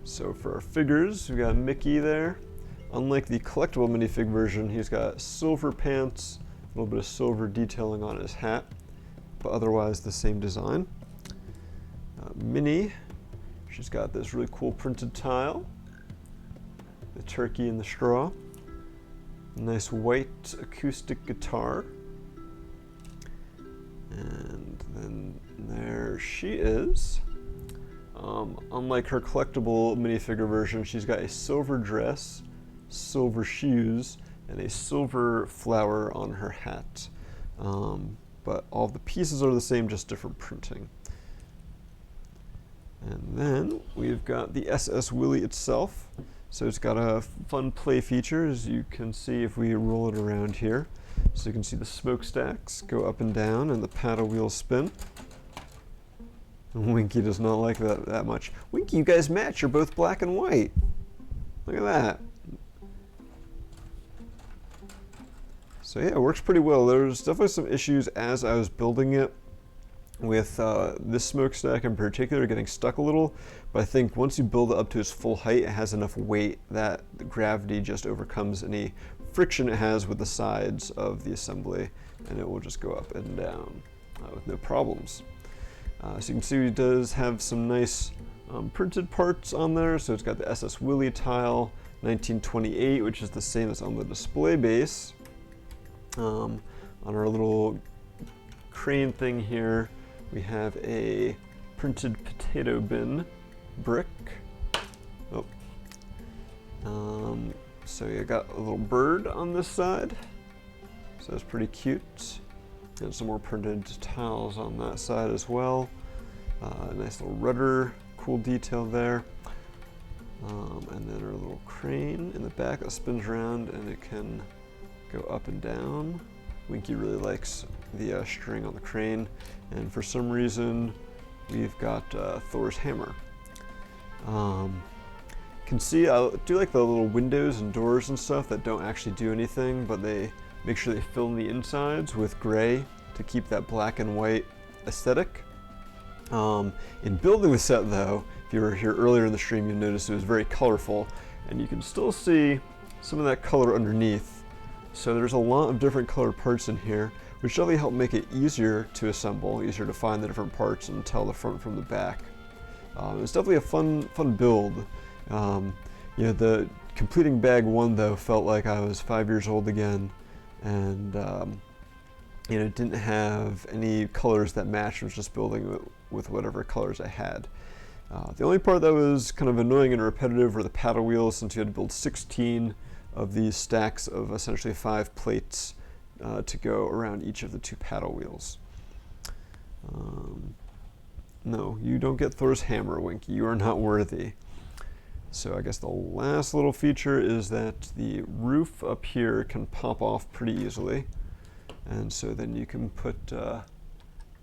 So for our figures, we got Mickey there. Unlike the collectible minifig version, he's got silver pants, a little bit of silver detailing on his hat, but otherwise the same design. Minnie, she's got this really cool printed tile, the turkey and the straw, a nice white acoustic guitar, and then there she is. Unlike her collectible minifigure version, she's got a silver dress, silver shoes, and a silver flower on her hat. But all the pieces are the same, just different printing. And then we've got the SS Willie itself. So it's got a fun play feature, as you can see if we roll it around here. So you can see the smokestacks go up and down and the paddle wheels spin. And Winky does not like that much. Winky, you guys match, you're both black and white. Look at that. So yeah, it works pretty well. There's definitely some issues as I was building it with this smokestack in particular getting stuck a little, but I think once you build it up to its full height, it has enough weight that the gravity just overcomes any friction it has with the sides of the assembly, and it will just go up and down with no problems. So you can see it does have some nice printed parts on there. So it's got the SS Willie tile 1928, which is the same as on the display base. On our little crane thing here, we have a printed potato bin brick. Oh. So you got a little bird on this side, so that's pretty cute. And some more printed tiles on that side as well. Nice little rudder, cool detail there. And then our little crane in the back that spins around and it can go up and down. Winky really likes the string on the crane, and for some reason we've got Thor's hammer. Can see I do like the little windows and doors and stuff that don't actually do anything, but they make sure they fill in the insides with gray to keep that black and white aesthetic. In building the set though, if you were here earlier in the stream, you'll notice it was very colorful, and you can still see some of that color underneath. So there's a lot of different colored parts in here, which definitely help make it easier to assemble, easier to find the different parts and tell the front from the back. It's definitely a fun build. You know, the completing bag 1 though felt like I was 5 years old again, and you know, it didn't have any colors that matched. It was just building with whatever colors I had. The only part that was kind of annoying and repetitive were the paddle wheels, since you had to build 16 of these stacks of essentially 5 plates to go around each of the 2 paddle wheels. No, you don't get Thor's hammer, Winky. You are not worthy. So I guess the last little feature is that the roof up here can pop off pretty easily. And so then you can put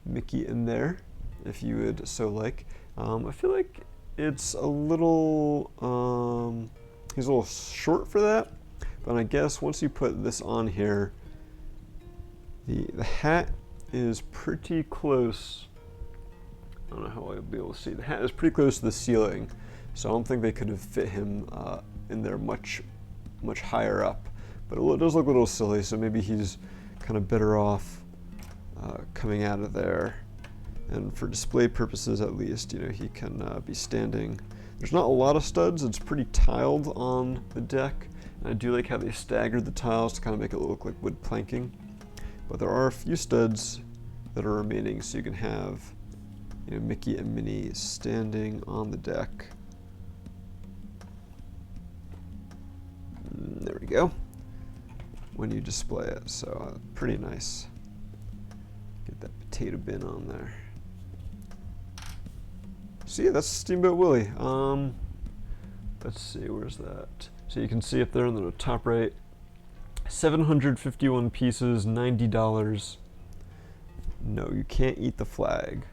Mickey in there if you would so like. I feel like it's a little, he's a little short for that, but I guess once you put this on here, the hat is pretty close. I don't know how I'll be able to see. The hat is pretty close to the ceiling, so I don't think they could have fit him in there much higher up. But it does look a little silly, so maybe he's kind of better off coming out of there. And for display purposes at least, you know, he can be standing. There's not a lot of studs. It's pretty tiled on the deck. And I do like how they staggered the tiles to kind of make it look like wood planking. But there are a few studs that are remaining, so you can have, you know, Mickey and Minnie standing on the deck. There we go. When you display it, so pretty nice. Get that potato bin on there. So yeah, that's Steamboat Willie. Let's see, where's that? So you can see up there in the top right, 751 pieces, $90. No, you can't eat the flag.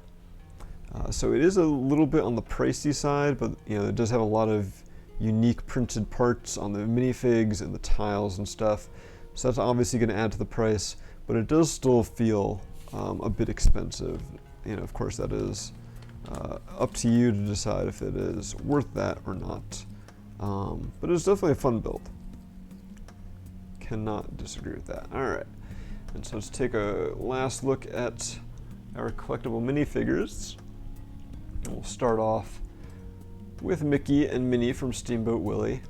So it is a little bit on the pricey side, but you know, it does have a lot of unique printed parts on the minifigs and the tiles and stuff. So that's obviously going to add to the price, but it does still feel a bit expensive. You know, of course, that is up to you to decide if it is worth that or not. But it's definitely a fun build. Cannot disagree with that. All right, and so let's take a last look at our collectible minifigures. And we'll start off with Mickey and Minnie from Steamboat Willie.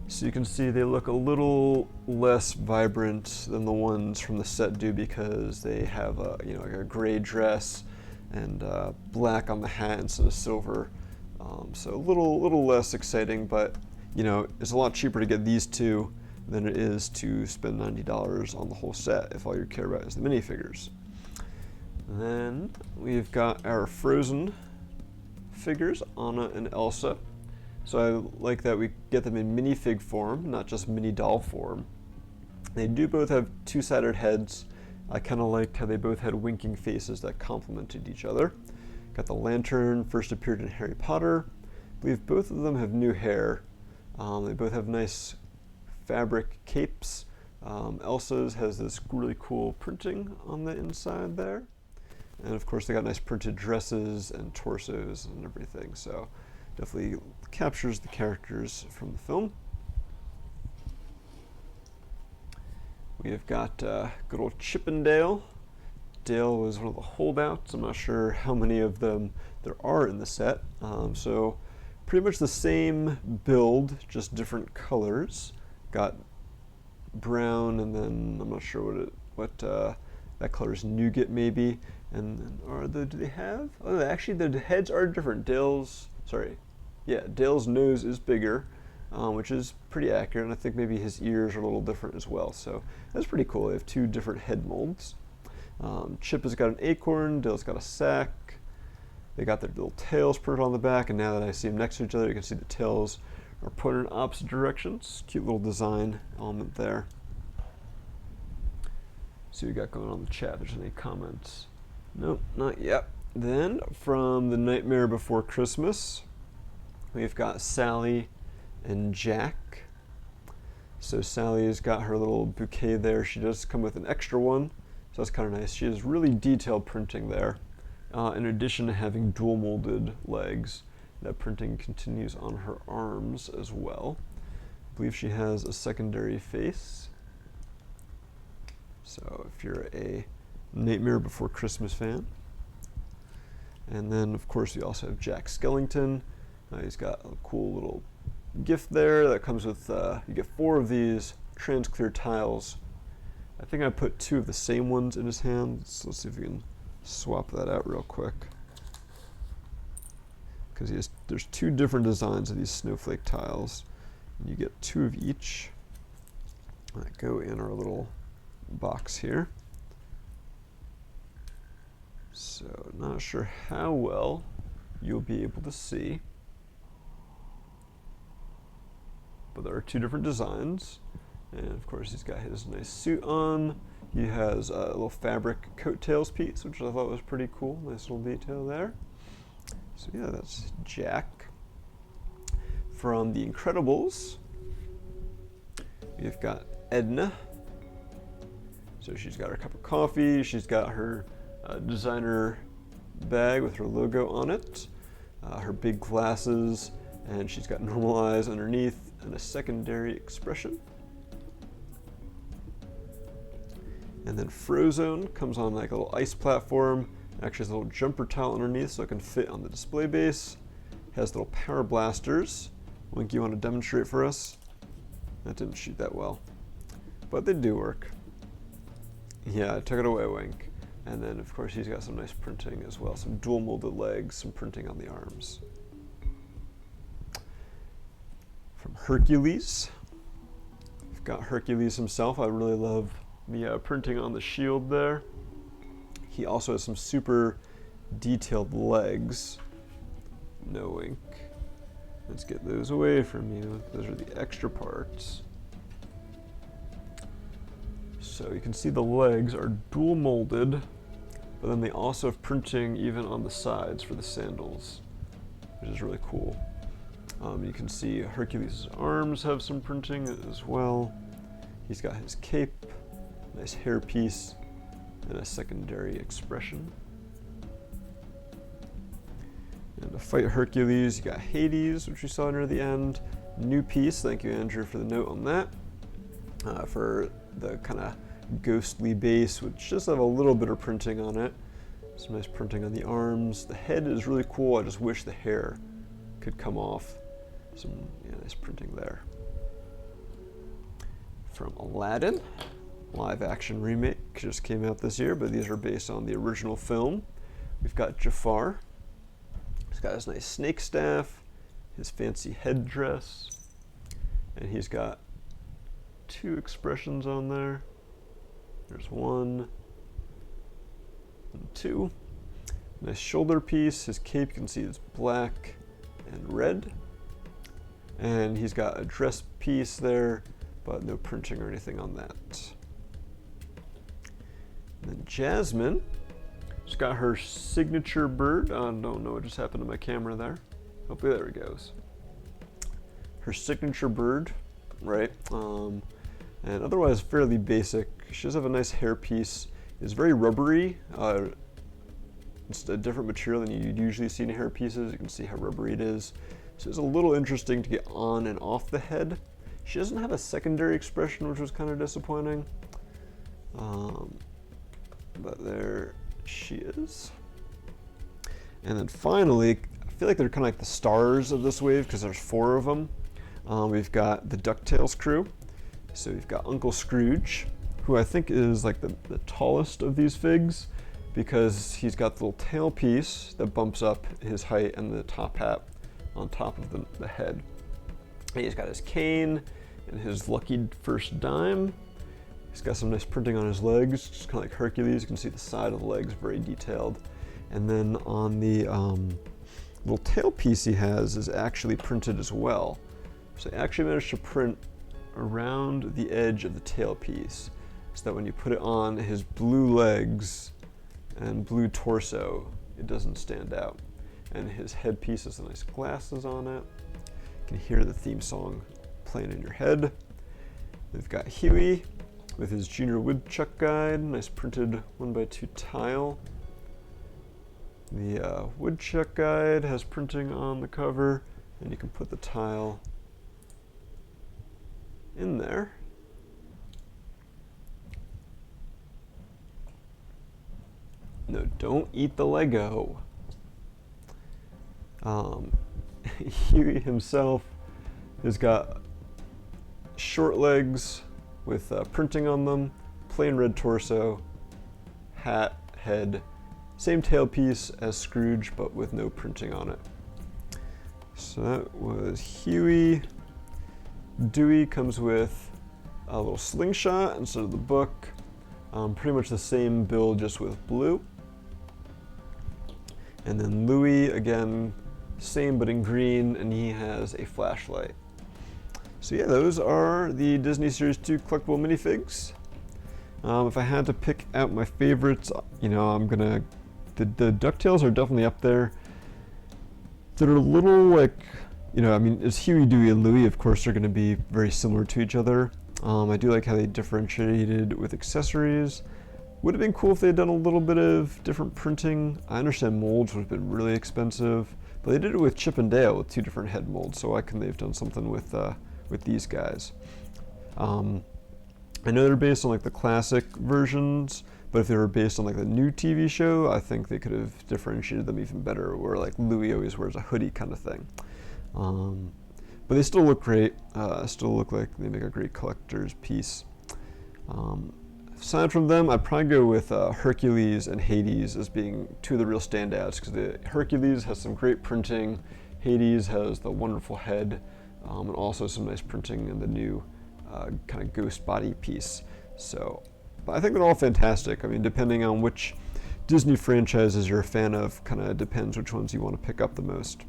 So you can see they look a little less vibrant than the ones from the set do, because they have a, you know, like a gray dress and black on the hat instead of silver So a little less exciting, but you know, it's a lot cheaper to get these two than it is to spend $90 on the whole set if all you care about is the minifigures. And then we've got our Frozen figures, Anna and Elsa. So I like that we get them in minifig form, not just mini doll form. They do both have two-sided heads. I kind of liked how they both had winking faces that complemented each other. Got the lantern, first appeared in Harry Potter. I believe both of them have new hair. They both have nice fabric capes. Elsa's has this really cool printing on the inside there. And of course they got nice printed dresses and torsos and everything, so definitely captures the characters from the film. We have got good old Chip and Dale. Dale was one of the holdouts. I'm not sure how many of them there are in the set. So pretty much the same build, just different colors. Got brown, and then I'm not sure what that color is, nougat maybe. And then do they have? Oh, actually the heads are different. Dale's nose is bigger, which is pretty accurate, and I think maybe his ears are a little different as well. So that's pretty cool. They have two different head molds. Chip has got an acorn, Dale's got a sack. They got their little tails printed on the back, and now that I see them next to each other, you can see the tails are pointed in opposite directions. Cute little design element there. See what we got going on in the chat. If there's any comments. Nope, not yet. Then from The Nightmare Before Christmas, we've got Sally and Jack. So Sally's got her little bouquet there. She does come with an extra one, so that's kind of nice. She has really detailed printing there. In addition to having dual molded legs, that printing continues on her arms as well. I believe she has a secondary face. So if you're a Nightmare Before Christmas fan. And then of course we also have Jack Skellington. He's got a cool little gift there that comes with, you get 4 of these trans-clear tiles. I think I put 2 of the same ones in his hand. Let's see if we can swap that out real quick. Because there's 2 different designs of these snowflake tiles. And you get 2 of each that go in our little box here. So not sure how well you'll be able to see, but there are 2 different designs. And of course he's got his nice suit on. He has a little fabric coattails piece, which I thought was pretty cool. Nice little detail there. So yeah, that's Jack. From The Incredibles, we've got Edna. So she's got her cup of coffee, she's got her designer bag with her logo on it, her big glasses, and she's got normal eyes underneath and a secondary expression. And then Frozone comes on like a little ice platform. Actually has a little jumper tile underneath so it can fit on the display base. Has little power blasters. Wink, you want to demonstrate for us? That didn't shoot that well, but they do work. Yeah, I took it away, Wink. And then of course he's got some nice printing as well. Some dual molded legs, some printing on the arms. From Hercules, we've got Hercules himself. I really love the printing on the shield there. He also has some super detailed legs. No Wink. Let's get those away from you. Those are the extra parts. So you can see the legs are dual molded, but then they also have printing even on the sides for the sandals, which is really cool. You can see Hercules' arms have some printing as well. He's got his cape, nice hairpiece, and a secondary expression. And to fight Hercules, you got Hades, which we saw near the end. New piece, thank you Andrew for the note on that. For the kind of ghostly base, which just have a little bit of printing on it. Some nice printing on the arms. The head is really cool. I just wish the hair could come off. Some nice printing there. From Aladdin, live action remake, just came out this year, but these are based on the original film. We've got Jafar. He's got his nice snake staff, his fancy headdress, and he's got 2 expressions on there. There's 1 and 2. Nice shoulder piece. His cape, you can see, is black and red. And he's got a dress piece there, but no printing or anything on that. And then Jasmine, she's got her signature bird. I don't know what just happened to my camera there. Hopefully there it goes. Her signature bird, right? And otherwise fairly basic. She does have a nice hair piece. It's very rubbery. It's a different material than you'd usually see in hair pieces. You can see how rubbery it is. So it's a little interesting to get on and off the head. She doesn't have a secondary expression, which was kind of disappointing. But there she is. And then finally, I feel like they're kind of like the stars of this wave because there's 4 of them. We've got the DuckTales crew. So we've got Uncle Scrooge, who I think is like the tallest of these figs because he's got the little tail piece that bumps up his height and the top hat on top of the head. And he's got his cane and his lucky first dime. He's got some nice printing on his legs, just kind of like Hercules. You can see the side of the legs, very detailed. And then on the little tail piece he has is actually printed as well. So I actually managed to print around the edge of the tail piece so that when you put it on his blue legs and blue torso, it doesn't stand out. And his headpiece has nice glasses on it. You can hear the theme song playing in your head. We've got Huey with his Junior Woodchuck Guide, nice printed 1x2 tile. The Woodchuck Guide has printing on the cover, and you can put the tile in there. No, don't eat the Lego. Huey himself has got short legs with printing on them, plain red torso, hat, head, same tailpiece as Scrooge, but with no printing on it. So that was Huey. Dewey comes with a little slingshot instead of the book. Pretty much the same build, just with blue. And then Louie, again, same but in green, and he has a flashlight. So yeah, those are the Disney Series 2 collectible minifigs. If I had to pick out my favorites, you know, the DuckTales are definitely up there. They're a little like, you know, I mean, it's Huey, Dewey, and Louie, of course, they're going to be very similar to each other. I do like how they differentiated with accessories. Would have been cool if they had done a little bit of different printing. I understand molds would have been really expensive, but they did it with Chip and Dale with 2 different head molds, so why couldn't they have done something with these guys? I know they're based on like the classic versions, but if they were based on like the new TV show, I think they could have differentiated them even better, where like Louie always wears a hoodie kind of thing. But they still look great, still look like they make a great collector's piece. Aside from them, I'd probably go with Hercules and Hades as being 2 of the real standouts, because the Hercules has some great printing, Hades has the wonderful head, and also some nice printing in the new kind of ghost body piece. So, but I think they're all fantastic. I mean, depending on which Disney franchises you're a fan of, kind of depends which ones you want to pick up the most.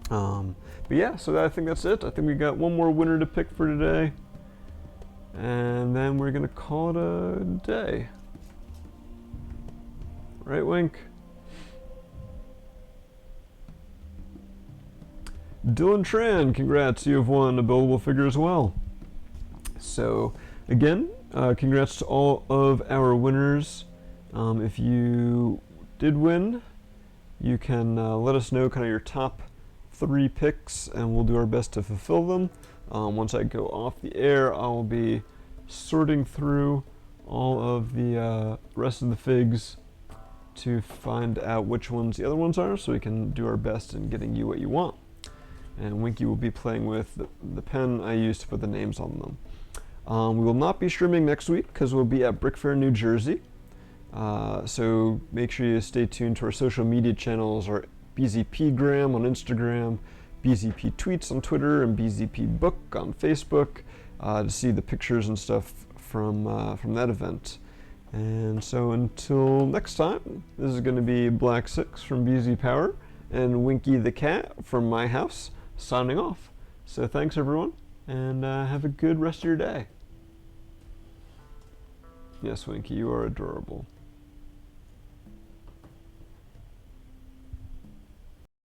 But yeah, so I think that's it. I think we got one more winner to pick for today, and then we're gonna call it a day. Right, Wink? Dylan Tran, congrats, you have won a buildable figure as well. So again, congrats to all of our winners. If you did win, you can let us know kind of your top 3 picks, and we'll do our best to fulfill them. Once I go off the air, I'll be sorting through all of the rest of the figs to find out which ones the other ones are, so we can do our best in getting you what you want. And Winky will be playing with the pen I used to put the names on them. We will not be streaming next week because we'll be at Brick Fair, New Jersey. So make sure you stay tuned to our social media channels or BZPgram on Instagram, BZP Tweets on Twitter, and BZP Book on Facebook to see the pictures and stuff from that event. And so until next time, this is going to be Black 6 from BZPower and Winky the Cat from my house signing off. So thanks everyone, and have a good rest of your day. Yes, Winky, you are adorable.